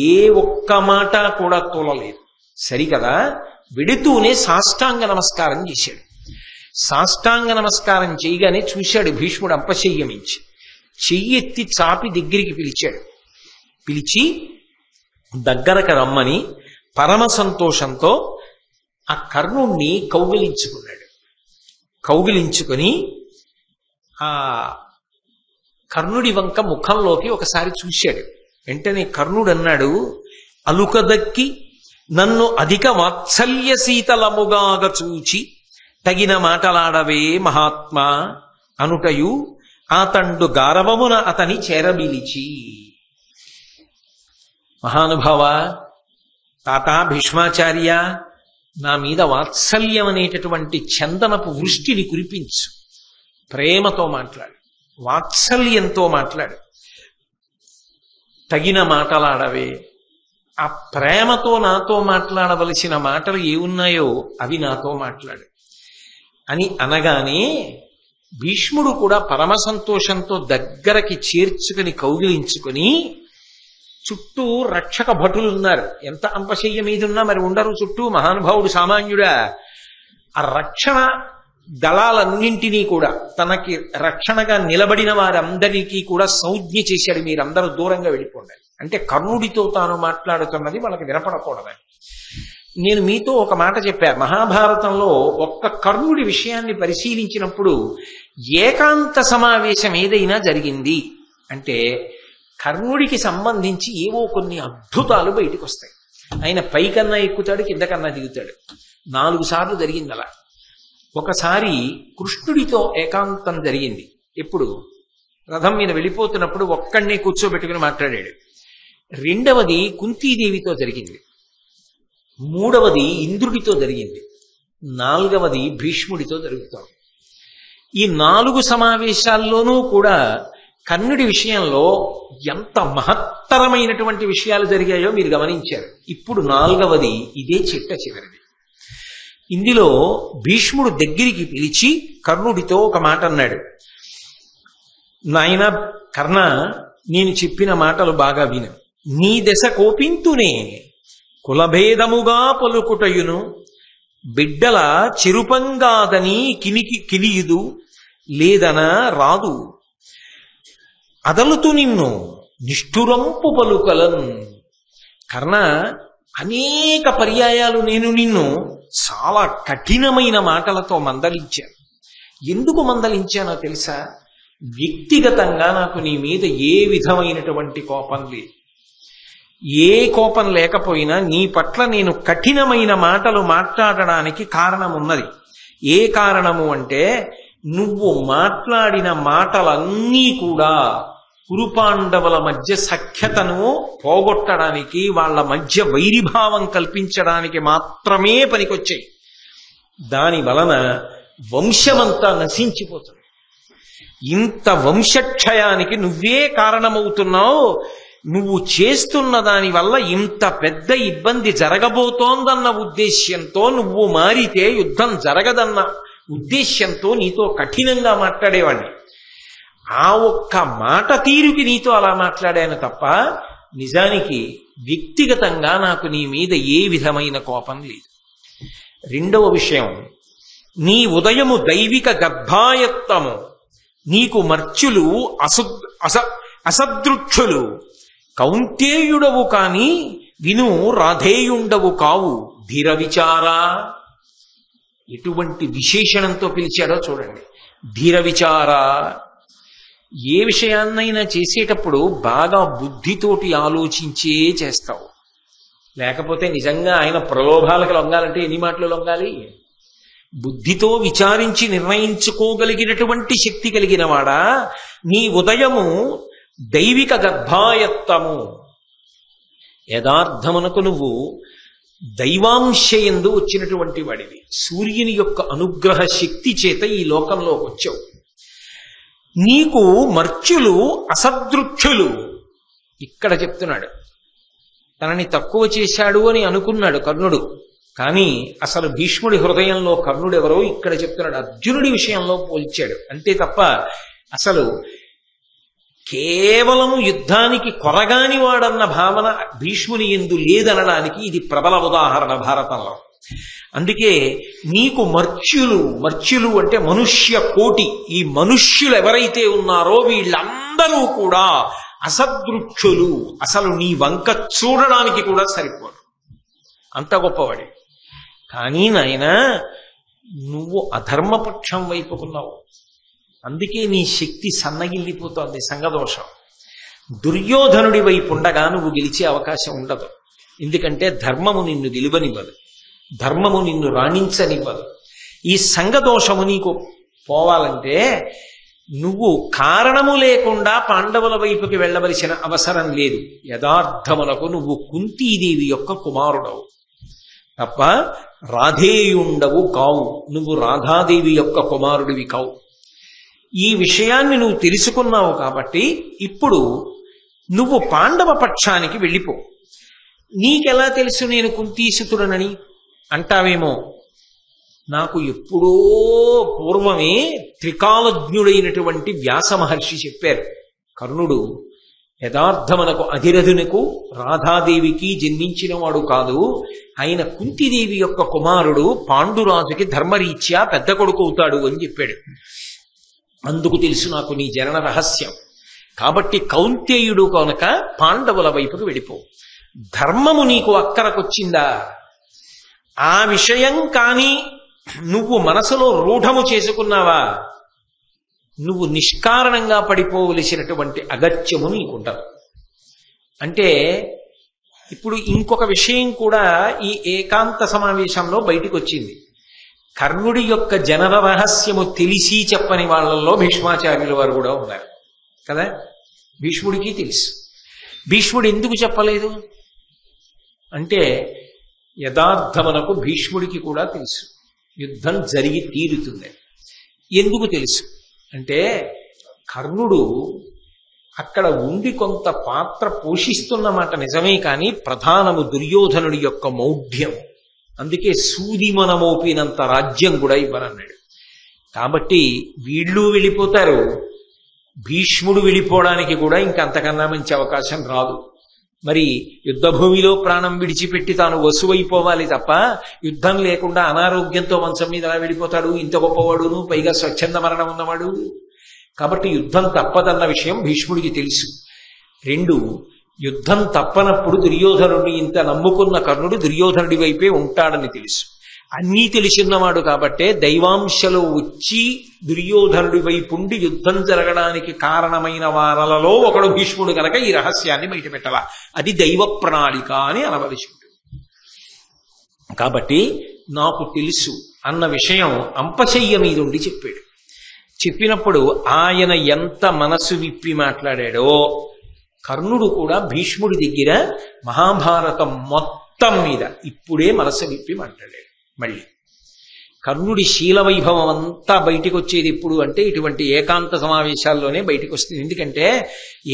Speaker 1: ఏ ఒక్క మాట కూడా తోలలేదు. సరికదా, వెడుతూనే సాష్టాంగ నమస్కారం చేశాడు. సాష్టాంగ నమస్కారం చేయగానే చూశాడు భీష్ముడు అంపశయ్యమించి. చెయ్యెత్తి చాపి దగ్గరికి పిలిచాడు. పిలిచి దగ్గరకు రమ్మని పరమ సంతోషంతో ఆ కర్ణుణ్ణి కౌగిలించుకున్నాడు. కౌగిలించుకొని ఆ కర్ణుడి వంక ముఖంలోకి ఒకసారి చూశాడు. వెంటనే కర్ణుడు అన్నాడు, అలుకదక్కి నన్ను అధిక వాత్సల్య శీతలముగాగ చూచి తగిన మాటలాడవే మహాత్మా అనుటయు ఆతండు గారవమున అతని చేరబిలిచి. మహానుభావ, తాత భీష్మాచార్య, నా మీద వాత్సల్యం అనేటటువంటి చందనపు వృష్టిని కురిపించు. ప్రేమతో మాట్లాడు, వాత్సల్యంతో మాట్లాడు, తగిన మాటలాడవే. ఆ ప్రేమతో నాతో మాట్లాడవలసిన మాటలు ఏమున్నాయో అవి నాతో మాట్లాడు అని అనగానే భీష్ముడు కూడా పరమ సంతోషంతో దగ్గరకి చేర్చుకుని కౌగిలించుకుని, చుట్టూ రక్షక భటులు ఉన్నారు. ఎంత అంపశయ్య మీదున్నా మరి ఉండరు చుట్టూ, మహానుభావుడు సామాన్యుడా. ఆ రక్షణ దళాలన్నింటినీ కూడా తనకి రక్షణగా నిలబడిన వారందరికీ కూడా సంజ్ఞ చేశాడు, మీరందరూ దూరంగా వెళ్ళిపోండి. అంటే కర్ణుడితో తాను మాట్లాడుతున్నది వాళ్ళకి వినపడకూడదని. నేను మీతో ఒక మాట చెప్పా, మహాభారతంలో ఒక్క కర్ణుడి విషయాన్ని పరిశీలించినప్పుడు ఏకాంత సమావేశం ఏదైనా జరిగింది అంటే కర్ణుడికి సంబంధించి ఏవో కొన్ని అద్భుతాలు బయటకు వస్తాయి. ఆయన పైకన్నా ఎక్కుతాడు, కిందకన్నా దిగుతాడు. 4 సార్లు జరిగింది అలా. ఒకసారి కృష్ణుడితో ఏకాంతం జరిగింది. ఎప్పుడు? రథం మీద వెళ్ళిపోతున్నప్పుడు ఒక్కడినే కూర్చోబెట్టుకుని మాట్లాడాడు. రెండవది కుంతీదేవితో జరిగింది. మూడవది ఇంద్రుడితో జరిగింది. 4వది భీష్ముడితో జరుగుతోంది. ఈ 4 సమావేశాల్లోనూ కూడా కర్ణుడి విషయంలో ఎంత మహత్తరమైనటువంటి విషయాలు జరిగాయో మీరు గమనించారు. ఇప్పుడు 4వది ఇదే చిట్ట చివరిది. ఇందులో భీష్ముడు దగ్గరికి పిలిచి కర్ణుడితో ఒక మాట అన్నాడు. నాయన కర్ణ, నేను చెప్పిన మాటలు బాగా విను. నీ దశ కోపింతునే కులభేదముగా పలుకుటయును బిడ్డల చిరుపంగాదని కిలియుదు లేదన రాదు అదలుతు నిన్ను నిష్ఠురంపు పలుకలన్. కర్ణ, అనేక పర్యాయాలు నేను నిన్ను చాలా కఠినమైన మాటలతో మందలించాను. ఎందుకు మందలించానో తెలుసా? వ్యక్తిగతంగా నాకు నీ మీద ఏ విధమైనటువంటి కోపం లేదు. ఏ కోపం లేకపోయినా నీ పట్ల నేను కఠినమైన మాటలు మాట్లాడడానికి కారణం ఉన్నది. ఏ కారణము అంటే నువ్వు మాట్లాడిన మాటలన్నీ కూడా కురుపాండవుల మధ్య సఖ్యతను పోగొట్టడానికి, వాళ్ళ మధ్య వైరిభావం కల్పించడానికి మాత్రమే పనికొచ్చాయి. దాని వలన వంశమంతా నశించిపోతుంది. ఇంత వంశక్షయానికి నువ్వే కారణమవుతున్నావు. నువ్వు చేస్తున్న దాని వల్ల ఇంత పెద్ద ఇబ్బంది జరగబోతోందన్న ఉద్దేశ్యంతో నువ్వు మారితే యుద్ధం జరగదన్న ఉద్దేశ్యంతో నీతో కఠినంగా మాట్లాడేవాడిని. ఆ ఒక్క మాట తీరుకి నీతో అలా మాట్లాడాను తప్ప నిజానికి వ్యక్తిగతంగా నాకు నీ మీద ఏ విధమైన కోపం లేదు. రెండవ విషయం, నీ ఉదయము దైవిక గర్భాయత్తము, నీకు మర్చులు అసదృక్షులు, కౌంతేయుడవు కాని విను రాధేయుండవు కావు ధీర విచారా. ఎటువంటి విశేషణంతో పిలిచాడో చూడండి. ధీర విచారా. ఏ విషయాన్నైనా చేసేటప్పుడు బాగా బుద్ధితోటి ఆలోచించే చేస్తావు. లేకపోతే నిజంగా ఆయన ప్రలోభాలకు లొంగాలంటే ఎన్ని మాటలు లొంగాలి? బుద్ధితో విచారించి నిర్ణయించుకోగలిగినటువంటి శక్తి కలిగిన వాడా. నీ ఉదయము దైవిక గర్భాయత్తము, యథార్థమునకు నువ్వు దైవాంశయందు వచ్చినటువంటి వాడివి. సూర్యుని యొక్క అనుగ్రహ శక్తి చేత ఈ లోకంలోకి వచ్చావు. నీకు మర్చులు అసదృక్షులు. ఇక్కడ చెప్తున్నాడు, తనని తక్కువ చేశాడు అని అనుకున్నాడు కర్ణుడు. కానీ అసలు భీష్ముడి హృదయంలో కర్ణుడు ఎవరో ఇక్కడ చెప్తున్నాడు. అర్జునుడి విషయంలో పోల్చాడు అంతే తప్ప అసలు కేవలం యుద్ధానికి కొరగాని వాడన్న భావన భీష్ముని యందు లేదనడానికి ఇది ప్రబల ఉదాహరణ భారతంలో. అందుకే నీకు మర్చ్యులు అంటే మనుష్య కోటి. ఈ మనుష్యులు ఎవరైతే ఉన్నారో వీళ్ళందరూ కూడా అసదృక్షులు. అసలు నీ వంక చూడడానికి కూడా సరిపోరు, అంత గొప్పవాడే. కానీ నాయనా, నువ్వు అధర్మపక్షం వైపుకున్నావు. అందుకే నీ శక్తి సన్నగిల్లిపోతోంది. సంగదోషం. దుర్యోధనుడి వైపు ఉండగా నువ్వు గెలిచే అవకాశం ఉండదు. ఎందుకంటే ధర్మము నిన్ను గెలువనివ్వదు, ధర్మము నిన్ను రాణించనివ్వదు. ఈ సంగదోషము నీకు పోవాలంటే నువ్వు కారణము లేకుండా పాండవుల వైపుకి వెళ్ళవలసిన అవసరం లేదు. యథార్థములకు నువ్వు కుంతీదేవి యొక్క కుమారుడవు తప్ప రాధేయుండవు కావు. నువ్వు రాధాదేవి యొక్క కుమారుడివి కావు. ఈ విషయాన్ని నువ్వు తెలుసుకున్నావు కాబట్టి ఇప్పుడు నువ్వు పాండవ పక్షానికి వెళ్ళిపో. నీకెలా తెలుసు నేను కుంతీసుతుడనని అంటావేమో. నాకు ఎప్పుడో పూర్వమే త్రికాలజ్ఞుడైనటువంటి వ్యాస మహర్షి చెప్పారు, కర్ణుడు యథార్థమునకు అధిరథునకు రాధాదేవికి జన్మించినవాడు కాదు. ఆయన కుంతిదేవి యొక్క కుమారుడు, పాండురాజుకి ధర్మరీత్యా పెద్ద కొడుకు అవుతాడు అని చెప్పాడు. అందుకు తెలుసు నాకు నీ జనన రహస్యం. కాబట్టి కౌంతేయుడు కనుక పాండవుల వైపుకు వెళ్ళిపో. ధర్మము నీకు అక్కరకొచ్చిందా? ఆ విషయం కానీ నువ్వు మనసులో రూఢము చేసుకున్నావా, నువ్వు నిష్కారణంగా పడిపోవలసినటువంటి అగత్యము నీకుంటారు. అంటే ఇప్పుడు ఇంకొక విషయం కూడా ఈ ఏకాంత సమావేశంలో బయటికి వచ్చింది. కర్ణుడి యొక్క జనన రహస్యము తెలిసి చెప్పని వాళ్ళల్లో భీష్మాచార్యుల వారు కూడా ఉన్నారు కదా. భీష్ముడికి తెలుసు. భీష్ముడు ఎందుకు చెప్పలేదు అంటే యథార్థమునకు భీష్ముడికి కూడా తెలుసు యుద్ధం జరిగి తీరుతుంది. ఎందుకు తెలుసు అంటే కర్ణుడు అక్కడ ఉండి కొంత పాత్ర పోషిస్తున్నమాట నిజమే, కానీ ప్రధానము దుర్యోధనుడి యొక్క మౌఢ్యం. అందుకే సూదిమనమోపినంత రాజ్యం కూడా ఇవ్వనన్నాడు. కాబట్టి వీళ్ళు వెళ్ళిపోతారు, భీష్ముడు వెళ్ళిపోవడానికి కూడా ఇంకంతకన్నా మంచి అవకాశం రాదు. మరి యుద్ధభూమిలో ప్రాణం విడిచిపెట్టి తాను వసువైపోవాలి తప్ప యుద్ధం లేకుండా అనారోగ్యంతో మంచం మీద ఎలా వెళ్ళిపోతాడు ఇంత గొప్పవాడును, పైగా స్వచ్ఛంద మరణం ఉన్నవాడు. కాబట్టి యుద్ధం తప్పదన్న విషయం భీష్ముడికి తెలుసు. 2, యుద్ధం తప్పనప్పుడు దుర్యోధనుడిని ఇంత నమ్ముకున్న కర్ణుడు దుర్యోధనుడి వైపే ఉంటాడని తెలుసు. అన్నీ తెలిసిన్నవాడు కాబట్టే దైవాంశలో వచ్చి దుర్యోధనుడి వైపుండి యుద్ధం జరగడానికి కారణమైన వారలలో ఒకడు భీష్ముడు కనుక ఈ రహస్యాన్ని బయటపెట్టాల. అది దైవ ప్రణాళిక అని అనవలసి ఉంటుంది. కాబట్టి నాకు తెలుసు అన్న విషయం అంపశయ్య మీద ఉండి చెప్పాడు. చెప్పినప్పుడు ఆయన ఎంత మనసు విప్పి మాట్లాడాడో కర్ణుడు కూడా భీష్ముడి దగ్గర మహాభారతం మొత్తం మీద ఇప్పుడే మనసు విప్పి మాట్లాడాడు. మళ్ళీ కర్ణుడి శీల వైభవం అంతా బయటికి వచ్చేది ఎప్పుడు అంటే ఇటువంటి ఏకాంత సమావేశాల్లోనే బయటికి వస్తుంది. ఎందుకంటే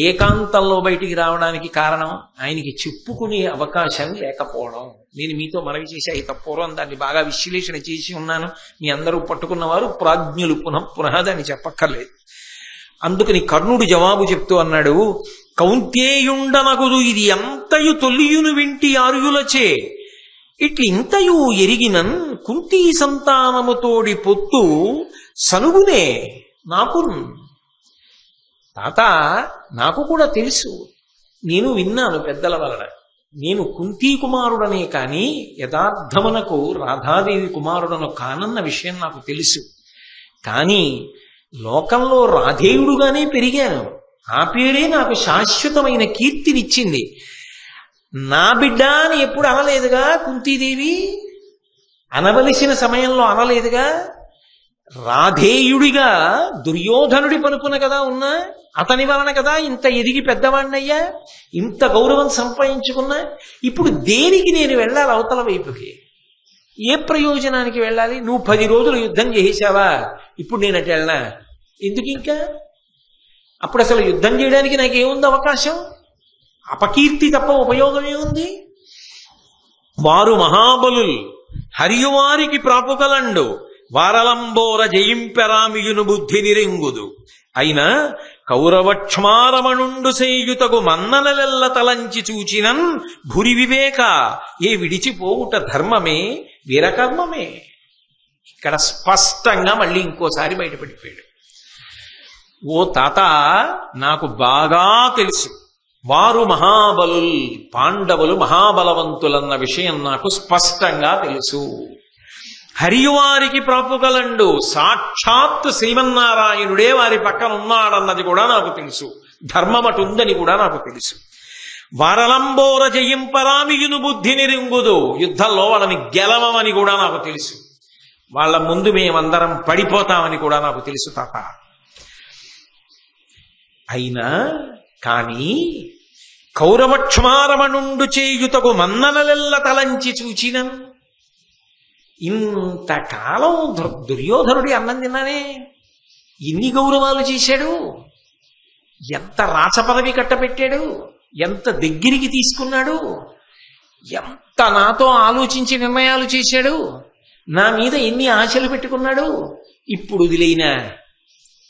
Speaker 1: ఏకాంతంలో బయటికి రావడానికి కారణం ఆయనకి చెప్పుకునే అవకాశం లేకపోవడం. నేను మీతో మనవి చేసి పూర్వం దాన్ని బాగా విశ్లేషణ చేసి ఉన్నాను. మీ అందరూ పట్టుకున్నవారు ప్రాజ్ఞులు పునః దాన్ని చెప్పక్కర్లేదు. అందుకని కర్ణుడు జవాబు చెప్తూ అన్నాడు, కౌంతేయుండనగుదు ఇది ఎంతయు తొలియును వింటి ఆర్యులచే ఇట్లింతయు ఎరిగినన్ కుంతీ సంతానముతోడి పొత్తు సనుగునే నాకు. తాత నాకు కూడా తెలుసు, నేను విన్నాను పెద్దల వలన. నేను కుంతీ కుమారుడనే కాని యథార్థమునకు రాధాదేవి కుమారుడను కానన్న విషయం నాకు తెలుసు. కానీ లోకంలో రాధేయుడుగానే పెరిగాను. ఆ పేరే నాకు శాశ్వతమైన కీర్తినిచ్చింది. నా బిడ్డ అని ఎప్పుడు అనలేదుగా కుంతీదేవి, అనవలసిన సమయంలో అనలేదుగా. రాధేయుడిగా దుర్యోధనుడి పనుపున కదా ఉన్నా, అతని వలన కదా ఇంత ఎదిగి పెద్దవాణ్ణయ్యా, ఇంత గౌరవం సంపాదించుకున్నా. ఇప్పుడు దేనికి నేను వెళ్ళాలి అవతల వైపుకి? ఏ ప్రయోజనానికి వెళ్ళాలి? నువ్వు 10 రోజులు యుద్ధం చేసావా, ఇప్పుడు నేను అటు వెళ్ళనా? ఎందుకు ఇంకా? అప్పుడు అసలు యుద్ధం చేయడానికి నాకేముంది అవకాశం? అపకీర్తి తప్ప ఉపయోగం ఏముంది? వారు మహాబలుల్ హరియువారికి ప్రాపుకలండు వారలంబోర జయింపెరామియును బుద్ధి నిరింగుదు అయినా కౌరవక్ష్మారమణుండు సేయుతగు మన్ననలెల్ల తలంచి చూచినన్ భురి వివేక ఏ విడిచిపోవుట ధర్మమే వీరకర్మమే. ఇక్కడ స్పష్టంగా మళ్ళీ ఇంకోసారి బయటపడిపోయాడు. ఓ తాత, నాకు బాగా తెలుసు వారు మహాబలుల్, పాండవులు మహాబలవంతులన్న విషయం నాకు స్పష్టంగా తెలుసు. హరియువారికి ప్రాపుకలండు, సాక్షాత్ శ్రీమన్నారాయణుడే వారి పక్కన ఉన్నాడన్నది కూడా నాకు తెలుసు. ధర్మమటుందని కూడా నాకు తెలుసు. వారలంబోర జయింపరామియును బుద్ధి నిరింగుదు, యుద్ధంలో వాళ్ళని గెలవమని కూడా నాకు తెలుసు. వాళ్ళ ముందు మేమందరం పడిపోతామని కూడా నాకు తెలుసు తాత. అయినా కానీ కౌరవక్ష్మారమణుండు చేయుతగు మన్ననలెల్ల తలంచి చూచిన ఇంతకాలం దుర్యోధనుడి అన్నం తిన్నానే, ఎన్ని గౌరవాలు చేశాడు, ఎంత రాచపదవి కట్టబెట్టాడు, ఎంత దగ్గరికి తీసుకున్నాడు, ఎంత నాతో ఆలోచించి నిర్ణయాలు చేశాడు, నా మీద ఎన్ని ఆశలు పెట్టుకున్నాడు. ఇప్పుడు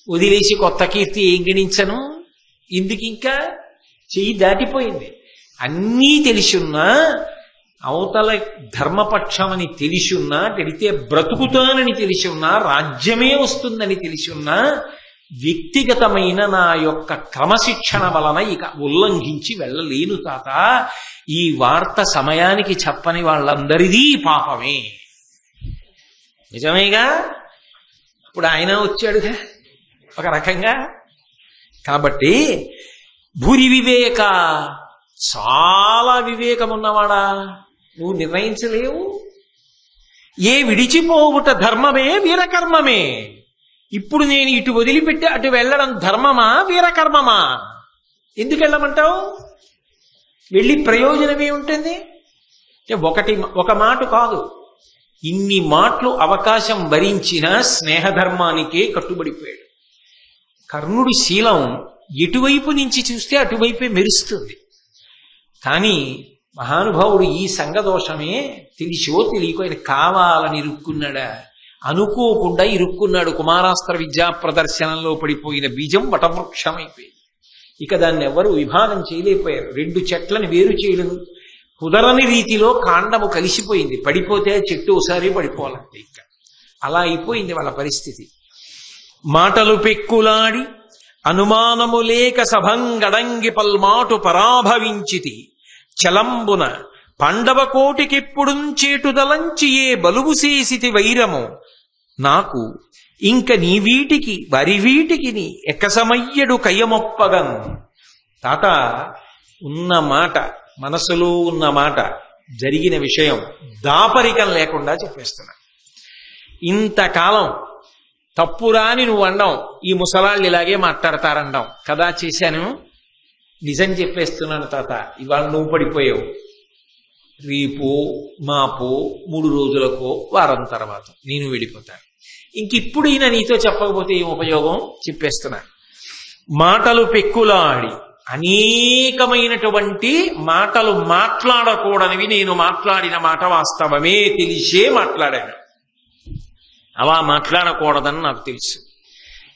Speaker 1: వదిలేసి కొత్త కీర్తి ఏం గణించను? ఎందుకు ఇంకా? చెయ్యి దాటిపోయింది. అన్నీ తెలిసున్నా, అవతల ధర్మపక్షమని తెలిసున్నా, తెలితే బ్రతుకుతానని తెలిసున్నా, రాజ్యమే వస్తుందని తెలిసున్నా వ్యక్తిగతమైన నా యొక్క క్రమశిక్షణ వలన ఇక ఉల్లంఘించి వెళ్ళలేను తాత. ఈ వార్త సమయానికి చెప్పని వాళ్ళందరిదీ పాపమే. నిజమేగా? ఇప్పుడు ఆయన వచ్చాడుగా ఒక రకంగా. కాబట్టి భూరి వివేక, చాలా వివేకం ఉన్నవాడా, నువ్వు నిర్ణయించలేవు. ఏ విడిచిపోవుట ధర్మమే వీరకర్మమే. ఇప్పుడు నేను ఇటు వదిలిపెట్టి అటు వెళ్ళడం ధర్మమా వీరకర్మమా? ఎందుకు వెళ్ళమంటావు? వెళ్ళి ప్రయోజనమే ఉంటుంది. ఒక మాట కాదు, ఇన్ని మాటలు అవకాశం భరించిన స్నేహధర్మానికే కట్టుబడిపోయాడు. కర్ణుడి శీలం ఎటువైపు నుంచి చూస్తే అటువైపే మెరుస్తుంది. కానీ మహానుభావుడు ఈ సంగదోషమే తెలిసో తెలియకో ఆయన కావాలని ఇరుక్కున్నాడా? అనుకోకుండా ఇరుక్కున్నాడు. కుమారాస్త్ర విద్యా ప్రదర్శనంలో పడిపోయిన బీజం వటవృక్షమైపోయింది. ఇక దాన్ని ఎవరు విభాగం చేయలేకపోయారు. 2 చెట్లను వేరు చేయడం కుదరని రీతిలో కాండము కలిసిపోయింది. పడిపోతే చెట్టు ఒకసారి పడిపోవాలంటే ఇక అలా అయిపోయింది వాళ్ళ పరిస్థితి. మాటలు పెక్కులాడి అనుమానము లేక సభంగడంగి పల్మాటు పరాభవించితి చలంబున పాండవ కోటికెప్పుడుంచేటుదలంచి ఏ బలువు చేసితి వైరము నాకు ఇంక నీ వీటికి వరి వీటికి నీ ఎక్కసమయ్యడు కయ్యమొప్పగన్. తాత, ఉన్న మాట, మనసులో ఉన్న మాట, జరిగిన విషయం దాపరికం లేకుండా చెప్పేస్తున్నా. ఇంతకాలం తప్పురాని నువ్వు అండం, ఈ ముసలాళ్ళు ఇలాగే మాట్లాడతారండం కదా, చేశాను. నిజం చెప్పేస్తున్నాను తాత, ఇవాళ నువ్వు పడిపోయావు. రేపో మాపో 3 రోజులకో వారం తర్వాత నేను వెళ్ళిపోతాను. ఇంకిప్పుడైనా నీతో చెప్పకపోతే ఏం ఉపయోగం? చెప్పేస్తున్నాను. మాటలు పెక్కులాడి అనేకమైనటువంటి మాటలు మాట్లాడకూడనివి నేను మాట్లాడిన మాట వాస్తవమే తెలిసే మాట్లాడాను. అలా మాట్లాడకూడదని నాకు తెలుసు.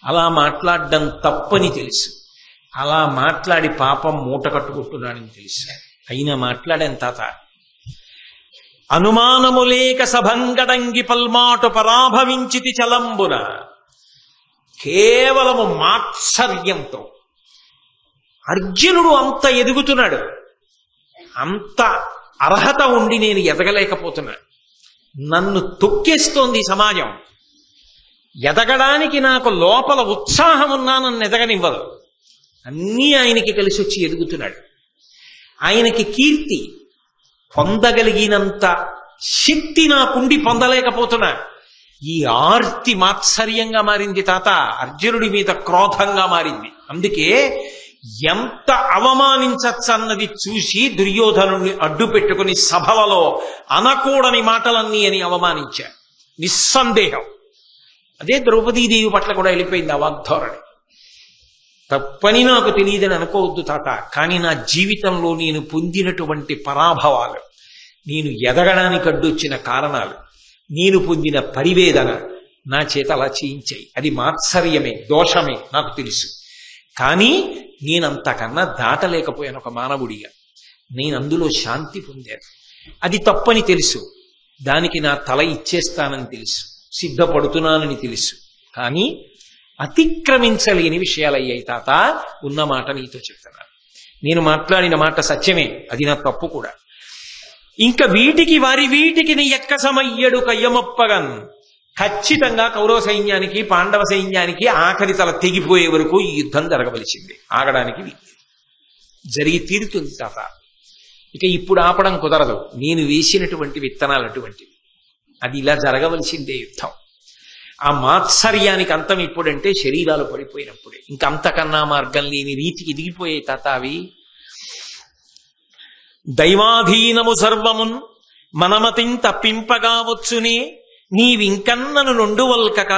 Speaker 1: అలా మాట్లాడడం తప్పని తెలుసు. అలా మాట్లాడి పాపం మూట కట్టుకుంటున్నానని తెలుసు. అయినా మాట్లాడాను తాత. అనుమానము లేక సభంగడంగి పల్మాటు పరాభవించితి చలంబున. కేవలము మాత్సర్యంతో అర్జునుడు అంత ఎదుగుతున్నాడు. అంత అర్హత ఉండి నేను ఎదగలేకపోతున్నాను. నన్ను తొక్కేస్తోంది సమాజం. ఎదగడానికి నాకు లోపల ఉత్సాహం ఉన్నా నన్ను ఎదగనివ్వదు. అన్నీ ఆయనకి కలిసి వచ్చి ఎదుగుతున్నాడు. ఆయనకి కీర్తి పొందగలిగినంత శక్తి నాకుండి పొందలేకపోతున్నా. ఈ ఆర్తి మాత్సర్యంగా మారింది తాత. అర్జునుడి మీద క్రోధంగా మారింది. అందుకే ఎంత అవమానించచ్చన్నది చూసి దుర్యోధనుడిని అడ్డు పెట్టుకుని సభలలో అనకూడని మాటలన్నీ అని అవమానించారు. నిస్సందేహం అదే ద్రౌపదీదేవి పట్ల కూడా వెళ్ళిపోయింది ఆ వాగ్ధోరణి. తప్పని నాకు తెలియదని అనుకోవద్దు తాత. కానీ నా జీవితంలో నేను పొందినటువంటి పరాభవాలు, నేను ఎదగడానికి అడ్డొచ్చిన కారణాలు, నేను పొందిన పరివేదన నా చేత అలా చేయించాయి. అది మాత్సర్యమే, దోషమే నాకు తెలుసు. కానీ నేనంతకన్నా దాటలేకపోయాను ఒక మానవుడిగా. నేను అందులో శాంతి పొందాను. అది తప్పని తెలుసు. దానికి నా తల ఇచ్చేస్తానని తెలుసు. సిద్ధపడుతున్నానని తెలుసు. కానీ అతిక్రమించలేని విషయాలయ్యాయి తాత. ఉన్న మాట నీతో చెప్తున్నాను. నేను మాట్లాడిన మాట సత్యమే, అది నా తప్పు కూడా. ఇంకా వీటికి నీ ఎక్కసమయ్యడు కయ్యమొప్పగన్. ఖచ్చితంగా కౌరవ సైన్యానికి పాండవ సైన్యానికి ఆఖరి తల తెగిపోయే వరకు ఈ యుద్ధం జరగవలసింది. ఆగడానికి జరిగి తీరుతుంది తాత. ఇక ఇప్పుడు ఆపడం కుదరదు. నేను వేసినటువంటి విత్తనాలు అటువంటివి. అది ఇలా జరగవలసిందే యుద్ధం. ఆ మాత్సర్యానికి అంతం ఎప్పుడంటే శరీరాలు పడిపోయినప్పుడే. ఇంకంతకన్నా మార్గం లేని రీతికి దిగిపోయే తాత అవి. దైవాధీనము సర్వమున్ మనమతిం తప్పింపగా వచ్చునే నీవింకన్నను నొండువల్కక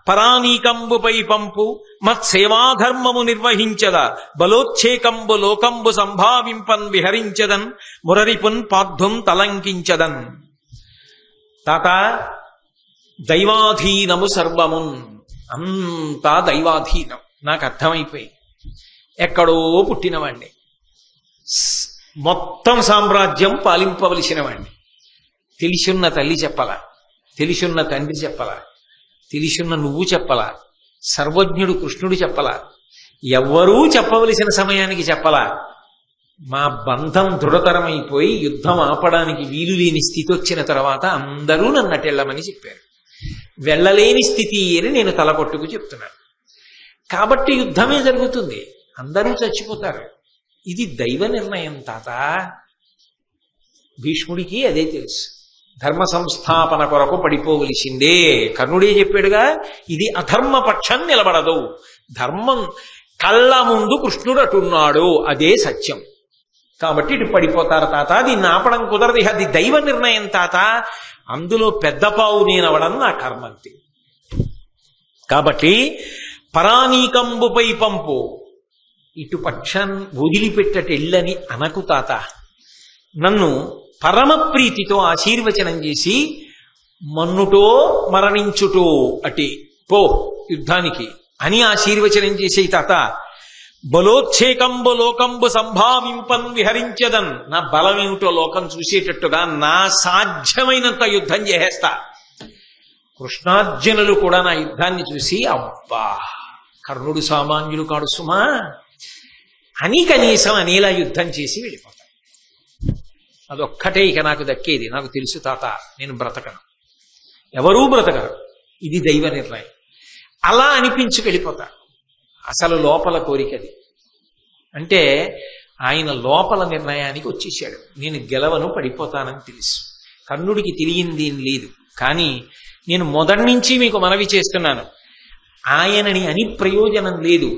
Speaker 1: పరానీకంబుపై పంపు మత్సేవాధర్మము నిర్వహించదా బలోచ్ఛేకంబు లోకంబు సంభావింపన్ విహరించదన్ మురరిపున్ పార్థుం తలంకించదన్. తాత, దైవాధీనము సర్వమున్, అంతా దైవాధీనం. నాకు అర్థమైపోయింది. ఎక్కడో పుట్టినవాణ్ణి, మొత్తం సామ్రాజ్యం పాలింపవలసిన వాణ్ణి. తెలిసున్న తల్లి చెప్పలా, తెలిసున్న తండ్రి చెప్పలా, తెలిసున్న నువ్వు చెప్పలా, సర్వజ్ఞుడు కృష్ణుడు చెప్పలా, ఎవ్వరూ చెప్పవలసిన సమయానికి చెప్పలా. మా బంధం దృఢతరమైపోయి యుద్ధం ఆపడానికి వీలు లేని స్థితి వచ్చిన తర్వాత అందరూ నన్ను అటెళ్ళమని చెప్పారు. వెళ్ళలేని స్థితి అని నేను తలపట్టుకు చెప్తున్నాను. కాబట్టి యుద్ధమే జరుగుతుంది, అందరూ చచ్చిపోతారు. ఇది దైవ నిర్ణయం తాత. భీష్ముడికి అదే తెలుసు. ధర్మ సంస్థాపన కొరకు పడిపోవలసిందే. కర్ణుడే చెప్పాడుగా, ఇది అధర్మ పక్షం నిలబడదు. ధర్మం కళ్ళ ముందు కృష్ణుడు అటున్నాడు, అదే సత్యం. కాబట్టి ఇటు పడిపోతారు తాత, దీన్ని ఆపడం కుదరదు. అది దైవ నిర్ణయం తాత. అందులో పెద్ద పావు నేనవడం నా కర్మంతి. కాబట్టి పరానీకంబుపై పంపు, ఇటు పక్షం వదిలిపెట్టటెళ్ళని అనకు తాత. నన్ను పరమ ప్రీతితో ఆశీర్వచనం చేసి మన్నుటో మరణించుటో అటే పో యుద్ధానికి అని ఆశీర్వచనం చేసే తాత. బలోచ్ఛేకంబు లోకంబు సంభావింపన్ విహరించదన్, నా బలం ఏమిటో లోకం చూసేటట్టుగా నా సాధ్యమైనంత యుద్ధం చేసేస్తా. కృష్ణార్జునులు కూడా నా యుద్ధాన్ని చూసి అబ్బా కర్ణుడు సామాన్యుడు కాడు సుమా అని కనీసం అనేలా యుద్ధం చేసి వెళ్ళిపోతాను. అదొక్కటే ఇక నాకు దక్కేది. నాకు తెలుసు తాత, నేను బ్రతకను, ఎవరూ బ్రతకరు, ఇది దైవ నిర్ణయం అలా అనిపించుకు వెళ్ళిపోతా. అసలు లోపల కోరికది. అంటే ఆయన లోపల నిర్ణయానికి వచ్చేసాడు, నేను గెలవను, పడిపోతానని తెలుసు. కర్ణుడికి తెలియంది ఏం లేదు. కానీ నేను మొదటి నుంచి మీకు మనవి చేస్తున్నాను, ఆయనని అని ప్రయోజనం లేదు.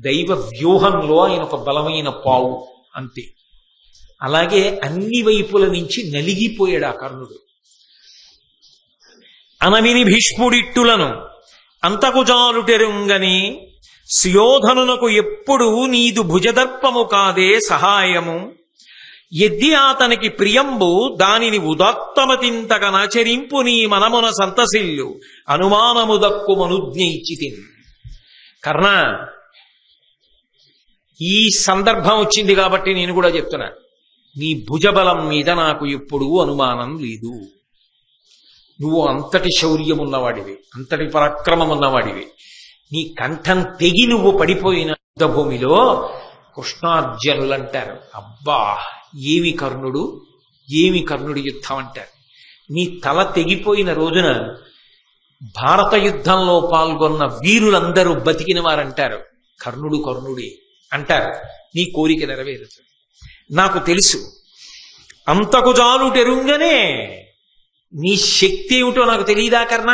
Speaker 1: దైవ వ్యూహంలో ఆయన ఒక బలమైన పావు అంతే. అలాగే అన్ని వైపుల నుంచి నలిగిపోయాడు ఆ కర్ణుడు. అనవిని భీష్ముడిట్టులను అంతకుజాలుటెరుంగని సుయోధనునకు ఎప్పుడు నీదు భుజదర్పము కాదే సహాయము. ఎద్ది అతనికి ప్రియంబు దానిని ఉదాత్తమతింతకనాచరింపు నీ మనమున సంతసిల్లు అనుమానము దక్కుమనుజ్ఞయిచ్చితిన్. కర్ణ, ఈ సందర్భం వచ్చింది కాబట్టి నేను కూడా చెప్తున్నా, నీ భుజబలం మీద నాకు ఎప్పుడూ అనుమానం లేదు. నువ్వు అంతటి శౌర్యం ఉన్నవాడివి, అంతటి పరాక్రమం ఉన్నవాడివి. నీ కంఠం తెగి నువ్వు పడిపోయిన యుద్ధభూమిలో కృష్ణార్జునులంటారు, అబ్బా ఏమి కర్ణుడు, ఏమి కర్ణుడి యుద్ధం అంటారు. నీ తల తెగిపోయిన రోజున భారత యుద్ధంలో పాల్గొన్న వీరులందరూ బతికిన వారంటారు, కర్ణుడు కర్ణుడే అంటారు. నీ కోరిక నెరవేరుతుంది. నాకు తెలుసు, అంతకు జాలుటెరుంగనే నీ శక్తి ఏమిటో నాకు తెలియదా కర్ణ?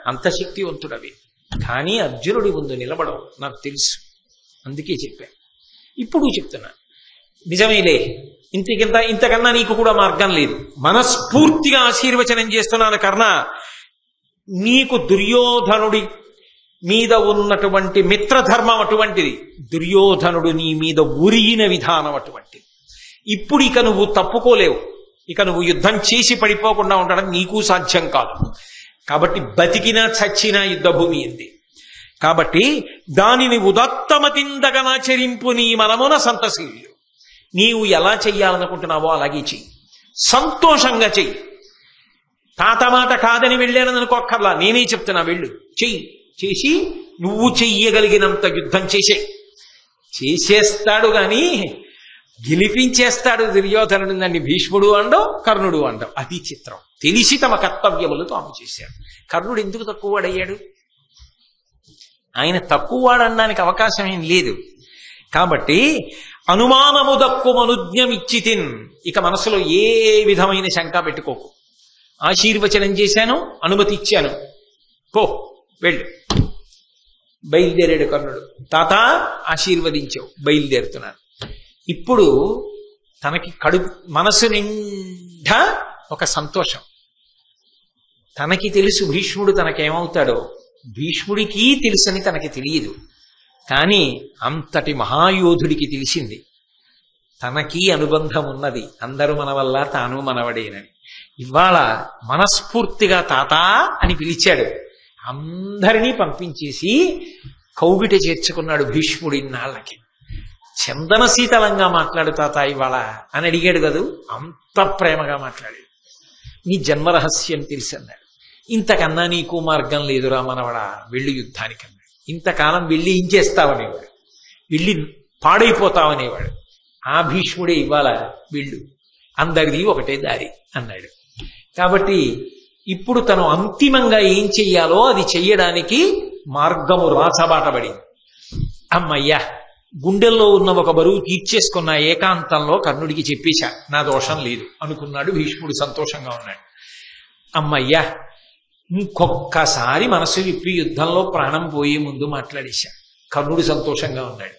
Speaker 1: అంత శక్తివంతుడవి. కానీ అర్జునుడి ముందు నిలబడవు నాకు తెలుసు, అందుకే చెప్పా. ఇప్పుడు చెప్తున్నా, నిజమేలే, ఇంతకన్నా నీకు కూడా మార్గం లేదు. మనస్ఫూర్తిగా ఆశీర్వచనం చేస్తున్నాను కర్ణ. నీకు దుర్యోధనుడి మీద ఉన్నటువంటి మిత్రధర్మం అటువంటిది, దుర్యోధనుడు నీ మీద ఉరిగిన విధానం అటువంటిది. ఇప్పుడు ఇక నువ్వు తప్పుకోలేవు. ఇక నువ్వు యుద్ధం చేసి పడిపోకుండా ఉండడం నీకు సాధ్యం కాదు. కాబట్టి బతికినా చచ్చినా యుద్ధభూమి ఉంది. కాబట్టి దానిని ఉదాత్తమతిందగనాచరింపు నీ మనమున సంతశీల్యు. నీవు ఎలా చెయ్యాలనుకుంటున్నావో అలాగే చెయ్యి, సంతోషంగా చెయ్యి. తాత మాట కాదని వెళ్ళానని అనుకోక్కర్లా, నేనే చెప్తున్నా, వెళ్ళు, చెయ్యి. చేసి నువ్వు చెయ్యగలిగినంత యుద్ధం చేసేస్తాడు గాని గెలిపించేస్తాడు దుర్యోధనుడు. దాన్ని భీష్ముడు అండవు, కర్ణుడు అండవు. అది చిత్రం. తెలిసి తమ కర్తవ్యములు తాము చేశాడు. కర్ణుడు ఎందుకు తక్కువవాడయ్యాడు? ఆయన తక్కువవాడనడానికి అవకాశం ఏం లేదు. కాబట్టి అనుమానము దక్కుమనుజ్ఞమిచ్చితిన్. ఇక మనసులో ఏ విధమైన శంక పెట్టుకోకు. ఆశీర్వచనం చేశాను, అనుమతి ఇచ్చాను, పో వెళ్ళు. బయలుదేరాడు కర్ణుడు. తాత ఆశీర్వదించావు, బయలుదేరుతున్నాను. ఇప్పుడు తనకి మనసు నిండా ఒక సంతోషం. తనకి తెలుసు భీష్ముడు తనకేమవుతాడో, భీష్ముడికి తెలుసని తనకి తెలియదు. కానీ అంతటి మహాయోధుడికి తెలిసింది, తనకి అనుబంధం ఉన్నది, అందరూ మన వల్ల తాను మనవడేనని. ఇవాళ మనస్ఫూర్తిగా తాత అని పిలిచాడు. అందరినీ పంపించేసి కౌగిట చేర్చుకున్నాడు భీష్ముడి నాళ్ళకి. చందన శీతలంగా మాట్లాడు తాత ఇవాళ అని అడిగాడు కదూ, అంత ప్రేమగా మాట్లాడాడు. నీ జన్మరహస్యం తెలిసి అన్నాడు. ఇంతకన్నా నీకు మార్గం లేదురా మనవడా, వెళ్ళు యుద్ధానికి అన్నాడు. ఇంతకాలం వెళ్ళి ఏం చేస్తావనేవాడు, వెళ్ళి పాడైపోతావనేవాడు. ఆ భీష్ముడే ఇవ్వాల వెళ్ళు, అందరిది ఒకటే దారి అన్నాడు. కాబట్టి ఇప్పుడు తను అంతిమంగా ఏం చెయ్యాలో అది చెయ్యడానికి మార్గము రాచబాటబడింది. అమ్మయ్యా, గుండెల్లో ఉన్న ఒక బరువు తీర్చేసుకున్న ఏకాంతంలో కర్ణుడికి చెప్పేశా, నా దోషం లేదు అనుకున్నాడు భీష్ముడు. సంతోషంగా ఉన్నాడు. అమ్మయ్యా, ఇంకొక్కసారి మనసు విప్పి యుద్ధంలో ప్రాణం పోయే ముందు మాట్లాడేశా. కర్ణుడు సంతోషంగా ఉన్నాడు.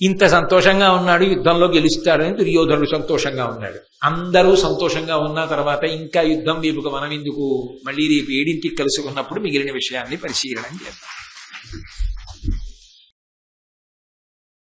Speaker 1: ఇంత సంతోషంగా ఉన్నాడు, యుద్ధంలో గెలుస్తాడని దుర్యోధనుడు సంతోషంగా ఉన్నాడు. అందరూ సంతోషంగా ఉన్న తర్వాత ఇంకా యుద్ధం వైపుకు మనం ఎందుకు, మళ్ళీ రేపు 7ంటికి కలుసుకున్నప్పుడు మిగిలిన విషయాన్ని పరిశీలన చేద్దాం.